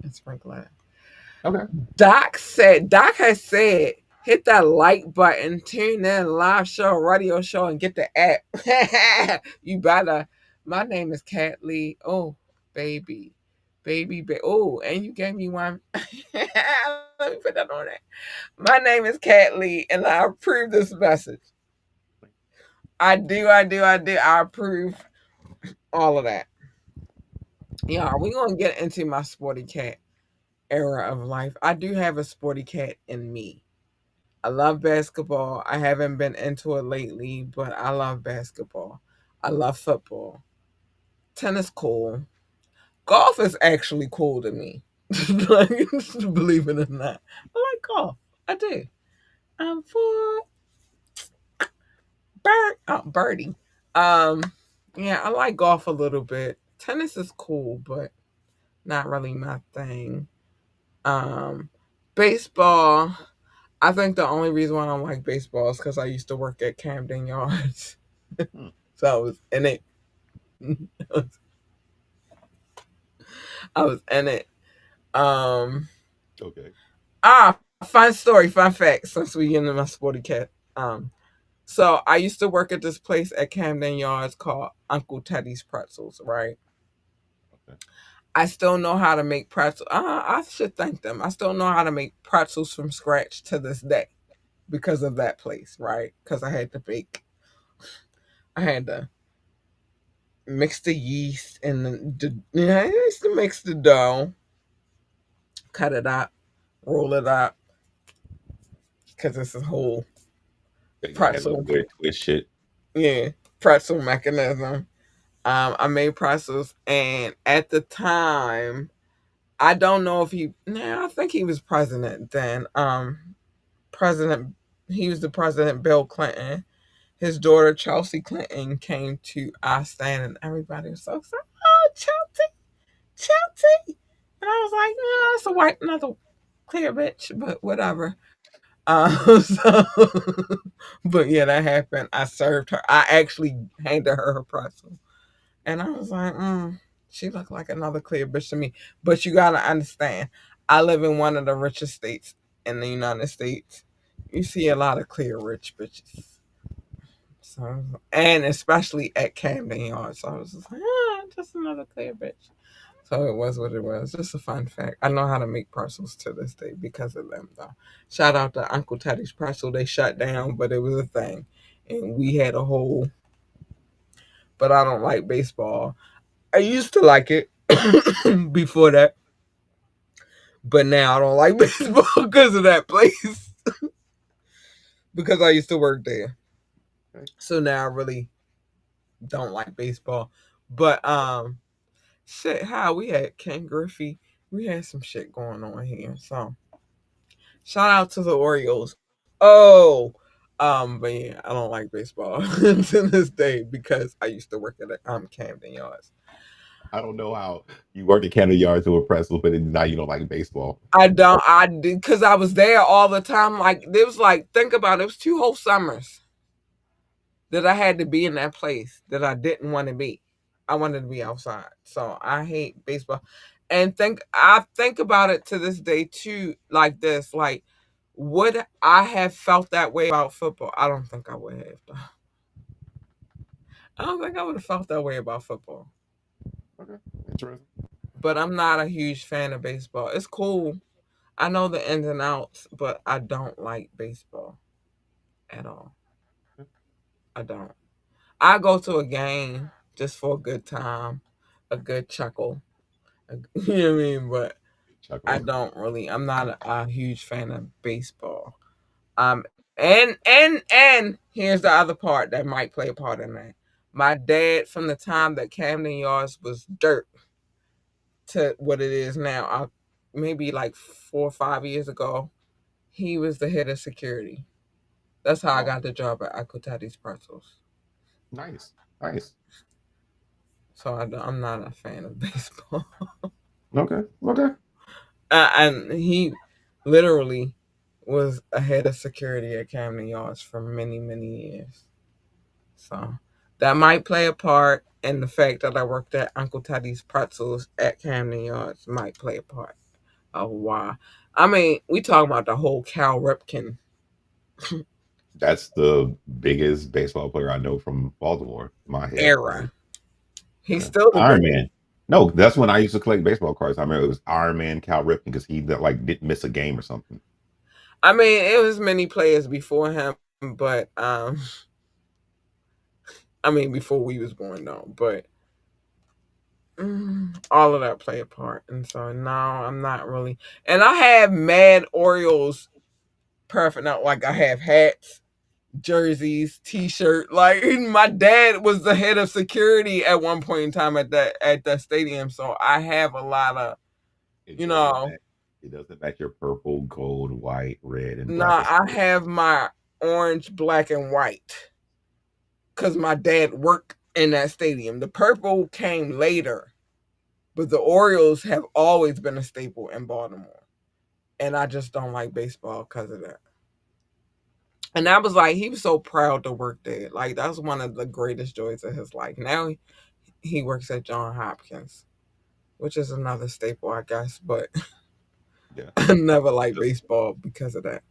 Speaker 1: and sprinkle it.
Speaker 4: Okay.
Speaker 1: Doc has said, hit that like button, tune in, live show, radio show, and get the app. You better. My name is Cat Lee. Oh, baby. Oh, and you gave me one. Let me put that on there. My name is Cat Lee, and I approve this message. I do. I approve all of that. Yeah, we're going to get into my sporty cat era of life. I do have a sporty cat in me. I love basketball. I haven't been into it lately, but I love basketball. I love football. Tennis cool. Golf is actually cool to me. Like, believe it or not, I like golf. I do. For birdie. Um, yeah, I like golf a little bit. Tennis is cool, but not really my thing. Um, baseball. I think the only reason why I don't like baseball is because I used to work at Camden Yards,
Speaker 4: Hmm.
Speaker 1: so I was in it. I was in it. Um,
Speaker 4: Okay.
Speaker 1: fun story, fun fact. Since we get into my sporty cat, so I used to work at this place at Camden Yards called Uncle Teddy's Pretzels. Right.
Speaker 4: Okay.
Speaker 1: I still know how to make pretzels. I should thank them. I still know how to make pretzels from scratch to this day because of that place. Right. Because I had to bake. I had to mix the yeast and I used to mix the dough, cut it up, roll it up because it's a whole
Speaker 4: They got that little
Speaker 1: pretzel.
Speaker 4: weird twist shit.
Speaker 1: Yeah, pretzel mechanism. I made pretzels, and at the time, I don't know if he. Nah, I think he was president then. President. He was the president, Bill Clinton. His daughter Chelsea Clinton came to our stand, and everybody was so excited. Oh, Chelsea. And I was like, it's a white, another clear bitch, but whatever. So, but yeah, that happened. I served her. I actually handed her pretzel, and I was like, she looked like another clear bitch to me. But you gotta understand, I live in one of the richest states in the United States. You see a lot of clear rich bitches. So, and especially at Camden Yards. So I was just like, just another clear bitch. So it was what it was. Just a fun fact. I know how to make pretzels to this day because of them, though. Shout out to Uncle Teddy's Pretzel. They shut down, but it was a thing. And we had a whole, but I don't like baseball. I used to like it before that, but now I don't like baseball because of that place. Because I used to work there.
Speaker 4: Okay.
Speaker 1: So now I really don't like baseball. But shit, how we had Ken Griffey. We had some shit going on here. So shout out to the Orioles. Oh, but yeah, I don't like baseball to this day because I used to work at Camden Yards.
Speaker 4: I don't know how you worked at Camden Yards to a pretzel, but now you don't like baseball.
Speaker 1: I don't. I did because I was there all the time. Like it was like think about it. It was 2 whole summers that I had to be in that place that I didn't want to be. I wanted to be outside. So I hate baseball. And I think about it to this day too, like this. Like, would I have felt that way about football? I don't think I would have. Though. I don't think I would have felt that way about football.
Speaker 4: Okay. Interesting.
Speaker 1: But I'm not a huge fan of baseball. It's cool. I know the ins and outs, but I don't like baseball at all. I don't. I go to a game just for a good time, a good chuckle. You know what I mean? But I
Speaker 4: Chuckle.
Speaker 1: don't really. I'm not a huge fan of baseball. And here's the other part that might play a part in that. My dad, from the time that Camden Yards was dirt to what it is now, maybe like 4 or 5 years ago, he was the head of security. That's how I
Speaker 4: Oh,
Speaker 1: got the job at Akutati's Pretzels.
Speaker 4: nice. Nice.
Speaker 1: So I'm not a fan of baseball.
Speaker 4: Okay. Okay.
Speaker 1: And he literally was a head of security at Camden Yards for many, many years. So that might play a part in the fact that I worked at Uncle Teddy's Pretzels at Camden Yards might play a part of why. I mean, we talking about the whole Cal Ripken
Speaker 4: That's the biggest baseball player I know from Baltimore in my head.
Speaker 1: era. He's still the
Speaker 4: Iron
Speaker 1: greatest.
Speaker 4: Man. No, that's when I used to collect baseball cards. I remember it was Iron Man, Cal Ripken, because he like didn't miss a game or something.
Speaker 1: I mean, it was many players before him, but I mean, before we was born though, but all of that play a part. And so no, I'm not really. And I have mad Orioles perfect. Not like I have hats, jerseys, T-shirt. Like my dad was the head of security at one point in time at that stadium, so I have a lot of
Speaker 4: It
Speaker 1: you
Speaker 4: doesn't
Speaker 1: know.
Speaker 4: match. It doesn't match your purple, gold, white, red, and
Speaker 1: No,
Speaker 4: black. It's
Speaker 1: I have my orange, black, and white because my dad worked in that stadium. The purple came later, but the Orioles have always been a staple in Baltimore, and I just don't like baseball because of that. And I was like, he was so proud to work there. Like that's one of the greatest joys of his life. Now he works at John Hopkins, which is another staple, I guess. But
Speaker 4: yeah.
Speaker 1: I never liked baseball because of that.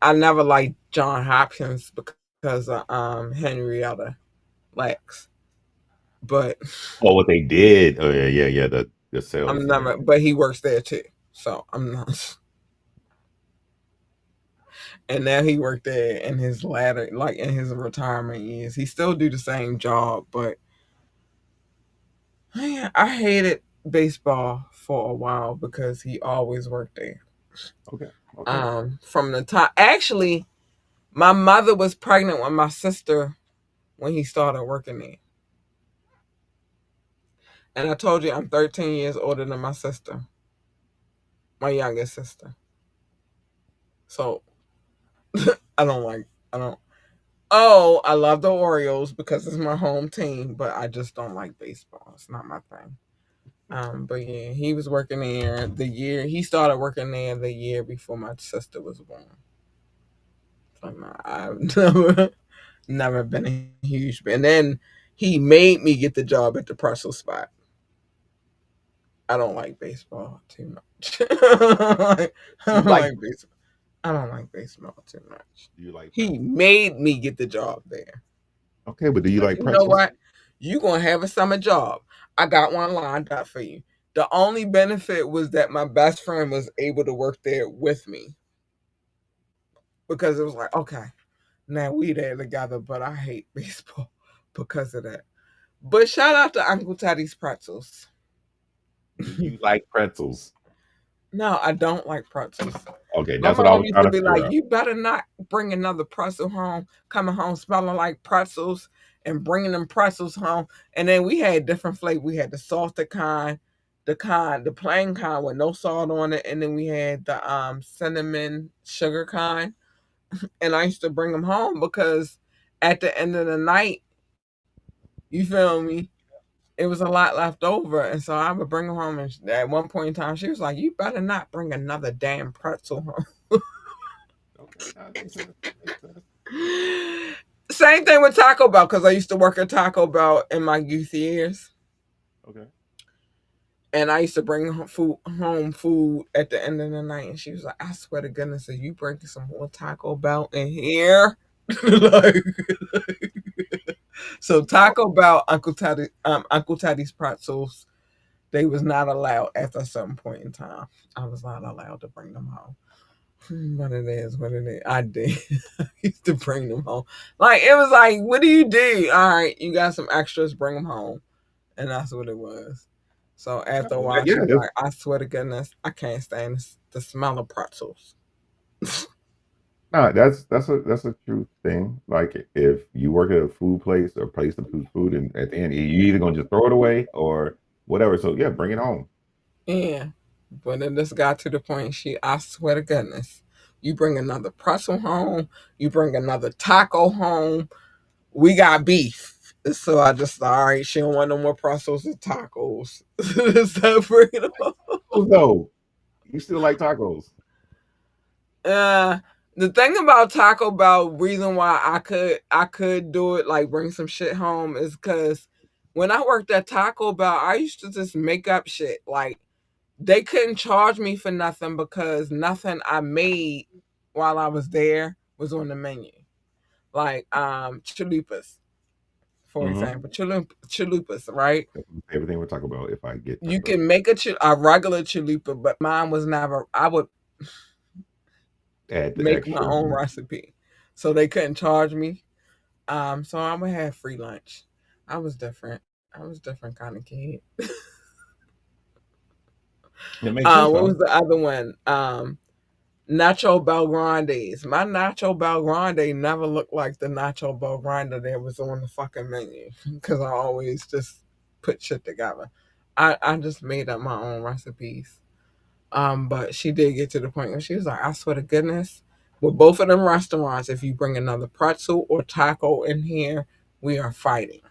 Speaker 1: I never liked John Hopkins because of Henrietta Lacks. But
Speaker 4: Oh, what they did. Oh yeah, yeah, yeah. The sales.
Speaker 1: I'm
Speaker 4: Yeah.
Speaker 1: never. But he works there too, so I'm not. And now he worked there in his latter, like in his retirement years. He still do the same job, but I hated baseball for a while because he always worked there.
Speaker 4: Okay. Okay.
Speaker 1: From the time, actually, my mother was pregnant with my sister when he started working there. And I told you I'm 13 years older than my sister, my youngest sister. So I don't like, I don't. Oh, I love the Orioles because it's my home team, but I just don't like baseball. It's not my thing. But yeah, he was working there the year he started working there the year before my sister was born. So no, I've never been a huge. And then he made me get the job at the pretzel spot. I don't like baseball too much. I
Speaker 4: You
Speaker 1: don't
Speaker 4: like?
Speaker 1: like baseball. I don't like baseball too much.
Speaker 4: Do you like
Speaker 1: He
Speaker 4: pretzels?
Speaker 1: made me get the job there.
Speaker 4: Okay, but do you
Speaker 1: Like,
Speaker 4: like
Speaker 1: you know
Speaker 4: pretzels?
Speaker 1: what? You gonna have a summer job. I got one lined up for you. The only benefit was that my best friend was able to work there with me because it was like, okay, now we there together, but I hate baseball because of that. But shout out to Uncle Teddy's Pretzels.
Speaker 4: Do you like pretzels?
Speaker 1: No, I don't like pretzels.
Speaker 4: Okay,
Speaker 1: My
Speaker 4: that's what I
Speaker 1: mom
Speaker 4: was
Speaker 1: used
Speaker 4: trying
Speaker 1: to
Speaker 4: to
Speaker 1: be
Speaker 4: figure
Speaker 1: like,
Speaker 4: out.
Speaker 1: "You better not bring another pretzel home. Coming home smelling like pretzels and bringing them pretzels home." And then we had different flavors. We had the salted kind, the plain kind with no salt on it, and then we had the cinnamon sugar kind. And I used to bring them home because at the end of the night, you feel me? It was a lot left over, and so I would bring them home. And at one point in time, she was like, "You better not bring another damn pretzel home."
Speaker 4: Okay, that makes sense. That makes sense.
Speaker 1: Same thing with Taco Bell because I used to work at Taco Bell in my youth years,
Speaker 4: Okay.
Speaker 1: and I used to bring home food at the end of the night. And she was like, "I swear to goodness, if you bring some more Taco Bell in here." like, so
Speaker 4: Oh,
Speaker 1: Taco Bell, Uncle Teddy's pretzels, they was not allowed after a certain point in time. I was not allowed to bring them home. What it is, what it is. I did. I used to bring them home. Like it was like, what do you do? All right, you got some extras, bring them home, and that's what it was. So
Speaker 4: okay.
Speaker 1: after a
Speaker 4: Well,
Speaker 1: while, she
Speaker 4: yeah,
Speaker 1: was like, I swear to goodness, I can't stand the smell of pretzels.
Speaker 4: no, that's a true thing. Like if you work at a food place or place to put food, and at the end you either gonna just throw it away or whatever. So yeah, bring it home.
Speaker 1: Yeah, but then this got to the point. I swear to goodness, you bring another pretzel home, you bring another taco home. We got beef. So I just all right. She don't want no more pretzels and tacos. Stop bringing them home.
Speaker 4: Oh no, you still like tacos?
Speaker 1: Uh, the thing about Taco Bell, reason why I could do it, like bring some shit home, is because when I worked at Taco Bell, I used to just make up shit. Like they couldn't charge me for nothing because nothing I made while I was there was on the menu. Like chalupas, for
Speaker 4: Mm-hmm.
Speaker 1: example, chalupas, right?
Speaker 4: That's my favorite thing we'll talk about if I get
Speaker 1: You
Speaker 4: turned over.
Speaker 1: can make a regular chalupa, but mine was never. I would
Speaker 4: Add the
Speaker 1: make my
Speaker 4: extra.
Speaker 1: own recipe, so they couldn't charge me. So I would have free lunch. I was different. I was different kind of kid.
Speaker 4: It makes sense
Speaker 1: What
Speaker 4: though.
Speaker 1: was the other one? Nacho Belgrandes. My Nacho Belgrande never looked like the Nacho Belgrande that was on the fucking menu because I always just put shit together. I just made up my own recipes. But she did get to the point where she was like, I swear to goodness, with both of them restaurants, if you bring another pretzel or taco in here, we are fighting.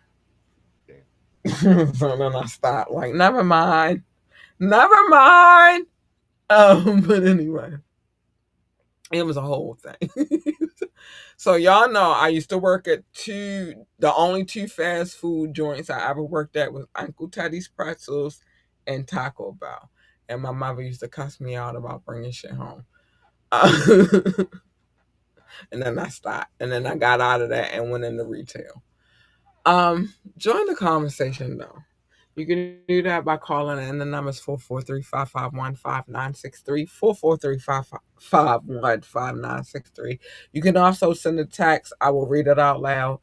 Speaker 4: Damn.
Speaker 1: So then I stopped, like, never mind. Never mind. But anyway, it was a whole thing. So y'all know I used to work at the only two fast food joints I ever worked at was Uncle Teddy's Pretzels and Taco Bell. And my mother used to cuss me out about bringing shit home. And then I stopped. And then I got out of that and went into retail. Join the conversation though. You can do that by calling in. The number is 443-551-5963. 443-551-5963. You can also send a text. I will read it out loud.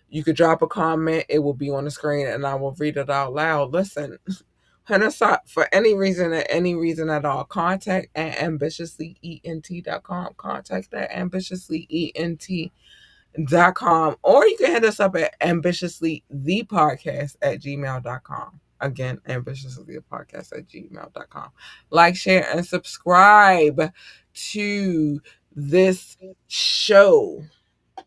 Speaker 1: You could drop a comment. It will be on the screen and I will read it out loud. Listen, hit us up for any reason at all. Contact at ambitiouslyent.com. Contact at ambitiouslyent.com, or you can hit us up at ambitiouslythepodcast@gmail.com. Again, ambitiouslythepodcast@gmail.com. Like, share, and subscribe to this show. I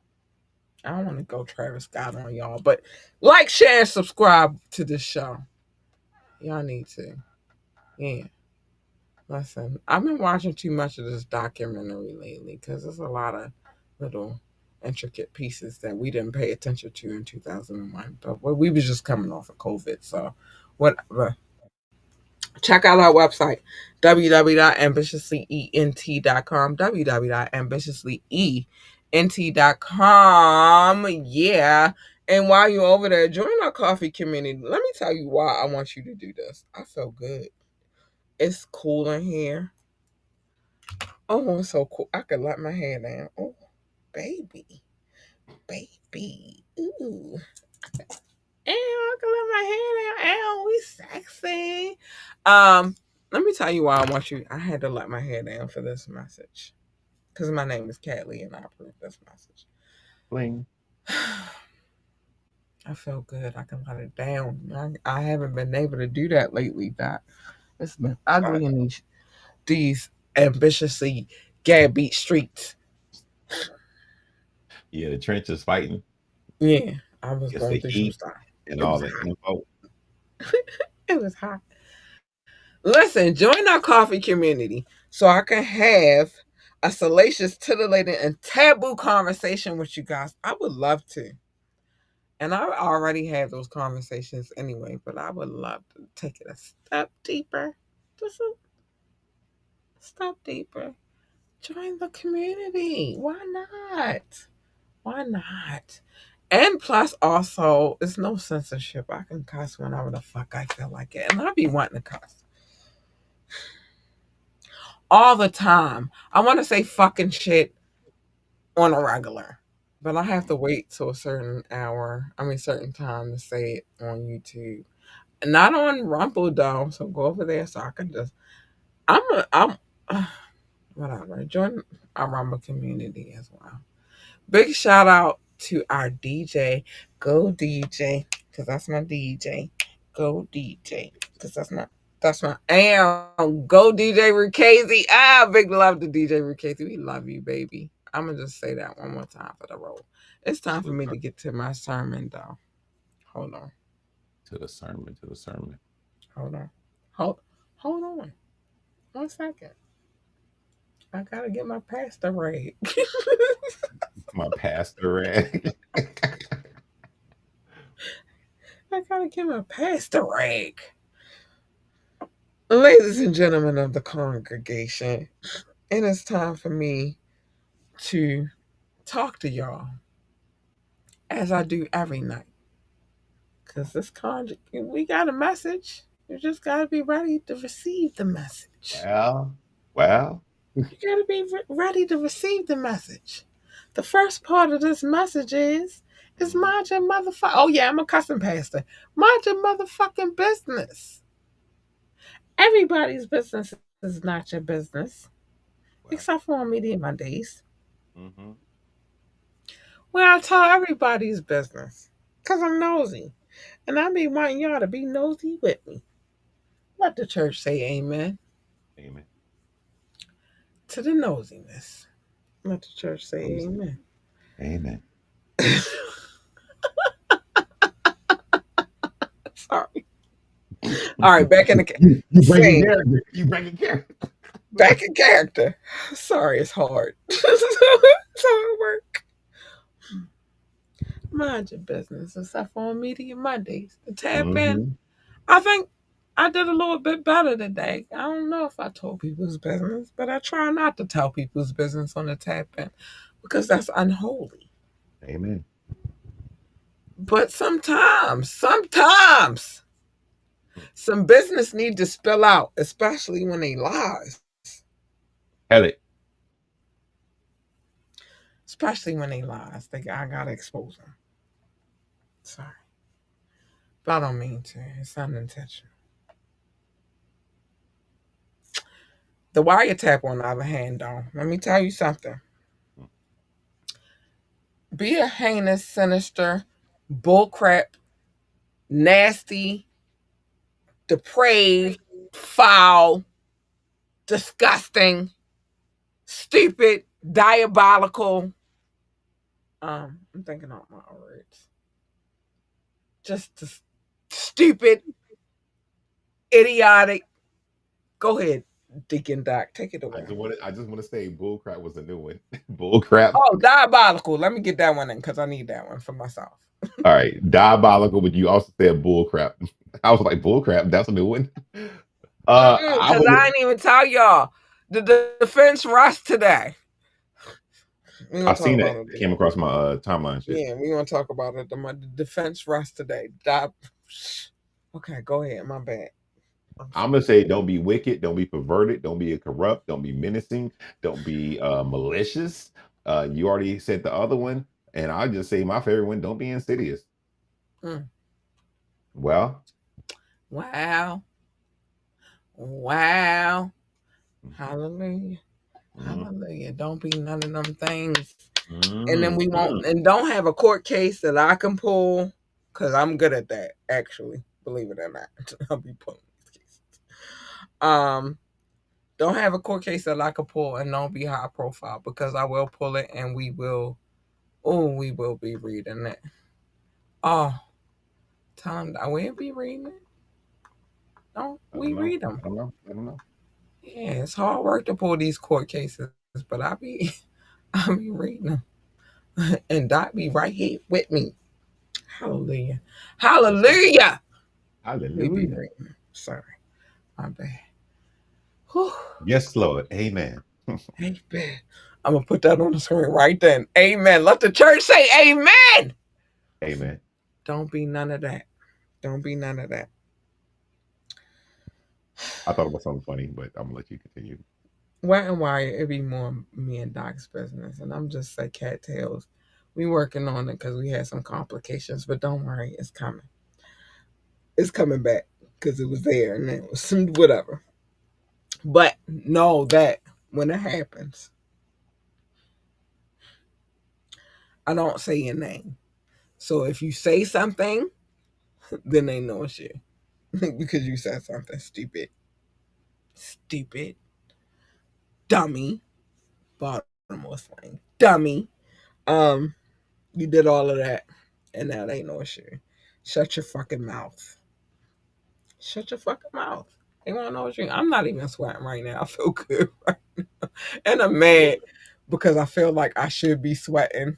Speaker 1: don't want to go Travis Scott on y'all, but like, share, and subscribe to this show. Y'all need to. Yeah. Listen, I've been watching too much of this documentary lately because there's a lot of little intricate pieces that we didn't pay attention to in 2001. But we was just coming off of COVID, so whatever. Check out our website, www.ambitiouslyent.com, www.ambitiouslyent.com. Yeah. And while you're over there, join our coffee community. Let me tell you why I want you to do this. I feel good. It's cool in here. Oh, it's so cool. I could let my hair down. Oh, baby. Baby. Ooh. Ew, I can let my hair down. Ew, we sexy. Let me tell you why I want you. I had to let my hair down for this message. Because my name is Catley and I approve this message.
Speaker 4: Bling.
Speaker 1: I feel good. I can let it down. I haven't been able to do that lately, Doc. It's been
Speaker 4: Fine.
Speaker 1: ugly in these ambitiously gay beat streets.
Speaker 4: Yeah, the trenches fighting
Speaker 1: Yeah, I was
Speaker 4: against
Speaker 1: going
Speaker 4: the
Speaker 1: through some
Speaker 4: heat
Speaker 1: stuff.
Speaker 4: and
Speaker 1: It
Speaker 4: all
Speaker 1: was
Speaker 4: the
Speaker 1: hot.
Speaker 4: info.
Speaker 1: It was hot. Listen, join our coffee community so I can have a salacious, titillating, and taboo conversation with you guys. I would love to. And I already have those conversations anyway, but I would love to take it a step deeper. Just a step deeper. Join the community. Why not? Why not? And plus, also, it's no censorship. I can cuss whenever the fuck I feel like it. And I be wanting to cuss all the time. I want to say fucking shit on a regular, but I have to wait till a certain hour. I mean, certain time to say it on YouTube. Not on Rumble though. So go over there so I can just. I'm whatever. Join our Rumble community as well. Big shout out to our DJ. Go DJ, because that's my DJ. Go DJ, because that's my go DJ Rukazi. Big love to DJ Rukazi. We love you, baby. I'm gonna just say that one more time for the roll. It's time
Speaker 4: To
Speaker 1: for
Speaker 4: the,
Speaker 1: me to get to my sermon though. Hold on.
Speaker 4: to the sermon, to the sermon.
Speaker 1: Hold on. Hold on. 1 second. I gotta get my pastor rag.
Speaker 4: My pastor rag.
Speaker 1: I gotta get my pastor rag. Ladies and gentlemen of the congregation, it is time for me to talk to y'all as I do every night. Because this card, we got a message. You just got to be ready to receive the message.
Speaker 4: Well, well.
Speaker 1: You got to be ready to receive the message. The first part of this message is
Speaker 4: Mhm.
Speaker 1: mind your motherfucker. Oh yeah, I'm a custom pastor. Mind your motherfucking business. Everybody's business is not your business,
Speaker 4: Well.
Speaker 1: except for on Media Mondays,
Speaker 4: Hmm.
Speaker 1: where I tell everybody's business. Because I'm nosy. And I be wanting y'all to be nosy with me. Let the church say amen
Speaker 4: Amen.
Speaker 1: to the nosiness. Let the church say
Speaker 4: Close it.
Speaker 1: amen.
Speaker 4: Amen.
Speaker 1: Sorry. All right, back in the
Speaker 4: You bringing
Speaker 1: same.
Speaker 4: character. You bringing character.
Speaker 1: Back in character. Sorry, it's hard. It's hard work. Mind your business, except for on Media Mondays. The tap in.
Speaker 4: Hmm.
Speaker 1: I think I did a little bit better today. I don't know if I told people's business, but I try not to tell people's business on the tap in because that's unholy.
Speaker 4: Amen.
Speaker 1: But sometimes, some business need to spill out, especially when they lies.
Speaker 4: Hell it.
Speaker 1: Especially when they lies. I gotta expose them. Sorry. But I don't mean to. It's unintentional. The wiretap, on the other hand, though, let me tell you something. Be a heinous, sinister, bullcrap, nasty, depraved, foul, disgusting, stupid, diabolical. I'm thinking out my words. Just stupid, idiotic. Go ahead, Deacon Doc. Take it away.
Speaker 4: I just want to say bullcrap was a new one. Bullcrap.
Speaker 1: Oh, diabolical. Let me get that one in because I need that one for myself.
Speaker 4: All right. Diabolical, but you also said bullcrap. I was like, bullcrap, that's a new one. I
Speaker 1: Because
Speaker 4: would
Speaker 1: I ain't even tell y'all. The defense rushed today. We're
Speaker 4: I
Speaker 1: going to talk
Speaker 4: seen
Speaker 1: about
Speaker 4: it.
Speaker 1: it
Speaker 4: It came
Speaker 1: today.
Speaker 4: across my timeline shit.
Speaker 1: Yeah, we're going to talk about it. The defense rushed today. Okay, go ahead. My bad. I'm
Speaker 4: I'm
Speaker 1: sorry.
Speaker 4: gonna say don't be wicked, don't be perverted, don't be corrupt, don't be menacing, don't be malicious. You already said the other one, and I just say my favorite one, don't be insidious.
Speaker 1: Mm.
Speaker 4: Well,
Speaker 1: Wow. Wow.
Speaker 4: mhm,
Speaker 1: Hallelujah.
Speaker 4: mhm,
Speaker 1: Hallelujah. Don't be none of them things. And then we won't,
Speaker 4: mhm.
Speaker 1: and don't have a court case that I can pull because I'm good at that, actually. Believe it or not. I'll be pulling these cases. Um, don't have a court case that I can pull and don't be high profile because I will pull it and we will be reading it. Oh, tell them that we'll be reading it. Don't
Speaker 4: I
Speaker 1: we
Speaker 4: don't know.
Speaker 1: read them?
Speaker 4: I don't know. I don't know.
Speaker 1: Yeah, it's hard work to pull these court cases, but I be reading them, and Doc be right here with me. Hallelujah,
Speaker 4: Yes, sir.
Speaker 1: hallelujah. We be
Speaker 4: Hallelujah.
Speaker 1: reading. Sorry, my bad. Whew.
Speaker 4: Yes, Lord. Amen.
Speaker 1: Amen. I'm gonna put that on the screen right then. Amen. Let the church say amen.
Speaker 4: Amen.
Speaker 1: Don't be none of that. Don't be none of that.
Speaker 4: I thought about something funny, but I'm gonna let you continue.
Speaker 1: Wet and Wire, it be more me and Doc's business, and I'm just like cattails. We working on it because we had some complications, but don't worry, it's coming. It's coming back because it was there and it was some whatever. But know that when it happens, I don't say your name. So if you say something, then they know it's you because you said something stupid, stupid, dummy, bottomless thing, dummy. Um, you did all of that, and that ain't no issue. Shut your fucking mouth. Shut your fucking mouth. They want to know what you. I'm not even sweating right now. I feel good, right? And I'm mad because I feel like I should be sweating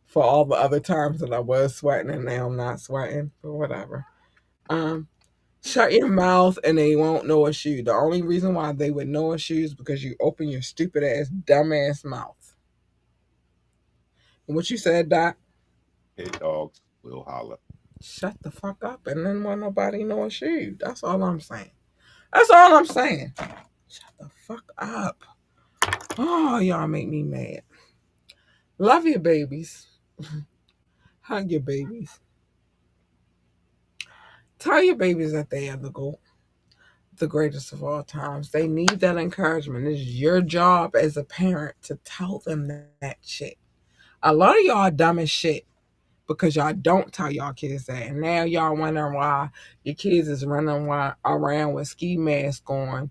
Speaker 1: for all the other times that I was sweating, and now I'm not sweating. But whatever. Um, shut your mouth, and they won't know it's you. The only reason why they would know it's you is because you open your stupid ass, dumb ass mouth. And what you said, Doc?
Speaker 4: Pit dogs will holler.
Speaker 1: Shut the fuck up and then want nobody know it's you. That's all I'm saying. That's all I'm saying. Shut the fuck up. Oh, y'all make me mad. Love your babies. Hug your babies. Tell your babies that they are the GOAT, the greatest of all times. They need that encouragement. It's your job as a parent to tell them that shit. A lot of y'all dumb as shit because y'all don't tell y'all kids that. And now y'all wondering why your kids is running around with ski mask on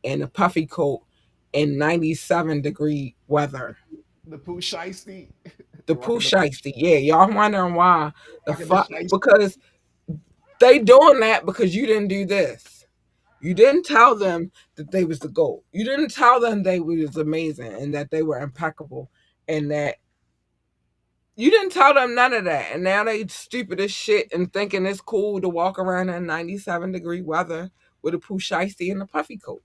Speaker 1: and a puffy coat in 97-degree weather.
Speaker 4: The poo shiesty.
Speaker 1: The poo
Speaker 4: Rocking the
Speaker 1: shiesty. Yeah, y'all wondering why the
Speaker 4: rocking the
Speaker 1: fuck
Speaker 4: shiesty.
Speaker 1: because they doing that because you didn't do this. You didn't tell them that they was the GOAT. You didn't tell them they was amazing and that they were impeccable and that you didn't tell them none of that. And now they stupid as shit and thinking it's cool to walk around in 97-degree weather with a poo shiesty and a puffy coat.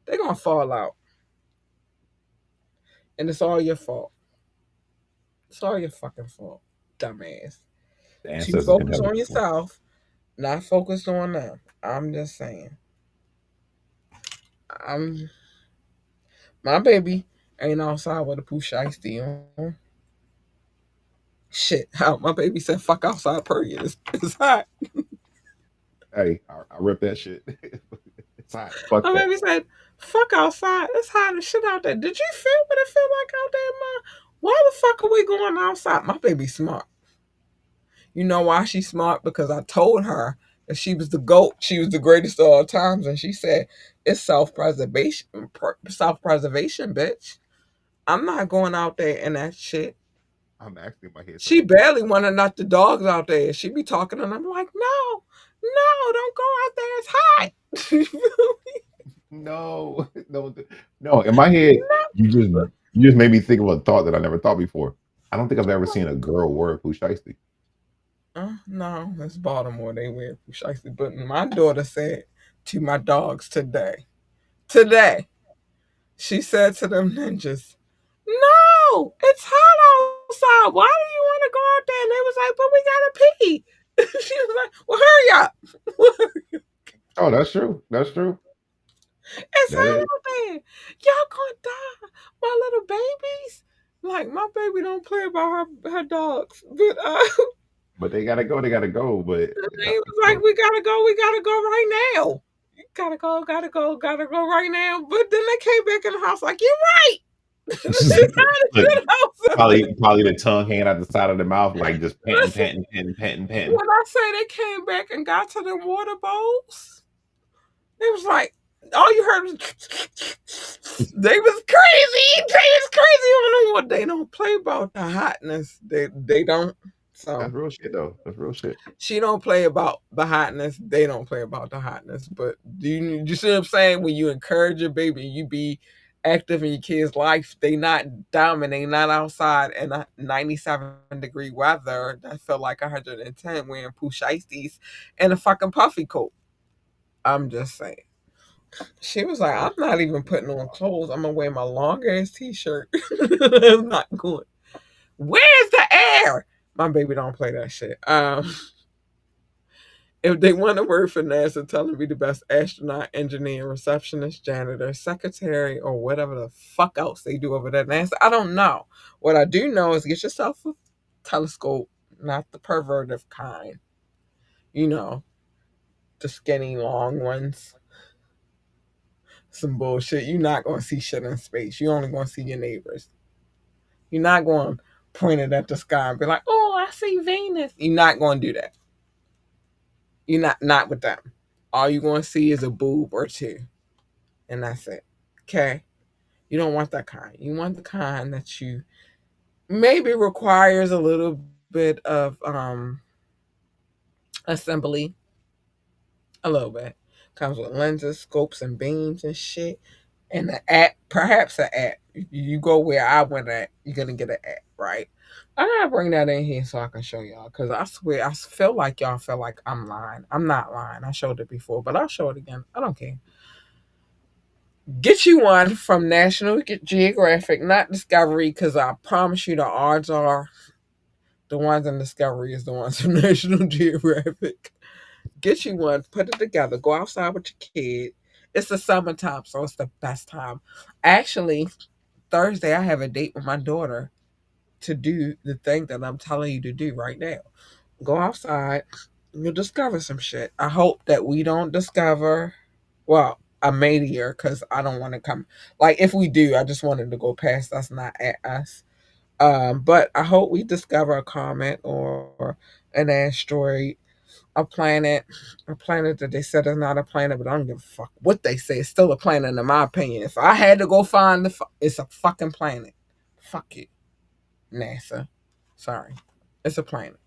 Speaker 1: They're gonna fall out. And it's all your fault. It's all your fucking fault. Dumbass.
Speaker 4: The
Speaker 1: Too
Speaker 4: ancestors can
Speaker 1: focused
Speaker 4: never
Speaker 1: on
Speaker 4: perform.
Speaker 1: yourself, not focused on them. I'm just saying. I'm my baby ain't outside with a poo shiesty on. Shit, how my baby said fuck outside period. It's hot.
Speaker 4: Hey, I rip that shit. It's hot. Fuck
Speaker 1: My
Speaker 4: that.
Speaker 1: baby said, fuck outside. It's hot as shit out there. Did you feel what it feel like out there, ma? Why the fuck are we going outside? My baby's smart. You know why she's smart? Because I told her that she was the GOAT. She was the greatest of all times. And she said, it's self-preservation, bitch. I'm not going out there in that shit.
Speaker 4: I'm actually in my head
Speaker 1: She
Speaker 4: saying,
Speaker 1: barely want to let the dogs out there. She be talking and I'm like, no, no, don't go out there. It's hot.
Speaker 4: no, no, no. In my head, you just made me think of a thought that I never thought before. I don't think I've ever seen a girl wear a poo shiesty.
Speaker 1: No, it's Baltimore. They wear precisely. But my daughter said to my dogs today, she said to them ninjas, no, it's hot outside. Why do you want to go out there? And they was like, but we gotta pee. She was like, well, hurry up.
Speaker 4: Oh, that's true. That's true.
Speaker 1: It's
Speaker 4: That
Speaker 1: hot
Speaker 4: is.
Speaker 1: out there. Y'all gonna die. My little babies. Like my baby don't play about her dogs. But
Speaker 4: But they gotta go. They gotta go. But
Speaker 1: he was like, we gotta go right now. Gotta go, gotta go, gotta go right now. But then they came back in the house like, you're right. It's hot as
Speaker 4: look,
Speaker 1: shit outside.
Speaker 4: probably the tongue hanging out the side of the mouth, like just panting,
Speaker 1: Listen,
Speaker 4: panting, panting, panting, panting.
Speaker 1: when I say they came back and got to them water bowls, it was like, all you heard was, they was crazy. They was crazy on the water. They don't play about the hotness. They don't. So
Speaker 4: That's real shit, though. That's real shit.
Speaker 1: she don't play about the hotness. They don't play about the hotness. But you see what I'm saying? When you encourage your baby, you be active in your kid's life. They not dumb and they not outside in a 97-degree weather that felt like 110 wearing poo shiesties and a fucking puffy coat. I'm just saying. She was like, I'm not even putting on clothes. I'm gonna wear my long ass t-shirt. I'm not going. Where's the air? My baby don't play that shit. If they want to work for NASA, tell them be the best astronaut, engineer, receptionist, janitor, secretary, or whatever the fuck else they do over there at NASA. I don't know. What I do know is get yourself a telescope, not the pervertive kind. You know, the skinny, long ones. Some bullshit. You're not going to see shit in space. You're only going to see your neighbors. You're not going to point it at the sky and be like, oh, I see Venus. You're not going to do that. You're not with them. All you're going to see is a boob or two. And that's it. Okay? You don't want that kind. You want the kind that you maybe requires a little bit of assembly, a little bit. Comes with lenses, scopes, and beams and shit. And the app, perhaps an app. If you go where I went at, you're gonna get an app, right? I gotta bring that in here so I can show y'all. Cause I swear I feel like y'all feel like I'm lying. I'm not lying. I showed it before, but I'll show it again. I don't care. Get you one from National Geographic, not Discovery, because I promise you the odds are The ones in Discovery is the ones from National Geographic. Get you one, put it together, go outside with your kid. It's the summertime, so it's the best time. Actually, Thursday I have a date with my daughter to do the thing that I'm telling you to do right now. Go outside, you'll discover some shit. I hope that we don't discover, well, a meteor, because I don't want to come. Like, if we do, I just wanted to go past us, not at us. But I hope we discover a comet or an asteroid, a planet that they said is not a planet, but I don't give a fuck what they say. It's still a planet, in my opinion. If I had to go find it's a fucking planet. Fuck it, NASA. Sorry, it's a planet.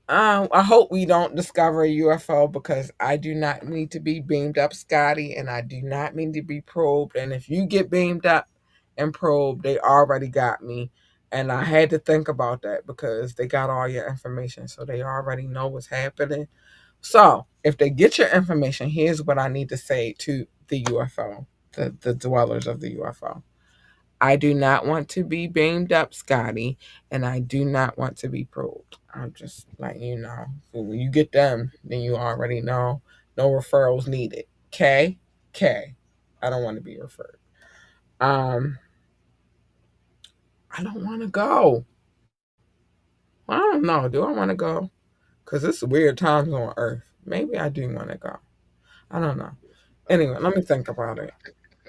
Speaker 1: Um, I hope we don't discover a UFO because I do not need to be beamed up, Scotty, and I do not need to be probed. And if you get beamed up and probed, they already got me. And I had to think about that because they got all your information, so they already know what's happening. So if they get your information, here's what I need to say to the UFO, the dwellers of the UFO. I do not want to be beamed up, Scotty, and I do not want to be probed. I'm just letting you know. When you get them, then you already know. No referrals needed. K, K. I don't want to be referred. Um, I don't want to go. Well, I don't know. Do I want to go? Because it's weird times on Earth. Maybe I do want to go. I don't know. Anyway, let me think about it.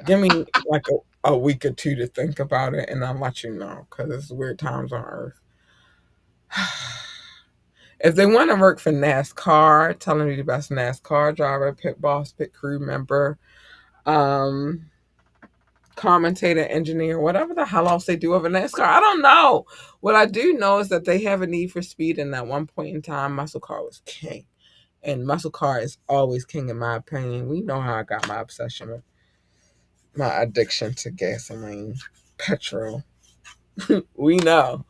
Speaker 1: Give me like a week or two to think about it, and I'll let you know because it's weird times on Earth. If they want to work for NASCAR, tell them to be the best NASCAR driver, pit boss, pit crew member, um, commentator, engineer, whatever the hell else they do over NASCAR. I don't know. What I do know is that they have a need for speed, and at one point in time, muscle car was king. And muscle car is always king, in my opinion. We know how I got my obsession with my addiction to gasoline, petrol. We know.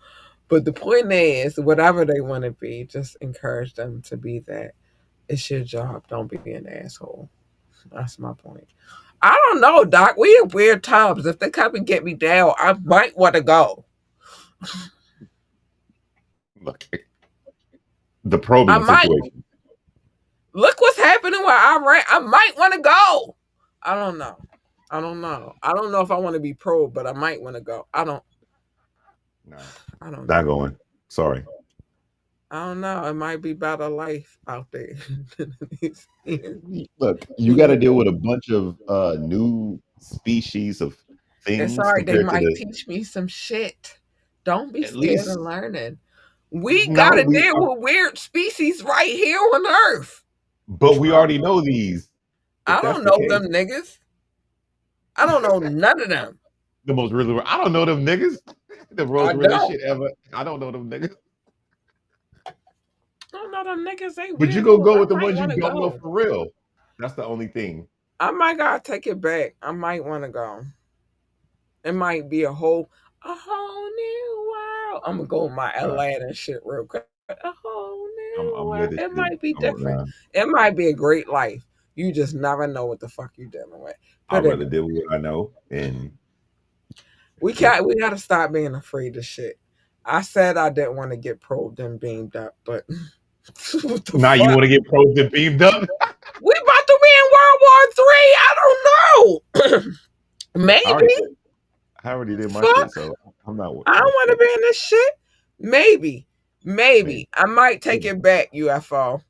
Speaker 1: But the point is, whatever they want to be, just encourage them to be that. It's your job. Don't be an asshole. That's my point. I don't know, Doc. We in weird times. If they come and get me down, I might want to go.
Speaker 4: Look, the
Speaker 1: I
Speaker 4: probing
Speaker 1: might.
Speaker 4: situation.
Speaker 1: Look what's happening where I'm right. I might want to go. I don't know. I don't know. I don't know if I want to be pro, but I might want to go. I don't.
Speaker 4: No,
Speaker 1: I don't
Speaker 4: not
Speaker 1: know.
Speaker 4: going. Sorry.
Speaker 1: I don't know. It might be better life out there.
Speaker 4: Look, you got to
Speaker 1: Yeah.
Speaker 4: deal with a bunch of new species of
Speaker 1: It's
Speaker 4: things
Speaker 1: all right. They
Speaker 4: compared to
Speaker 1: might
Speaker 4: the.
Speaker 1: teach me some shit. Don't be
Speaker 4: At
Speaker 1: scared of
Speaker 4: least,
Speaker 1: learning. We got
Speaker 4: no,
Speaker 1: to deal with weird species right here on Earth.
Speaker 4: but we
Speaker 1: Trump.
Speaker 4: already know these. If
Speaker 1: I
Speaker 4: that's
Speaker 1: don't
Speaker 4: the
Speaker 1: know
Speaker 4: case,
Speaker 1: them niggas. I don't know none of them.
Speaker 4: the most really, I don't know them niggas. The
Speaker 1: I
Speaker 4: most realest
Speaker 1: don't.
Speaker 4: shit ever. I don't know them niggas.
Speaker 1: I don't know them niggas. They
Speaker 4: But you
Speaker 1: weird.
Speaker 4: gonna go
Speaker 1: I
Speaker 4: with the
Speaker 1: might
Speaker 4: ones you
Speaker 1: want to
Speaker 4: don't know
Speaker 1: go.
Speaker 4: for real. That's the only thing.
Speaker 1: I might gotta take it back. I might want to go. It might be a whole new world. I'm gonna go with my
Speaker 4: Uh,
Speaker 1: Aladdin shit real quick. A whole new
Speaker 4: I'm
Speaker 1: world.
Speaker 4: with it.
Speaker 1: It
Speaker 4: Shit.
Speaker 1: might be
Speaker 4: I'm
Speaker 1: different. It might be a great life. You just never know what the fuck you dealing with.
Speaker 4: I'd
Speaker 1: But
Speaker 4: rather
Speaker 1: anyway,
Speaker 4: deal with what I know. And
Speaker 1: we
Speaker 4: look,
Speaker 1: can't. We gotta stop being afraid of shit. I said I didn't want to get probed and beamed up, but what the
Speaker 4: now you
Speaker 1: fuck?
Speaker 4: want to get probed and beamed up?
Speaker 1: We about to be in World War III. I don't know.
Speaker 4: I already
Speaker 1: Maybe.
Speaker 4: did. I already did my shit,
Speaker 1: Fuck.
Speaker 4: so I'm not.
Speaker 1: I don't want to be in this shit. Maybe.
Speaker 4: Maybe,
Speaker 1: Maybe. I might take
Speaker 4: maybe,
Speaker 1: it back, UFO.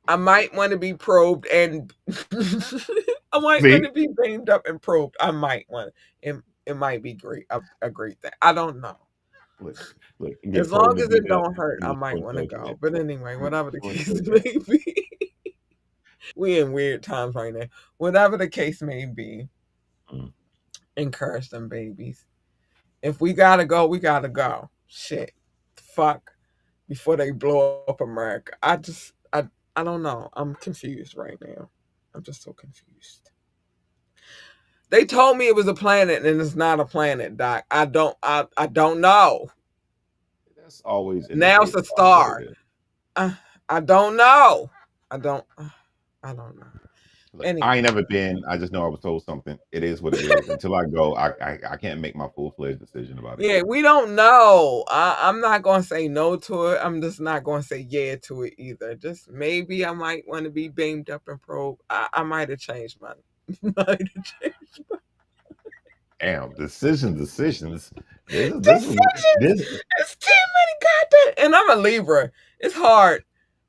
Speaker 1: I might want to be probed and I might want
Speaker 4: see,
Speaker 1: to be beamed up and probed. I might want it might be great a great thing. I don't know.
Speaker 4: look, look, get
Speaker 1: As long
Speaker 4: probed and
Speaker 1: as
Speaker 4: beat
Speaker 1: it
Speaker 4: up
Speaker 1: don't hurt,
Speaker 4: in
Speaker 1: I
Speaker 4: the
Speaker 1: might
Speaker 4: twin
Speaker 1: want to
Speaker 4: turtle
Speaker 1: go.
Speaker 4: camp.
Speaker 1: But anyway,
Speaker 4: In the
Speaker 1: whatever the
Speaker 4: twin
Speaker 1: case
Speaker 4: turtle camp.
Speaker 1: may be, we in weird times right now. Whatever the case may be,
Speaker 4: Mm.
Speaker 1: encourage them babies. If we gotta go, we gotta go. Shit. Fuck. Before they blow up America. I don't know. I'm confused right now. I'm just so confused. They told me it was a planet and it's not a planet, Doc. I don't know.
Speaker 4: That's always
Speaker 1: Now it's
Speaker 4: indicated
Speaker 1: a
Speaker 4: by what it
Speaker 1: star.
Speaker 4: is.
Speaker 1: I don't know. I don't I don't know.
Speaker 4: Look, I ain't
Speaker 1: Anyway,
Speaker 4: never been. I just know I was told something. It is what it is. Until I go, I can't make my full fledged decision about it
Speaker 1: yeah,
Speaker 4: yet.
Speaker 1: we don't know. I'm not going to say no to it. I'm just not going to say yeah to it either. Just maybe I might want to be beamed up and probed. I might have changed my. Might have changed my
Speaker 4: Damn, decisions.
Speaker 1: decisions.
Speaker 4: This
Speaker 1: It's too many goddamn. And I'm a Libra. It's hard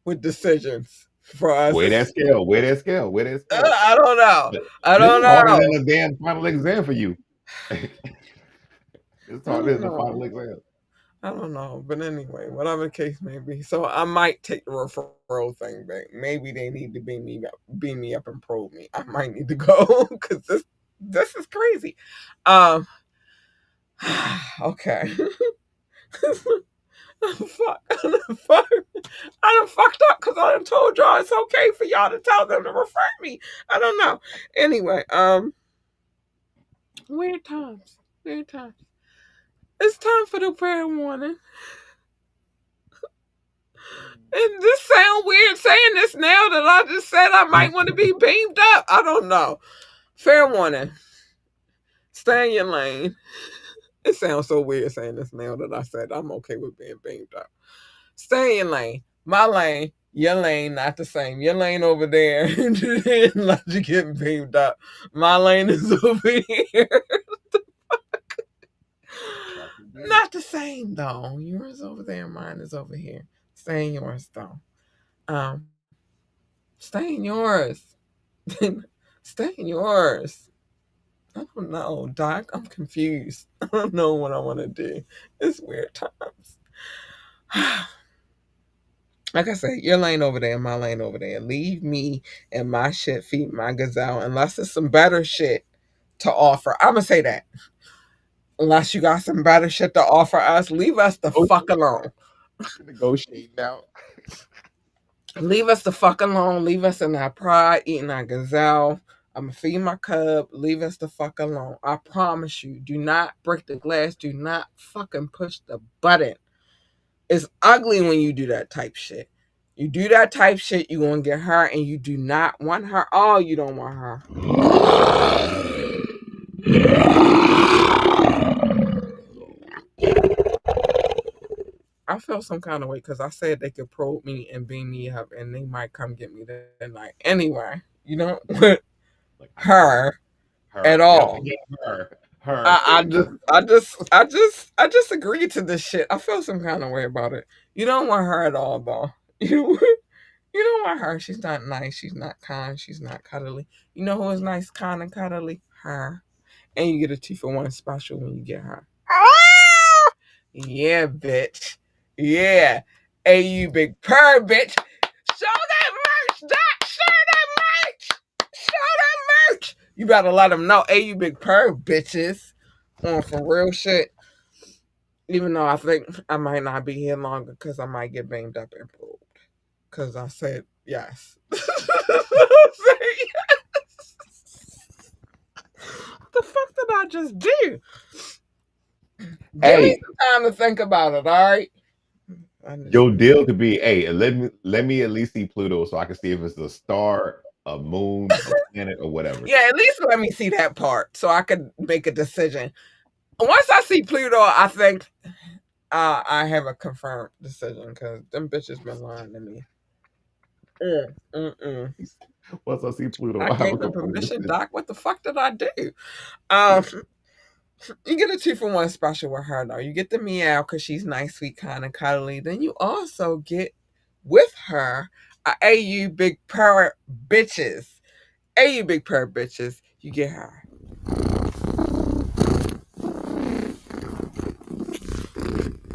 Speaker 1: with decisions for us.
Speaker 4: weigh that
Speaker 1: It's,
Speaker 4: scale, weigh that scale, weigh that scale.
Speaker 1: I don't know.
Speaker 4: But
Speaker 1: I
Speaker 4: this
Speaker 1: don't
Speaker 4: is harder than
Speaker 1: know.
Speaker 4: the damn final exam for you. It's
Speaker 1: I
Speaker 4: harder
Speaker 1: don't
Speaker 4: than the final
Speaker 1: know.
Speaker 4: exam.
Speaker 1: I don't know, but anyway, whatever the case may be. So I might take the referral thing back. Maybe they need to beam me up and probe me. I might need to go because this is crazy. Um, okay. Fuck, fuck. I done fucked up because I done told y'all it's okay for y'all to tell them to refer me. I don't know. Anyway, weird times, weird times. It's time for the prayer warning. And this sound weird saying this now that I just said I might want to be beamed up. I don't know. Fair warning. Stay in your lane. It sounds so weird saying this now that I said I'm okay with being beamed up. Stay in your lane. My lane, your lane, not the same. Your lane over there, like you getting beamed up. My lane is over here.
Speaker 4: Traffic beam.
Speaker 1: Not the same though. Yours over there, mine is over here. Stay in yours though. Um, stay in yours. Stay in yours. I don't know, Doc. I'm confused. I don't know what I want to do. It's weird times. Like I said, your lane over there, my lane over there. Leave me and my shit, feed my gazelle, unless it's some better shit to offer. I'm gonna say that. Unless you got some better shit to offer us, leave us the fuck
Speaker 4: Negotiate.
Speaker 1: alone.
Speaker 4: You're negotiating now.
Speaker 1: Leave us the fuck alone. Leave us in our pride, eating our gazelle. I'm gonna feed my cub. Leave us the fuck alone. I promise you. Do not break the glass. Do not fucking push the button. It's ugly when you do that type shit. You do that type shit, you gonna get her, and you do not want her. Oh, you don't want her. I felt some kind of way because I said they could probe me and beam me up, and they might come get me that night. Anyway, you don't want
Speaker 4: Like
Speaker 1: her at
Speaker 4: her. Yep.
Speaker 1: all.
Speaker 4: Yeah, her.
Speaker 1: I just agreed to this shit. I feel some kind of way about it. You don't want her at all, though. You don't want her. She's not nice. She's not kind. She's not cuddly. You know who is nice, kind, and cuddly? Her. And you get a 2-for-1 special when you get her. Yeah, bitch. Yeah. Hey, you big purr, bitch. Show that merch, Doc. Show that merch. Show that merch. You better let them know. Hey, you big purr, bitches. On for real shit. Even though I think I might not be here longer because I might get banged up and pulled. Because I said yes. What the fuck did I just do? Give me
Speaker 4: Hey,
Speaker 1: some time to think about it, all right? I just
Speaker 4: your deal could be, hey, let me at least see Pluto so I can see if it's a star, a moon, a planet, or whatever.
Speaker 1: yeah, at least let me see that part so I could make a decision. Once I see Pluto, I think I have a confirmed decision because them bitches been lying to me. Mm, mm, mm.
Speaker 4: Once I see Pluto,
Speaker 1: I
Speaker 4: I have a
Speaker 1: gave them
Speaker 4: confirmed
Speaker 1: permission,
Speaker 4: decision.
Speaker 1: Doc. What the fuck did I do? Um, you get a 2-for-1 special with her though. You get the meow because she's nice, sweet, kind, and cuddly. Then you also get with her a AU big purr bitches. AU big purr bitches. You get her.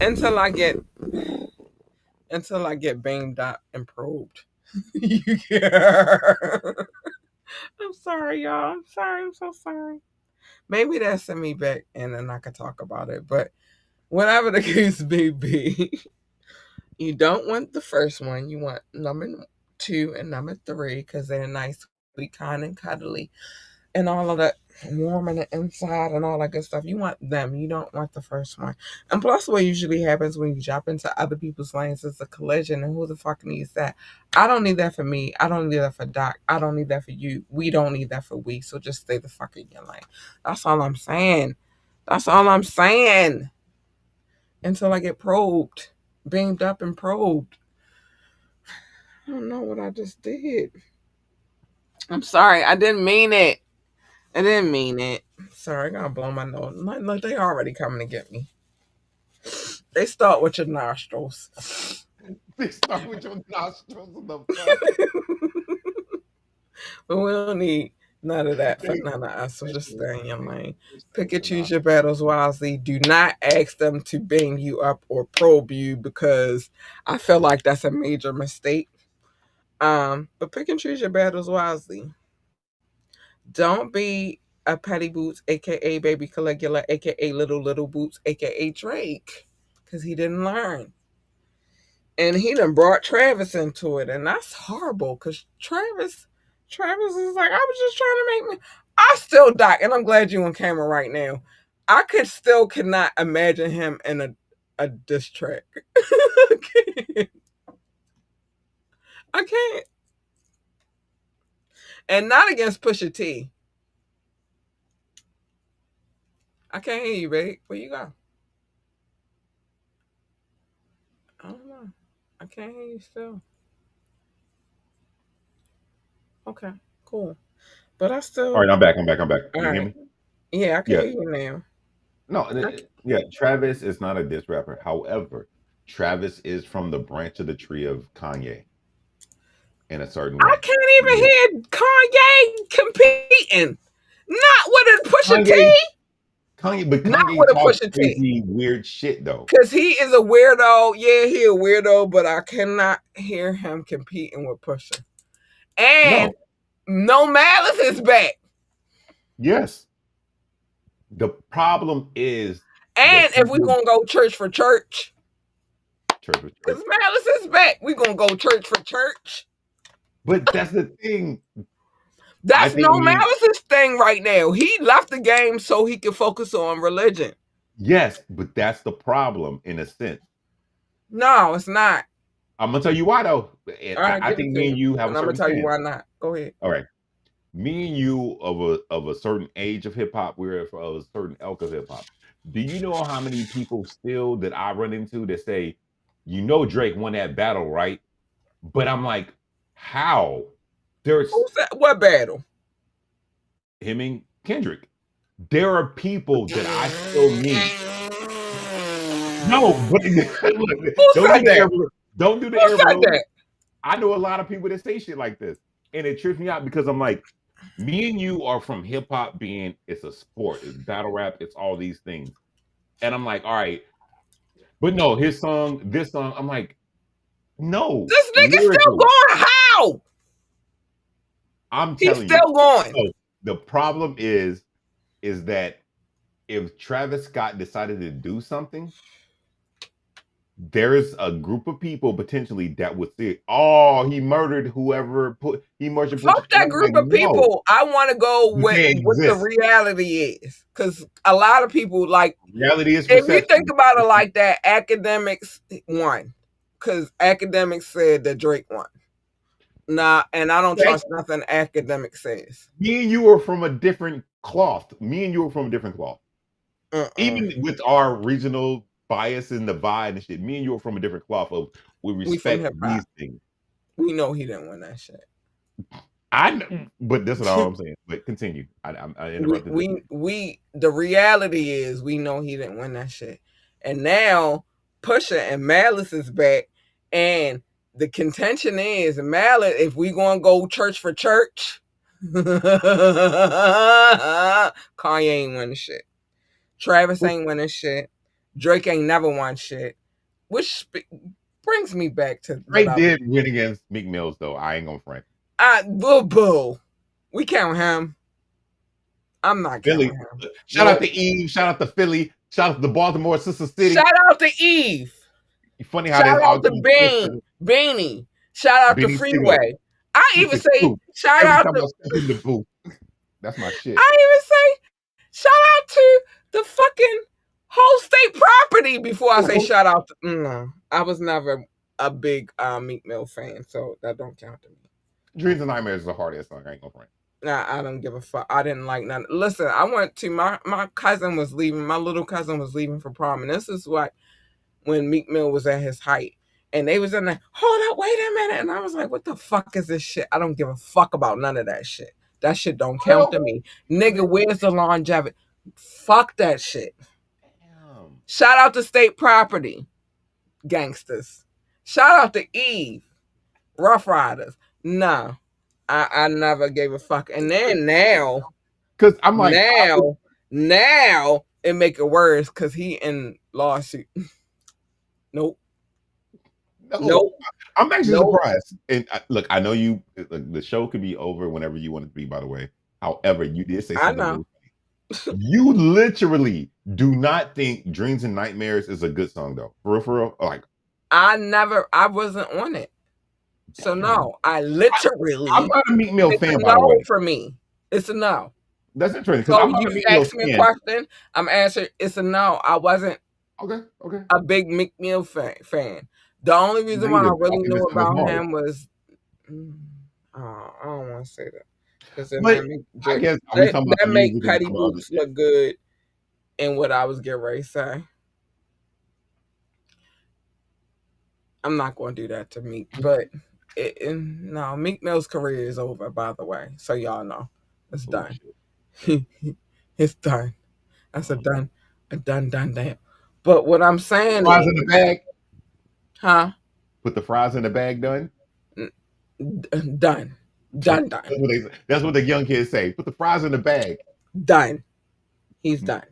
Speaker 1: Until I get banged up and probed. You get her. I'm sorry, y'all. I'm sorry. I'm so sorry. Maybe they'll send me back and then I could talk about it. But whatever the case may be, you don't want the first one. You want number 2 and number 3 because they're nice, sweet, kind, and cuddly, and all of that. warm on the inside and all that good stuff. You want them. You don't want the first one. And plus, what usually happens when you jump into other people's lanes is a collision. And who the fuck needs that? I don't need that for me. I don't need that for Doc. I don't need that for you. We don't need that for we. So just stay the fuck in your lane. That's all I'm saying. That's all I'm saying. Until I get probed, beamed up and probed. I don't know what I just did. I'm sorry. I didn't mean it. I didn't mean it. Sorry, I gotta blow my nose. Like they already coming to get me. They start with your nostrils.
Speaker 4: They start with your nostrils in the fuck.
Speaker 1: But we don't need none of that for
Speaker 4: They,
Speaker 1: none of us. So
Speaker 4: that
Speaker 1: just
Speaker 4: shit,
Speaker 1: stay in your lane.
Speaker 4: they start
Speaker 1: Pick
Speaker 4: with
Speaker 1: and
Speaker 4: your
Speaker 1: choose your
Speaker 4: nostrils.
Speaker 1: battles wisely. Do not ask them to bang you up or probe you because I feel like that's a major mistake. But pick and choose your battles wisely. Don't be a petty boots, aka baby Caligula, aka little boots, aka Drake, because he didn't learn. And he done brought Travis into it, and that's horrible. Cause Travis is like, I was just trying to make me. I still Doc, and I'm glad you on camera right now. I cannot imagine him in a diss track. I can't. I can't. And not against Pusha T. I can't hear you, babe. Where you go? I don't know. I can't hear you still. Okay, cool. But I
Speaker 4: All right,
Speaker 1: still.
Speaker 4: I'm back. I'm back. I'm back.
Speaker 1: All
Speaker 4: You can hear
Speaker 1: right.
Speaker 4: me?
Speaker 1: Yeah, I can
Speaker 4: Yeah.
Speaker 1: hear you now.
Speaker 4: No,
Speaker 1: I,
Speaker 4: yeah, Travis is not a diss rapper. However, Travis is from the branch of the tree of Kanye in a certain
Speaker 1: I
Speaker 4: way.
Speaker 1: can't even hear Kanye competing. Not with a Pusha T.
Speaker 4: Kanye, but
Speaker 1: Not
Speaker 4: Kanye
Speaker 1: with a
Speaker 4: talks
Speaker 1: Pusha T.
Speaker 4: crazy, weird shit though.
Speaker 1: Because he is a weirdo. Yeah, he a weirdo, but I cannot hear him competing with Pusha. And
Speaker 4: No,
Speaker 1: No Malice is back.
Speaker 4: yes. The problem is the
Speaker 1: And if we
Speaker 4: people
Speaker 1: gonna go church for church,
Speaker 4: church with church.
Speaker 1: because Malice is back, we gonna go church for church.
Speaker 4: But that's the thing. I
Speaker 1: That's No
Speaker 4: think me,
Speaker 1: Malice's thing right now. He left the game so he can focus on religion.
Speaker 4: yes, but that's the problem in a sense.
Speaker 1: No, it's not.
Speaker 4: I'm gonna tell you why though.
Speaker 1: All right,
Speaker 4: I
Speaker 1: give it
Speaker 4: think
Speaker 1: to
Speaker 4: me
Speaker 1: me.
Speaker 4: and you have a
Speaker 1: And I'm gonna
Speaker 4: certain
Speaker 1: tell you
Speaker 4: stance.
Speaker 1: why not. Go ahead.
Speaker 4: All right. Me and you of a certain age of hip hop, we're of a certain elk of hip hop. Do you know how many people still that I run into that say, you know, Drake won that battle, right? But I'm like, how? There's
Speaker 1: Who's that? What battle?
Speaker 4: him and Kendrick. There are people that I still meet. No, but look,
Speaker 1: Who
Speaker 4: don't do
Speaker 1: said
Speaker 4: the
Speaker 1: that?
Speaker 4: don't do the
Speaker 1: Who
Speaker 4: air
Speaker 1: said
Speaker 4: balloon.
Speaker 1: that?
Speaker 4: I know a lot of people that say shit like this, and it trips me out because I'm like, me and you are from hip hop being it's a sport, it's battle rap, it's all these things, and I'm like, all right, but no, this song, I'm like, no,
Speaker 1: This nigga still
Speaker 4: lyrically,
Speaker 1: going. How?
Speaker 4: I'm
Speaker 1: He's
Speaker 4: telling you.
Speaker 1: still going.
Speaker 4: So the problem is that if Travis Scott decided to do something, there's a group of people potentially that would say, "Oh, he murdered whoever put he murdered."
Speaker 1: Fuck
Speaker 4: And
Speaker 1: that
Speaker 4: I'm
Speaker 1: group
Speaker 4: like,
Speaker 1: of
Speaker 4: no,
Speaker 1: people. I want to go
Speaker 4: but
Speaker 1: with
Speaker 4: they
Speaker 1: what the
Speaker 4: exist.
Speaker 1: reality is. Because a lot of people, like,
Speaker 4: Reality is
Speaker 1: if you think
Speaker 4: perception.
Speaker 1: about it like that, academics won. Because academics said that Drake won. Nah, and I don't
Speaker 4: Okay?
Speaker 1: trust nothing academic says.
Speaker 4: Me and you are from a different cloth. Me and you are from a different cloth.
Speaker 1: Uh-uh.
Speaker 4: Even with our regional bias and the vibe and shit, me and you are from a different cloth of we
Speaker 1: We from
Speaker 4: respect
Speaker 1: hip hop.
Speaker 4: these things.
Speaker 1: We know he didn't win that shit.
Speaker 4: I know, but that's what all I'm saying. But continue. I
Speaker 1: we
Speaker 4: interrupted.
Speaker 1: we we the reality is we know he didn't win that shit. And now Pusha and Malice is back, and the contention is Malice, if we gonna go church for church, Kanye ain't winning shit. Travis
Speaker 4: Well,
Speaker 1: ain't winning shit. Drake ain't never won shit. Which brings me back to what
Speaker 4: Drake
Speaker 1: I was.
Speaker 4: did win against Meek Mills, though. I ain't gonna front.
Speaker 1: Boo boo. We count him. I'm not
Speaker 4: Philly.
Speaker 1: counting him.
Speaker 4: Shout out
Speaker 1: Nope.
Speaker 4: to Eve. Shout out to Philly. Shout out to Baltimore, Sister City.
Speaker 1: Shout out to Eve.
Speaker 4: Funny how
Speaker 1: Shout
Speaker 4: this all
Speaker 1: out to
Speaker 4: comes full
Speaker 1: Bean,
Speaker 4: circle.
Speaker 1: Beanie. Shout out to
Speaker 4: Benny Siegel.
Speaker 1: Freeway. I
Speaker 4: He
Speaker 1: even
Speaker 4: said,
Speaker 1: say
Speaker 4: "Boo."
Speaker 1: shout
Speaker 4: Every
Speaker 1: out
Speaker 4: time
Speaker 1: to.
Speaker 4: I step in the booth, that's my shit.
Speaker 1: I even say whole state property before I say
Speaker 4: Oh,
Speaker 1: shout out. No, I was never a big Meek Mill fan, so that don't count to me.
Speaker 4: Dreams and Nightmares is the hardest song. I ain't gonna front.
Speaker 1: Nah, I don't give a fuck. I didn't like none. Listen, I went to my cousin was leaving. My little cousin was leaving for prom, and this is what when Meek Mill was at his height. And they was in there, hold up, wait a minute. And I was like, what the fuck is this shit? I don't give a fuck about none of that shit. That shit don't count
Speaker 4: Well,
Speaker 1: to me.
Speaker 4: I mean,
Speaker 1: Nigga, where's the longevity? Fuck that shit.
Speaker 4: damn.
Speaker 1: Shout out to state property, gangsters. Shout out to Eve, Rough Riders. No, I never gave a fuck. And then
Speaker 4: Because I'm like,
Speaker 1: now, now it make it worse because he in lawsuit. Nope,
Speaker 4: no,
Speaker 1: nope,
Speaker 4: I'm actually
Speaker 1: nope.
Speaker 4: surprised. And look, I know you. Look, the show could be over whenever you want it to be. By the way, however, you did say
Speaker 1: I
Speaker 4: something
Speaker 1: know.
Speaker 4: really funny. You literally do not think "Dreams and Nightmares" is a good song, though. For real. Like,
Speaker 1: I wasn't on it. So
Speaker 4: damn.
Speaker 1: no, I
Speaker 4: I'm
Speaker 1: literally,
Speaker 4: not a Meek Mill
Speaker 1: it's a
Speaker 4: fan, by the
Speaker 1: no
Speaker 4: way.
Speaker 1: for me. It's a no.
Speaker 4: That's interesting because
Speaker 1: So
Speaker 4: I'm not a
Speaker 1: you
Speaker 4: Meek Mill
Speaker 1: asked me a
Speaker 4: fan.
Speaker 1: question, I'm answering, it's a no. I wasn't
Speaker 4: Okay, okay.
Speaker 1: a big Meek Mill fan. The only reason why I
Speaker 4: Neither. I
Speaker 1: really
Speaker 4: think
Speaker 1: knew
Speaker 4: this song is
Speaker 1: about
Speaker 4: hard.
Speaker 1: him was, mm, I don't want to say that. Because then
Speaker 4: But I guess are we talking about
Speaker 1: that
Speaker 4: the
Speaker 1: make
Speaker 4: music and
Speaker 1: Petty
Speaker 4: some other
Speaker 1: Boots
Speaker 4: shit?
Speaker 1: look good in what I was getting ready to say. I'm not going to do that to Meek, but no, Meek Mill's career is over, by the way. So y'all know. It's done.
Speaker 4: Bullshit.
Speaker 1: It's done. That's
Speaker 4: Um,
Speaker 1: a done deal. But what I'm saying
Speaker 4: fries in the
Speaker 1: is,
Speaker 4: bag.
Speaker 1: huh?
Speaker 4: Put the fries in the bag. Done.
Speaker 1: Done. Done, done.
Speaker 4: That's what the young kids say. Put the fries in the bag.
Speaker 1: Done. He's
Speaker 4: Mm,
Speaker 1: done.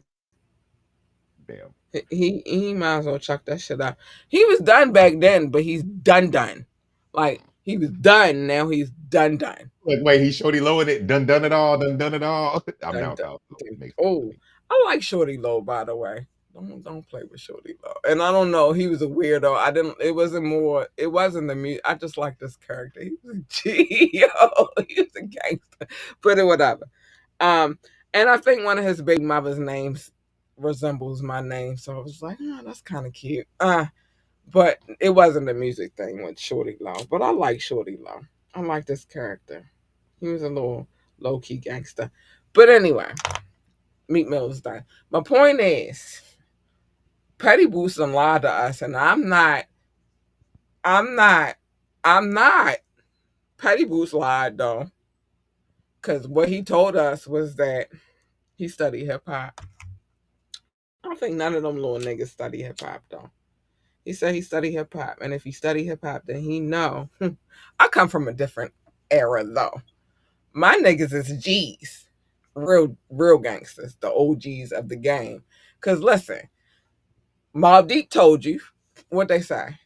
Speaker 4: damn.
Speaker 1: He might as well chuck that shit out. He was done back then, but he's done. Like he was done, now he's done.
Speaker 4: Like, wait, he shorty low in it. Done it all. Done it all. I'm
Speaker 1: Done
Speaker 4: down
Speaker 1: done.
Speaker 4: south. So it makes sense to
Speaker 1: Oh,
Speaker 4: me.
Speaker 1: I like Shorty Low, by the way. Don't play with Shorty Low. And I don't know, he was a weirdo. I didn't. It wasn't the music. I just like this character. He was a G. Yo, he was a gangster. But whatever. Um, and I think one of his baby mother's names resembles my name, so I was like, oh, that's kind of cute. But it wasn't the music thing with Shorty Low. But I like Shorty Low. I like this character. He was a little low key gangster. But anyway, Meat Mill's done. My point is, Petty Boots done lied to us, and I'm not, I'm not. Petty Boots lied though, because what he told us was that he studied hip hop. I don't think none of them little niggas study hip hop though. He said he studied hip hop, and if he studied hip hop, then he know. I come from a different era though. My niggas is G's, real gangsters, the OGs of the game. Cause listen, Mob Deep told you what they say.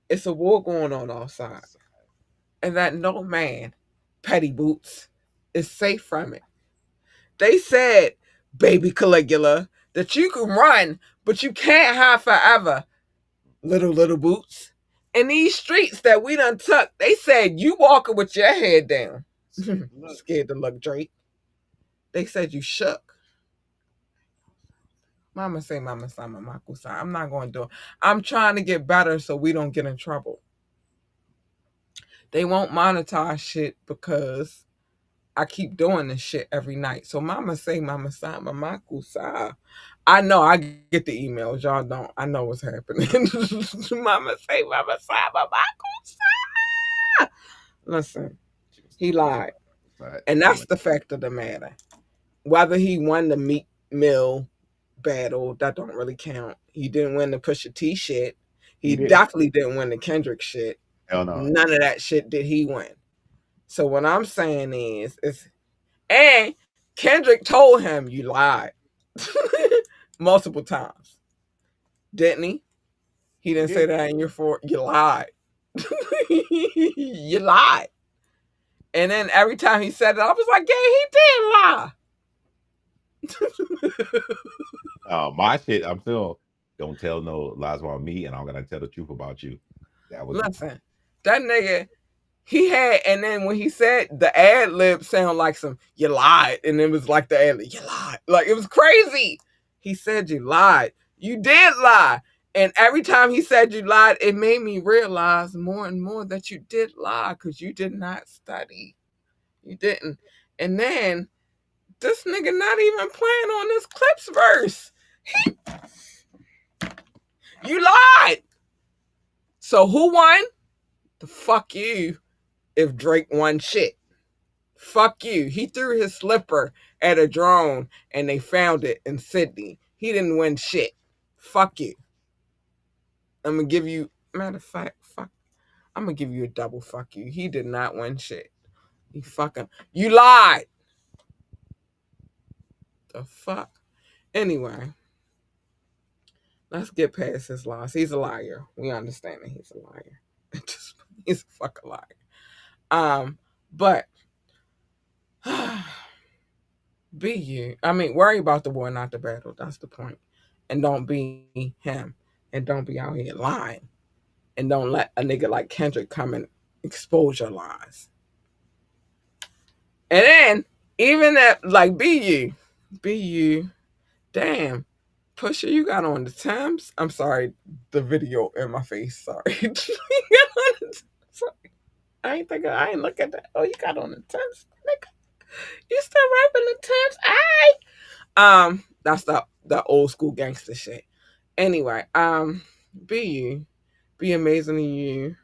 Speaker 1: It's a war going on outside, and that no man, Petty Boots, is safe from it. They said, baby Caligula, that you can run, but you can't hide forever, little boots. In these streets that we done took, they said you walking with your head down.
Speaker 4: Scared to look.
Speaker 1: Scared to look, Drake. They said you shook. Mama say, Mama Sama Makusa. I'm not going to do it. I'm trying to get better so we don't get in trouble. They won't monetize shit because I keep doing this shit every night. So Mama say, Mama Sama Makusa. I know I get the emails. Y'all don't. I know what's happening. Mama say, Mama Sama Makusa. Listen, he lied. And that's the fact of the matter. Whether he won the Meat Mill battle, that don't really count. He didn't win the Pusha T shit.
Speaker 4: He
Speaker 1: He
Speaker 4: did.
Speaker 1: definitely didn't win the Kendrick shit.
Speaker 4: Hell no.
Speaker 1: None of that shit did he win. So what I'm saying is and Kendrick told him you lied multiple times, didn't he? He
Speaker 4: He
Speaker 1: didn't say
Speaker 4: did.
Speaker 1: that in your for you lied. You lied. And then every time he said it, I was like, yeah, he did lie.
Speaker 4: My shit, I'm still don't tell no lies about me, and I'm gonna tell the truth about you. That was
Speaker 1: Listen, that nigga, he had, and then when he said the ad lib sound like some you lied, and it was like the ad lib, you lied. Like it was crazy. He said you lied. You did lie. And every time he said you lied, it made me realize more and more that you did lie because you did not study. You didn't. And then this nigga not even playing on this clips verse. You lied. So who won? The fuck you if Drake won shit. Fuck you. He threw his slipper at a drone and they found it in Sydney. He didn't win shit. Fuck you. I'm gonna give you, matter of fact, fuck. I'm gonna give you a double fuck you. He did not win shit. You fucking, you lied. The fuck. Anyway, let's get past his loss. He's a liar. We understand that he's a liar. He's a fucking liar. But be you. I mean, worry about the war, not the battle. That's the point. And don't be him. And don't be out here lying. And don't let a nigga like Kendrick come and expose your lies. And then, even that, like, be you. Be you. Damn. Pusha, you got on the Thames. I'm sorry, the video in my face. Sorry. You got on the, sorry. I ain't look at that. Oh, you got on the Thames, nigga. You still rapping the Thames? That's the old school gangster shit. Anyway, be you. Be amazingly you.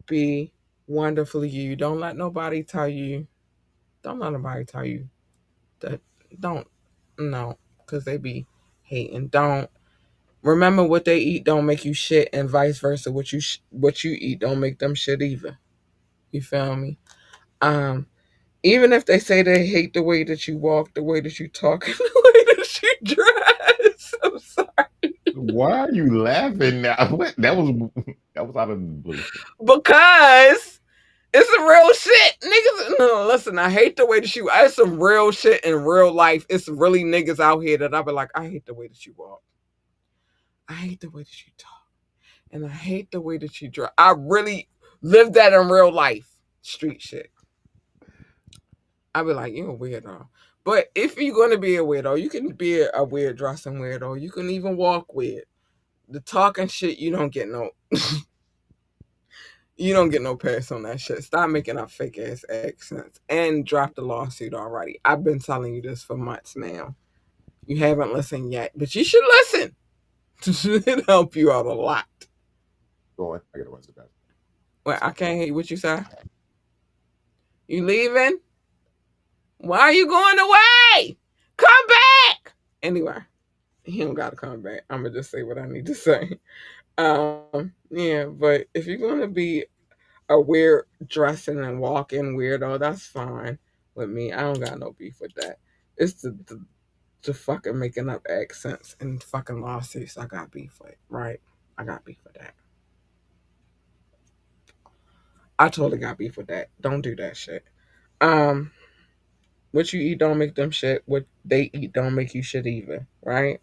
Speaker 1: Be wonderfully you. Don't let nobody tell you. Don't let nobody tell you that. Don't. No, because they be hating. Don't. Remember, what they eat don't make you shit, and vice versa. What you eat don't make them shit either. You feel me? Um, Even if they say they hate the way that you walk, the way that you talk, and the way that you dress. I'm sorry.
Speaker 4: Why are you laughing now? What? That was out of the blue.
Speaker 1: Because it's some real shit. Niggas, no, listen, I hate the way that you, it's some real shit in real life. It's really niggas out here that I be like, I hate the way that you walk. I hate the way that you talk. And I hate the way that you dress. I really live that in real life. Street shit. I be like, you're a weirdo. But if you're going to be a weirdo, you can be a weird dressing weirdo. You can even walk weird. The talking shit, you don't get no you don't get no pass on that shit. Stop making up fake ass accents and drop the lawsuit already. I've been telling you this for months now. You haven't listened yet, but you should listen. It'll help you out a lot.
Speaker 4: Go on. I gotta run to the bathroom.
Speaker 1: Well, I can't hear what you say. You leaving? Why are you going away? Come back. Anyway, he don't gotta come back. I'm gonna just say what I need to say. Yeah, but if you're gonna be a weird dressing and walking weirdo, that's fine with me. I don't got no beef with that. It's the fucking making up accents and fucking lawsuits I got beef with, right? I got beef with that. I totally got beef with that. Don't do that shit. Um, what you eat don't make them shit. What they eat don't make you shit either, right?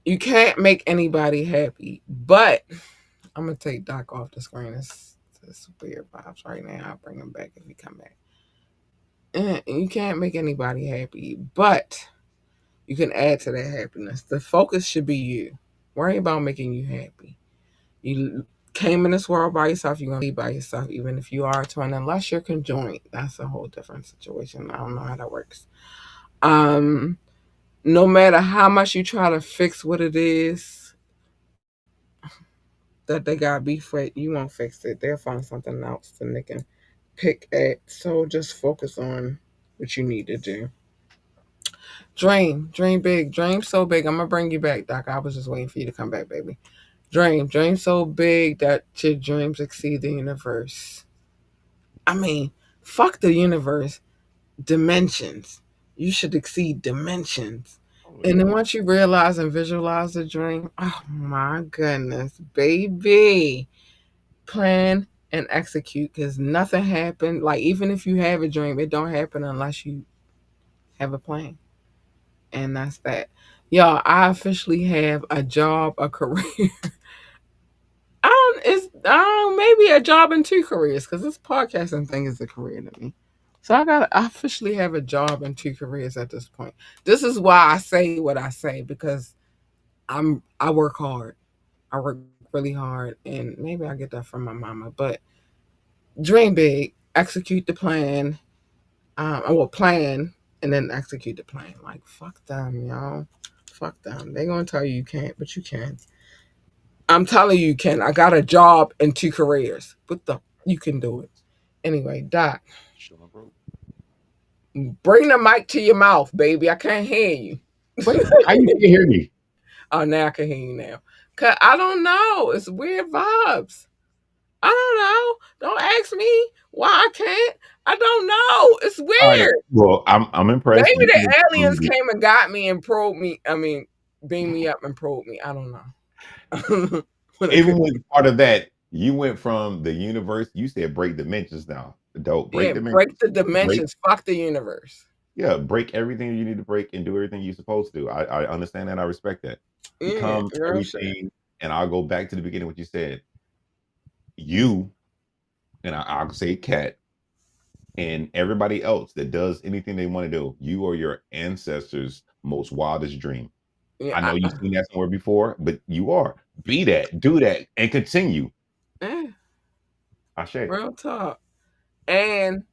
Speaker 1: You can't make anybody happy, but I'm gonna take Doc off the screen. It's weird vibes right now. I'll bring him back if he come back. You can't make anybody happy, but you can add to their happiness. The focus should be you. Worry about making you happy. You came in this world by yourself. You're gonna leave by yourself, even if you are a twin, unless you're conjoined. That's a whole different situation. I don't know how that works. Um, no matter how much you try to fix what it is that they got beef with, you won't fix it. They'll find something else that they can pick at. So just focus on what you need to do. Dream big, dream so big. I'm gonna bring you back, Doc. I was just waiting for you to come back, baby. Dream so big that your dreams exceed the universe. I mean, fuck the universe. Dimensions. You should exceed dimensions. And then once you realize and visualize the dream, oh my goodness, baby. Plan and execute because nothing happened. Like, even if you have a dream, it don't happen unless you have a plan. And that's that. Y'all, I officially have a job, a career. Maybe a job and two careers because this podcasting thing is a career to me. So I officially have a job and two careers at this point. This is why I say what I say, because I work hard. I work really hard, and maybe I get that from my mama. But dream big, execute the plan. I will plan and then execute the plan. Like fuck them, y'all. Fuck them. They gonna tell you you can't, but you can. I'm telling you, you can. I got a job and two careers. What the? You can do it. Anyway, Doc,
Speaker 4: Sure, bro.
Speaker 1: bring the mic to your mouth, baby. I can't hear you.
Speaker 4: Wait, how you can hear me?
Speaker 1: Oh, now I can hear you now. Cause I don't know. It's weird vibes. I don't know. Don't ask me why I can't. I don't know. It's
Speaker 4: All right.
Speaker 1: weird.
Speaker 4: Well, I'm impressed.
Speaker 1: Maybe
Speaker 4: You can
Speaker 1: the aliens
Speaker 4: improve it.
Speaker 1: came and got me and probed me. I mean, beamed me up and probed me. I don't know. What it
Speaker 4: Even
Speaker 1: could
Speaker 4: with part of that, you went from the universe. You said break dimensions now. Don't break
Speaker 1: Yeah, break
Speaker 4: dimensions.
Speaker 1: the
Speaker 4: Break,
Speaker 1: dimensions. Fuck the universe.
Speaker 4: yeah, break everything you need to break and do everything you're supposed to do. I understand that. I respect that.
Speaker 1: Yeah,
Speaker 4: Become
Speaker 1: real shit.
Speaker 4: everything. And I'll go back to the beginning. What you said. You and I'll say cat and everybody else that does anything they want to do. You are your ancestors' most wildest dream.
Speaker 1: Yeah,
Speaker 4: I know you've seen that somewhere before, but you are. Be that, do that, and continue.
Speaker 1: eh,
Speaker 4: Ashe.
Speaker 1: real talk. And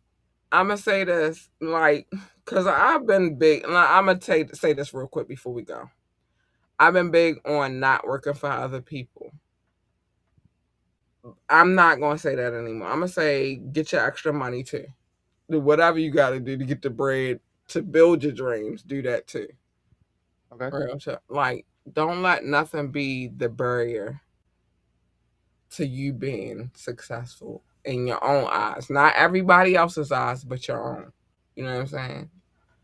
Speaker 1: I'm gonna say this, like, cause I've been big. Like, I'm gonna say this real quick before we go. I've been big on not working for other people. I'm not gonna say that anymore. I'm gonna say get your extra money too. Do whatever you got to do to get the bread to build your dreams. Do that too.
Speaker 4: Okay.
Speaker 1: Real talk. Like, don't let nothing be the barrier to you being successful in your own eyes. Not everybody else's eyes, but your own. You know what I'm saying?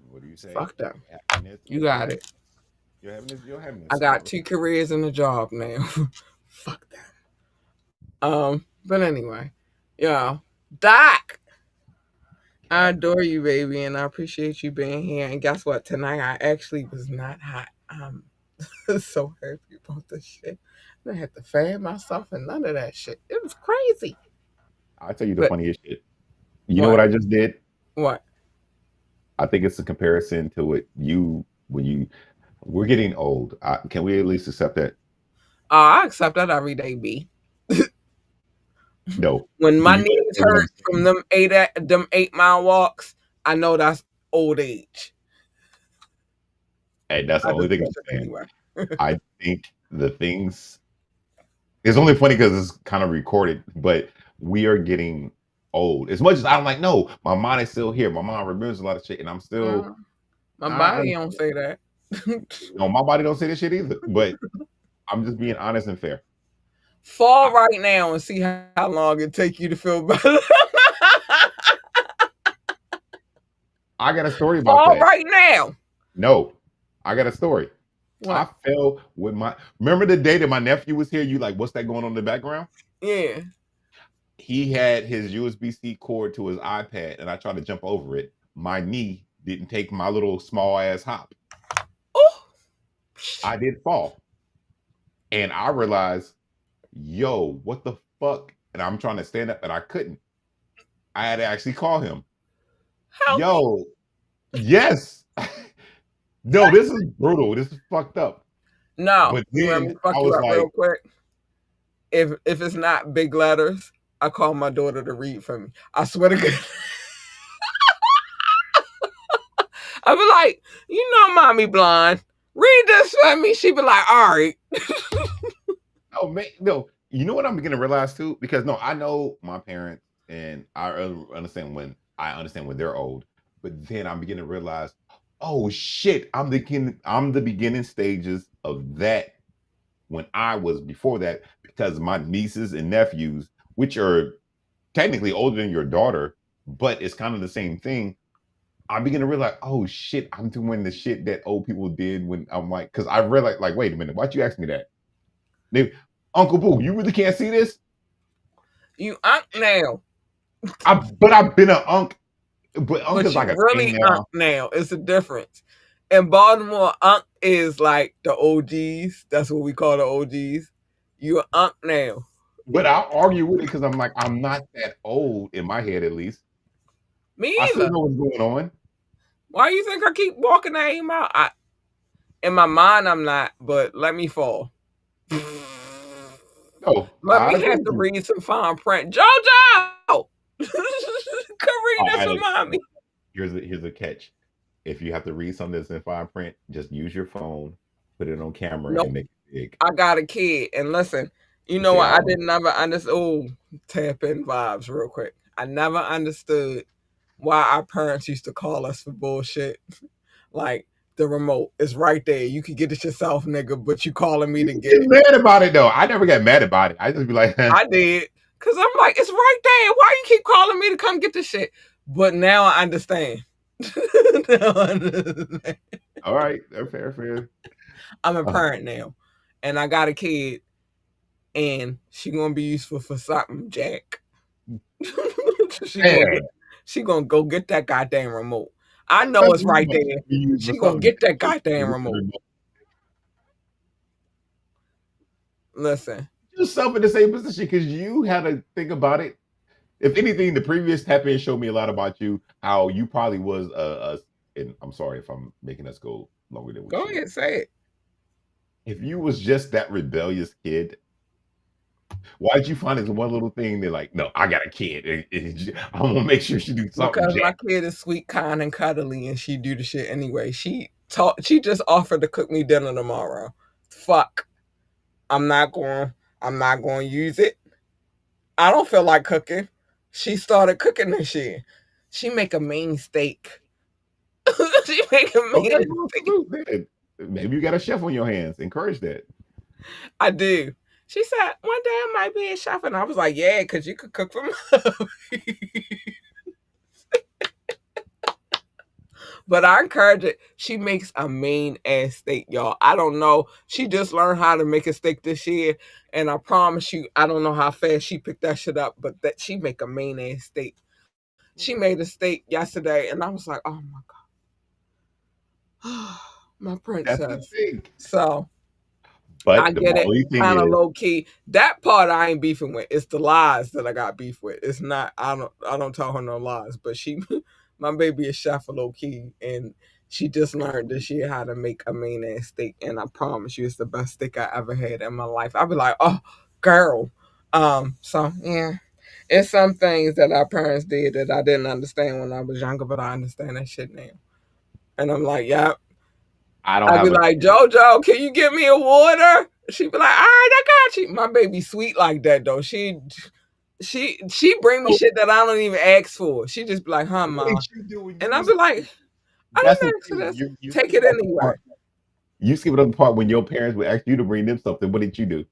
Speaker 4: What do you say?
Speaker 1: Fuck them.
Speaker 4: Happiness
Speaker 1: You
Speaker 4: is your
Speaker 1: got it.
Speaker 4: happiness. Your
Speaker 1: I
Speaker 4: happiness.
Speaker 1: got two careers and a job now. Fuck that. But anyway, yeah, Doc, I
Speaker 4: Cat.
Speaker 1: adore you, baby, and I appreciate you being here. And guess what? Tonight I actually was not hot. I'm so happy about this shit. I didn't have to fan myself and none of that shit. It was crazy.
Speaker 4: I'll tell you the
Speaker 1: But
Speaker 4: funniest shit. You know
Speaker 1: what?
Speaker 4: what I just did?
Speaker 1: What?
Speaker 4: I think it's a comparison to what you when you we're getting old. Can we at least accept that?
Speaker 1: I accept that every day, B.
Speaker 4: No.
Speaker 1: When
Speaker 4: Do
Speaker 1: my
Speaker 4: you
Speaker 1: knees
Speaker 4: understand what I'm
Speaker 1: hurt from
Speaker 4: saying?
Speaker 1: them 8 mile walks, I know that's old age.
Speaker 4: And that's the
Speaker 1: I
Speaker 4: only
Speaker 1: just
Speaker 4: thing
Speaker 1: push
Speaker 4: I'm
Speaker 1: it
Speaker 4: saying.
Speaker 1: anyway.
Speaker 4: I think the things it's only funny because it's kind of recorded, but we are getting old. As much as I'm like, no, my mind is still here. My mind remembers a lot of shit, and I'm still.
Speaker 1: Mm, my
Speaker 4: I
Speaker 1: body don't say that.
Speaker 4: no, my body don't say this shit either. But I'm just being honest and fair.
Speaker 1: Fall
Speaker 4: I,
Speaker 1: right now and see how long it take you to feel better.
Speaker 4: I got a story about
Speaker 1: Fall
Speaker 4: that.
Speaker 1: right now.
Speaker 4: No, I got a story. I
Speaker 1: What?
Speaker 4: fell with my. Remember the day that my nephew was here? You like, what's that going on in the background?
Speaker 1: Yeah.
Speaker 4: He had his USB-C cord to his iPad, and I tried to jump over it. My knee didn't take my little small ass hop.
Speaker 1: Oh.
Speaker 4: I did fall, and I realized, yo, what the fuck? And I'm trying to stand up, and I couldn't. I had to actually call him.
Speaker 1: Help me.
Speaker 4: Yo, yes. No, this is brutal. This is fucked up.
Speaker 1: No.
Speaker 4: But
Speaker 1: You want me
Speaker 4: then
Speaker 1: to
Speaker 4: I
Speaker 1: fuck you
Speaker 4: was
Speaker 1: up real
Speaker 4: like,
Speaker 1: quick? If it's not big letters, I call my daughter to read for me. I swear to God. I be like, you know, mommy blind. Read this for me. She be like, all right.
Speaker 4: oh man, no. You know what I'm beginning to realize too? Because no, I know my parents, and I understand when they're old. But then I'm beginning to realize, oh shit, I'm the beginning stages of that when I was before that because my nieces and nephews, which are technically older than your daughter, but it's kind of the same thing. I begin to realize, oh shit, I'm doing the shit that old people did when I'm like, because I realized, like, wait a minute, why'd you ask me that? They, Uncle Boo, you really can't see this?
Speaker 1: You unk now.
Speaker 4: But I've been an unk, but unk
Speaker 1: But
Speaker 4: is
Speaker 1: you
Speaker 4: like a
Speaker 1: really
Speaker 4: thing
Speaker 1: unk
Speaker 4: now.
Speaker 1: now. It's a difference. In Baltimore, unk is like the OGs. That's what we call the OGs. You a unk now.
Speaker 4: But I'll argue with it because I'm like, I'm not that old in my head, at least.
Speaker 1: Me
Speaker 4: I still
Speaker 1: either.
Speaker 4: know what's going on.
Speaker 1: Why you think I keep walking that aim out? In my mind, I'm not, but let me fall.
Speaker 4: No,
Speaker 1: Let
Speaker 4: I
Speaker 1: me
Speaker 4: agree
Speaker 1: have
Speaker 4: with
Speaker 1: to
Speaker 4: you.
Speaker 1: read some fine print. JoJo! Come read
Speaker 4: All
Speaker 1: this
Speaker 4: right,
Speaker 1: for
Speaker 4: Alex,
Speaker 1: mommy.
Speaker 4: here's a catch. If you have to read something that's in fine print, just use your phone, put it on camera, and
Speaker 1: Nope.
Speaker 4: make it big.
Speaker 1: I got a kid. And listen, you know
Speaker 4: See,
Speaker 1: what?
Speaker 4: I
Speaker 1: I
Speaker 4: don't.
Speaker 1: didn't never understand. Oh, tap in vibes real quick. I never understood why our parents used to call us for bullshit. Like, the remote is right there. You can get it yourself, nigga, but you calling me
Speaker 4: You
Speaker 1: to
Speaker 4: can
Speaker 1: get
Speaker 4: get
Speaker 1: it.
Speaker 4: mad about it though. I never get mad about it. I just be like,
Speaker 1: I did. Cause I'm like, it's right there. Why you keep calling me to come get this shit? But now I understand. Now I understand.
Speaker 4: all right, fair, fair.
Speaker 1: I'm a
Speaker 4: Oh,
Speaker 1: parent now. And I got a kid and she gonna be useful for something, Jack. she gonna
Speaker 4: man,
Speaker 1: get she gonna go get that goddamn remote. I know it's
Speaker 4: nothing
Speaker 1: right
Speaker 4: about you
Speaker 1: there.
Speaker 4: be used for
Speaker 1: She gonna
Speaker 4: something.
Speaker 1: get that goddamn remote. Listen,
Speaker 4: Yourself in the same position because you had to think about it. If anything, the previous tap in showed me a lot about you. How you probably was and I'm sorry if I'm making us go longer than we
Speaker 1: go
Speaker 4: should.
Speaker 1: ahead, say it.
Speaker 4: If you was just that rebellious kid, why'd you find this one little thing? They're like, no, I got a kid. I'm gonna make sure she do something,
Speaker 1: Because my
Speaker 4: Jack.
Speaker 1: kid is sweet, kind, and cuddly, and she do the shit anyway. She just offered to cook me dinner tomorrow. Fuck. I'm not going. I'm not going to use it. I don't feel like cooking. She started cooking this year. She make a mean steak. She make a
Speaker 4: Okay,
Speaker 1: mean
Speaker 4: well,
Speaker 1: steak.
Speaker 4: salute. Then. Maybe you got a chef on your hands. Encourage that.
Speaker 1: I do. She said one day I might be a chef, and I was like, yeah, because you could cook for me. But I encourage it. She makes a mean ass steak, y'all. I don't know. She just learned how to make a steak this year, and I promise you, I don't know how fast she picked that shit up, but that she make a mean ass steak. She
Speaker 4: Okay.
Speaker 1: made a steak yesterday, and I was like, oh my god, my
Speaker 4: That's the
Speaker 1: princess.
Speaker 4: thing.
Speaker 1: So I
Speaker 4: But the
Speaker 1: get it,
Speaker 4: only thing
Speaker 1: kind of
Speaker 4: is,
Speaker 1: low key. That part I ain't beefing with. It's the lies that I got beef with. It's not. I don't tell her no lies. But she, my baby is chef low key, and she just learned this year how to make a mean ass steak. And I promise you, it's the best steak I ever had in my life. I'd be like, oh, girl. So yeah, it's some things that our parents did that I didn't understand when I was younger, but I understand that shit now. And I'm like, yeah,
Speaker 4: I don't
Speaker 1: I'd be
Speaker 4: have a
Speaker 1: like,
Speaker 4: kid.
Speaker 1: JoJo, can you get me a water? She'd be like, all right, I got you. My baby sweet like that though. She bring me
Speaker 4: So
Speaker 1: shit that I don't even ask for. She just be like, huh,
Speaker 4: what did
Speaker 1: ma.
Speaker 4: you do when you
Speaker 1: And I'd
Speaker 4: was?
Speaker 1: be like, I
Speaker 4: That's the
Speaker 1: didn't ask for
Speaker 4: thing.
Speaker 1: this.
Speaker 4: You
Speaker 1: Take
Speaker 4: skipping
Speaker 1: it
Speaker 4: over the
Speaker 1: anyway.
Speaker 4: part. You skipping over the part when your parents would ask you to bring them something. What did you do?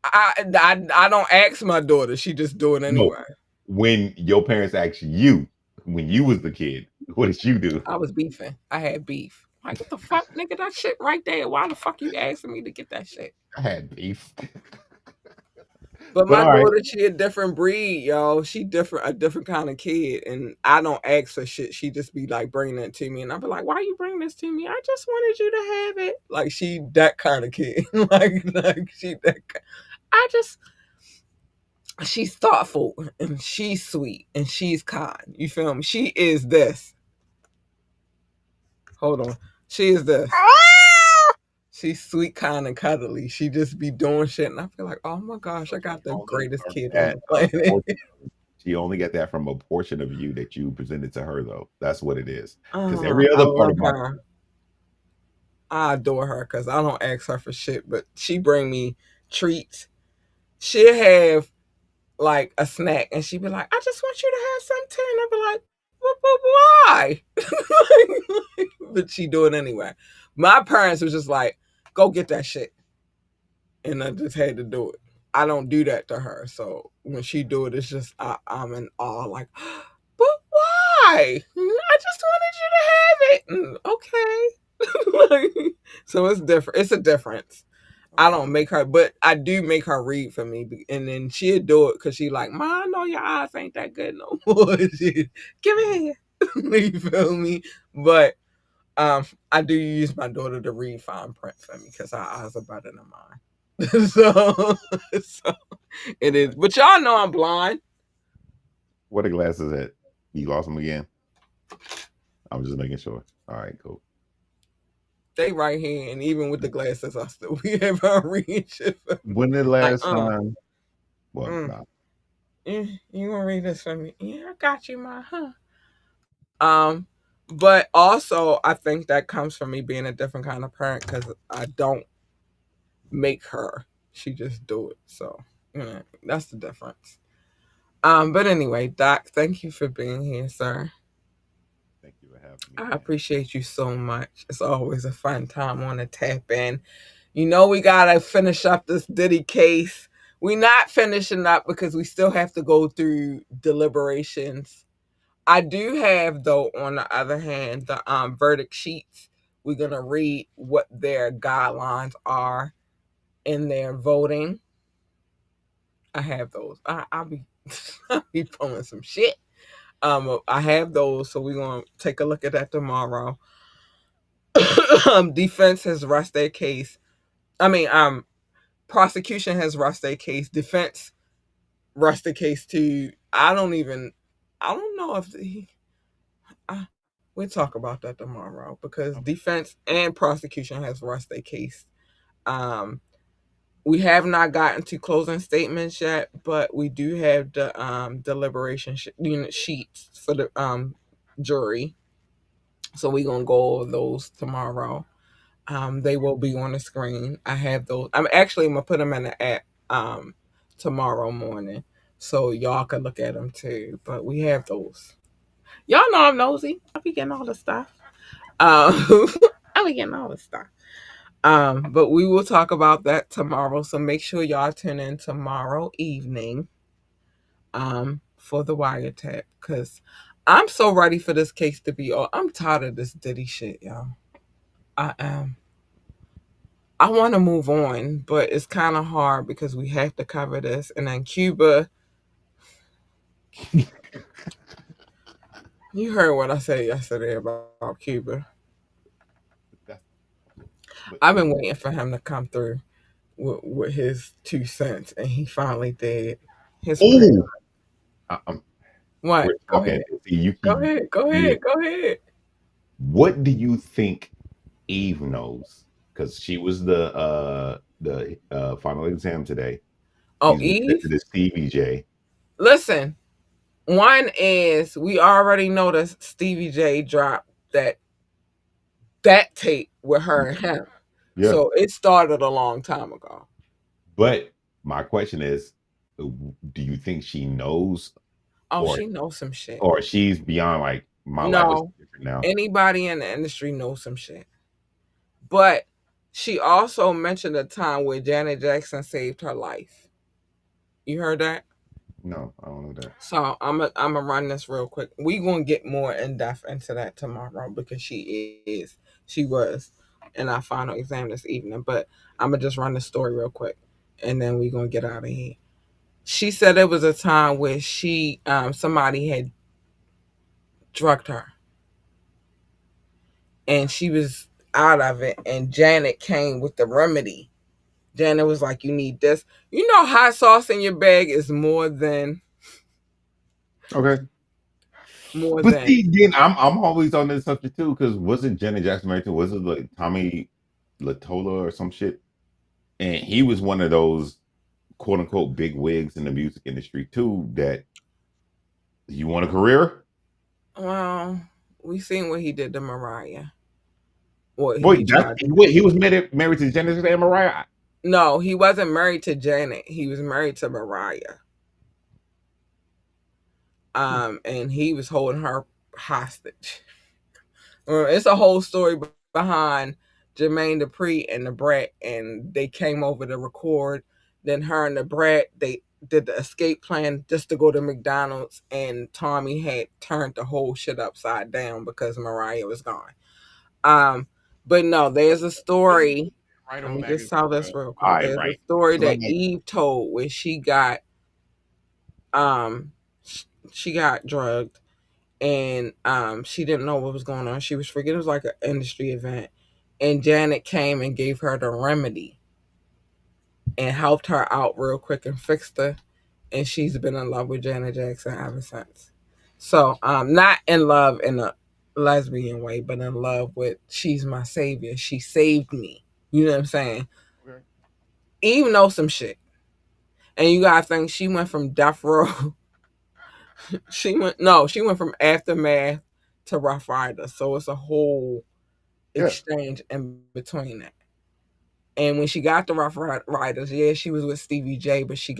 Speaker 1: I don't ask my daughter. She just do it
Speaker 4: No,
Speaker 1: anyway.
Speaker 4: when your parents asked you when you was the kid, what did you do?
Speaker 1: I was beefing. I had beef. Like, what the fuck, nigga? That shit right there. Why the fuck you asking me to get that shit?
Speaker 4: I had beef.
Speaker 1: But
Speaker 4: But
Speaker 1: my
Speaker 4: all right,
Speaker 1: daughter, she a different breed, yo. She different, a different kind of kid, and I don't ask for shit. She just be like bringing it to me, and I be like, "Why you bring this to me? I just wanted you to have it." Like she that kind of kid, like she that. I just she's thoughtful and she's sweet and she's kind. You feel me? She is this. Hold on, she is this. She's sweet, kind, and cuddly. She just be doing shit, and I feel like, oh my gosh,
Speaker 4: so
Speaker 1: I got
Speaker 4: she
Speaker 1: the
Speaker 4: only
Speaker 1: greatest
Speaker 4: learned
Speaker 1: kid on
Speaker 4: that
Speaker 1: the planet.
Speaker 4: she only got that from a portion of you that you presented to her, though. That's what it is. Because
Speaker 1: Oh,
Speaker 4: every
Speaker 1: I
Speaker 4: other part
Speaker 1: love
Speaker 4: of my
Speaker 1: her. I adore her because I don't ask her for shit, but she bring me treats. She'll have like a snack, and she'd be like, "I just want you to have some too," and I'd be like, Why?" But she do it anyway. My parents was just like, "Go get that shit," and I just had to do it. I don't do that to her, so when she do it, it's just I'm in awe. Like, but why? I just wanted you to have it. Okay. So it's different. It's a difference. I
Speaker 4: okay.
Speaker 1: don't make her, but I do make her read for me, and then she'll do it because she like, "Ma, I know your eyes ain't that good no more." Give me here. You feel me? But I do use my daughter to read fine print for me because her eyes are better than mine. So it is.
Speaker 4: Okay.
Speaker 1: But y'all know I'm blind.
Speaker 4: What a glass is that? You lost them again. I'm just making sure. All right, cool.
Speaker 1: They right here, and even with the glasses, I still be able to read shit.
Speaker 4: When the
Speaker 1: Like,
Speaker 4: last time? Well,
Speaker 1: mm,
Speaker 4: nah.
Speaker 1: you gonna read this for me? Yeah, I got you, my huh. Um, but also I think that comes from me being a different kind of parent because I don't make her; she just do it. So that's the difference. But anyway, Doc, thank you for being here, sir.
Speaker 4: Thank you for having me,
Speaker 1: I
Speaker 4: man.
Speaker 1: appreciate you so much. It's always a fun time on the tap in. You know we gotta finish up this Diddy case. We not finishing up because we still have to go through deliberations. I do have though, on the other hand, the verdict sheets. We're gonna read what their guidelines are in their voting. I have those. I'll be I'll be pulling some shit. I have those, so we're gonna take a look at that tomorrow. Defense has rushed their case. I mean, prosecution has rushed their case. Defense rushed the case too. I don't know if I, we'll talk about that tomorrow because
Speaker 4: Okay.
Speaker 1: defense and prosecution has rushed their case. Um, we have not gotten to closing statements yet, but we do have the deliberation unit sheets for the jury. So we're gonna go over those tomorrow. They will be on the screen. I have those. I'm actually gonna put them in the app tomorrow morning, so y'all can look at them too. But we have those. Y'all know I'm nosy. I be getting all the stuff. Um, I be getting all the stuff. But we will talk about that tomorrow. So make sure y'all tune in tomorrow evening for the wiretap because I'm so ready for this case to be all. I'm tired of this Diddy shit, y'all. I am. I want to move on, but it's kind of hard because we have to cover this. And then Cuba, you heard what I said yesterday about Cuba.
Speaker 4: That's but
Speaker 1: I've been waiting for him to come through with his 2 cents, and he finally did. His parents.
Speaker 4: oh, I'm,
Speaker 1: What?
Speaker 4: we're
Speaker 1: Go
Speaker 4: talking.
Speaker 1: ahead.
Speaker 4: See, you
Speaker 1: Go
Speaker 4: keep.
Speaker 1: ahead. Go
Speaker 4: Yeah.
Speaker 1: ahead. Go ahead.
Speaker 4: What do you think Eve knows? Because she was the final exam today.
Speaker 1: Oh,
Speaker 4: She's looking
Speaker 1: Eve.
Speaker 4: into the CBJ.
Speaker 1: Listen, one is we already noticed Stevie J dropped that tape with her and him.
Speaker 4: Yeah,
Speaker 1: So it started a long time ago.
Speaker 4: but my question is, do you think she knows,
Speaker 1: Oh,
Speaker 4: or
Speaker 1: she knows some shit.
Speaker 4: she's beyond like my life is
Speaker 1: No,
Speaker 4: different now?
Speaker 1: anybody in the industry knows some shit. But she also mentioned a time where Janet Jackson saved her life. You heard that?
Speaker 4: No, I don't know that.
Speaker 1: So I'm gonna run this real quick. We gonna get more in depth into that tomorrow because she was in our final exam this evening. But I'm gonna just run the story real quick, and then we gonna get out of here. She said there was a time where she somebody had drugged her, and she was out of it, and Janet came with the remedy. Janet was like, "You need this. You know, hot sauce in your bag is
Speaker 4: Okay,
Speaker 1: more
Speaker 4: but
Speaker 1: than."
Speaker 4: see, then I'm always on this subject too because wasn't Janet Jackson married to, was it like Tommy Latola or some shit? And he was one of those quote unquote big wigs in the music industry too. That you want a career?
Speaker 1: Well, we seen what he did to Mariah. What he
Speaker 4: Wait, that's
Speaker 1: tried to
Speaker 4: wait.
Speaker 1: do.
Speaker 4: He was married to Janet and Mariah.
Speaker 1: No, he wasn't married to Janet. He was married to Mariah. And he was holding her hostage. It's a whole story behind Jermaine Dupri and the Brat, and they came over to record. Then her and the Brat, they did the escape plan just to go to McDonald's, and Tommy had turned the whole shit upside down because Mariah was gone. Um, but no, there's a story.
Speaker 4: Right
Speaker 1: Let
Speaker 4: on
Speaker 1: me
Speaker 4: back.
Speaker 1: just tell this real
Speaker 4: All
Speaker 1: quick.
Speaker 4: right,
Speaker 1: There's a
Speaker 4: right.
Speaker 1: story
Speaker 4: 'Cause I'm
Speaker 1: that
Speaker 4: like,
Speaker 1: Eve told where um she got drugged, and she didn't know what was going on. She was forgetting it was like an industry event, and Janet came and gave her the remedy and helped her out real quick and fixed her, and she's been in love with Janet Jackson ever since. So not in love in a lesbian way, but in love with she's my savior. She saved me. You know what I'm saying?
Speaker 4: Okay.
Speaker 1: Eve knows some shit. And you gotta think she went from death row. She went from aftermath to Rough Rider. So it's a whole
Speaker 4: Yeah.
Speaker 1: exchange in between that. And when she got the Riders, yeah, she was with Stevie J, but she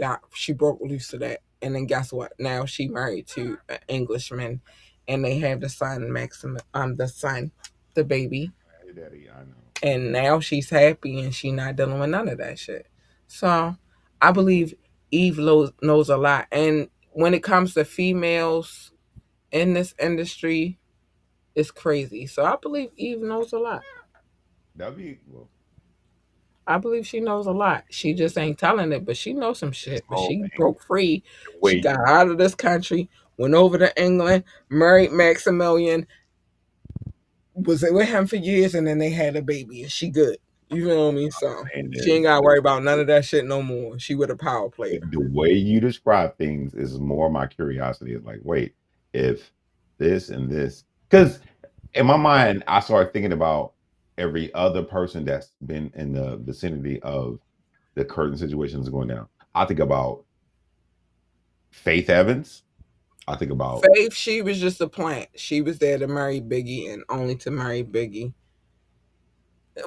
Speaker 1: broke loose of that. And then guess what? Now she married to an Englishman, and they have the son Maxim, the baby,
Speaker 4: Hey, Daddy, I know.
Speaker 1: and now she's happy and she not dealing with none of that shit. So I believe Eve knows a lot. And when it comes to females in this industry, it's crazy. So I believe Eve knows a lot.
Speaker 4: That'd be well.
Speaker 1: I believe she knows a lot. She just ain't telling it, but she knows some
Speaker 4: This
Speaker 1: shit. But
Speaker 4: whole
Speaker 1: she
Speaker 4: thing.
Speaker 1: broke free.
Speaker 4: The
Speaker 1: She
Speaker 4: way
Speaker 1: got out of this country, went over to England, married Maximilian, was with him for years, and then they had a baby, and she good. You feel me? So
Speaker 4: saying
Speaker 1: she ain't
Speaker 4: is
Speaker 1: gotta worry about none of that shit no more. She with a power player.
Speaker 4: the way you describe things is more my curiosity. Is like, wait, if this and this, because in my mind, I started thinking about every other person that's been in the vicinity of the current situations going down. I think about Faith Evans. I think about
Speaker 1: Faith, she was just a plant. She was there to marry Biggie and only to marry Biggie.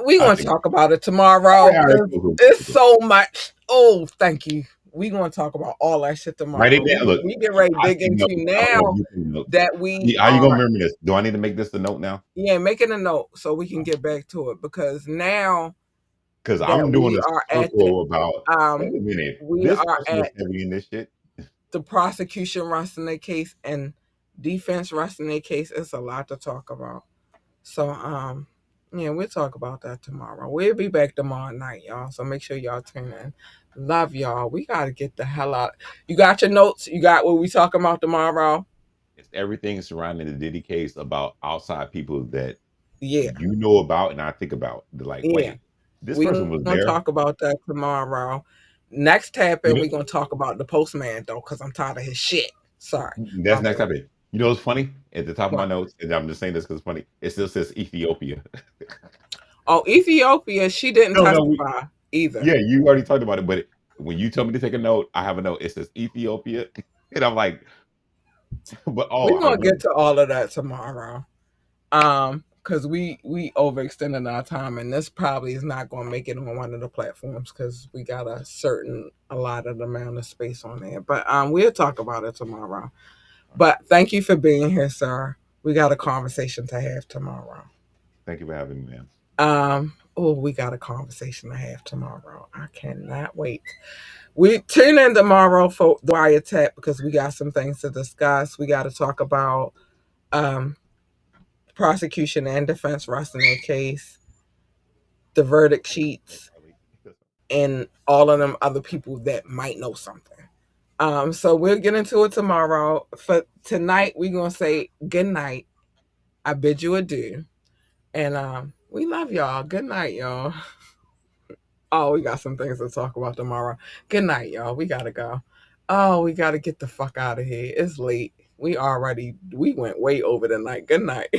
Speaker 1: We
Speaker 4: I
Speaker 1: gonna
Speaker 4: think
Speaker 1: talk about it
Speaker 4: I
Speaker 1: tomorrow
Speaker 4: already
Speaker 1: because
Speaker 4: know who.
Speaker 1: it's so much. Oh, thank you. We gonna talk about all that shit
Speaker 4: Write it
Speaker 1: tomorrow.
Speaker 4: down. Look,
Speaker 1: We get ready to
Speaker 4: I
Speaker 1: dig
Speaker 4: see
Speaker 1: into
Speaker 4: notes. I don't know if
Speaker 1: now
Speaker 4: you see notes.
Speaker 1: that we
Speaker 4: How you gonna
Speaker 1: are,
Speaker 4: remember this? Do I need to make this the note now?
Speaker 1: yeah, making a note so we can get back to it because now
Speaker 4: Because
Speaker 1: that
Speaker 4: I'm doing
Speaker 1: we
Speaker 4: a
Speaker 1: are at the
Speaker 4: circle about. Wait a minute.
Speaker 1: we
Speaker 4: This
Speaker 1: are
Speaker 4: person is
Speaker 1: at
Speaker 4: heavy in this shit.
Speaker 1: the prosecution resting their case and defense resting their case, it's a lot to talk about. So yeah, we'll talk about that tomorrow. We'll be back tomorrow night, y'all. So make sure y'all tune in. Love y'all. We gotta get the hell out. You got your notes? You got what we talking about tomorrow?
Speaker 4: It's everything surrounding the Diddy case about outside people that
Speaker 1: Yeah,
Speaker 4: you know about and I think about. They're like,
Speaker 1: yeah.
Speaker 4: wait, this
Speaker 1: We
Speaker 4: person was
Speaker 1: gonna
Speaker 4: there.
Speaker 1: talk about that tomorrow. Next
Speaker 4: You
Speaker 1: tapping,
Speaker 4: know,
Speaker 1: we gonna talk about the postman though, because I'm tired of his shit. Sorry.
Speaker 4: that's
Speaker 1: My
Speaker 4: next
Speaker 1: bad.
Speaker 4: topic. You know what's funny? At the top of my
Speaker 1: What?
Speaker 4: notes, and I'm just saying this because it's funny. It still says Ethiopia.
Speaker 1: Oh, Ethiopia, she didn't
Speaker 4: No, no,
Speaker 1: testify either.
Speaker 4: yeah, you already talked about it, but when you tell me to take a note, I have a note. It says Ethiopia, and I'm like, but oh,
Speaker 1: We're
Speaker 4: I
Speaker 1: gonna get
Speaker 4: remember.
Speaker 1: to all of that tomorrow. Because we overextended our time, and this probably is not gonna make it on one of the platforms because we got a lot of amount of space on there. But we'll talk about it tomorrow. But thank you for being here, sir. We got a conversation to have tomorrow.
Speaker 4: Thank you for having me, man.
Speaker 1: Oh, we got a conversation to have tomorrow. I cannot wait. We tune in tomorrow for the wiretap because we got some things to discuss. We got to talk about um, prosecution and defense resting their case, the verdict sheets, and all of them other people that might know something. So we'll get into it tomorrow. For tonight, we're gonna say good night. I bid you adieu, and we love y'all. Good night, y'all. Oh, we got some things to talk about tomorrow. Good night, y'all. We gotta go. Oh, we gotta get the fuck out of here. It's late. We went way over the night. Good night.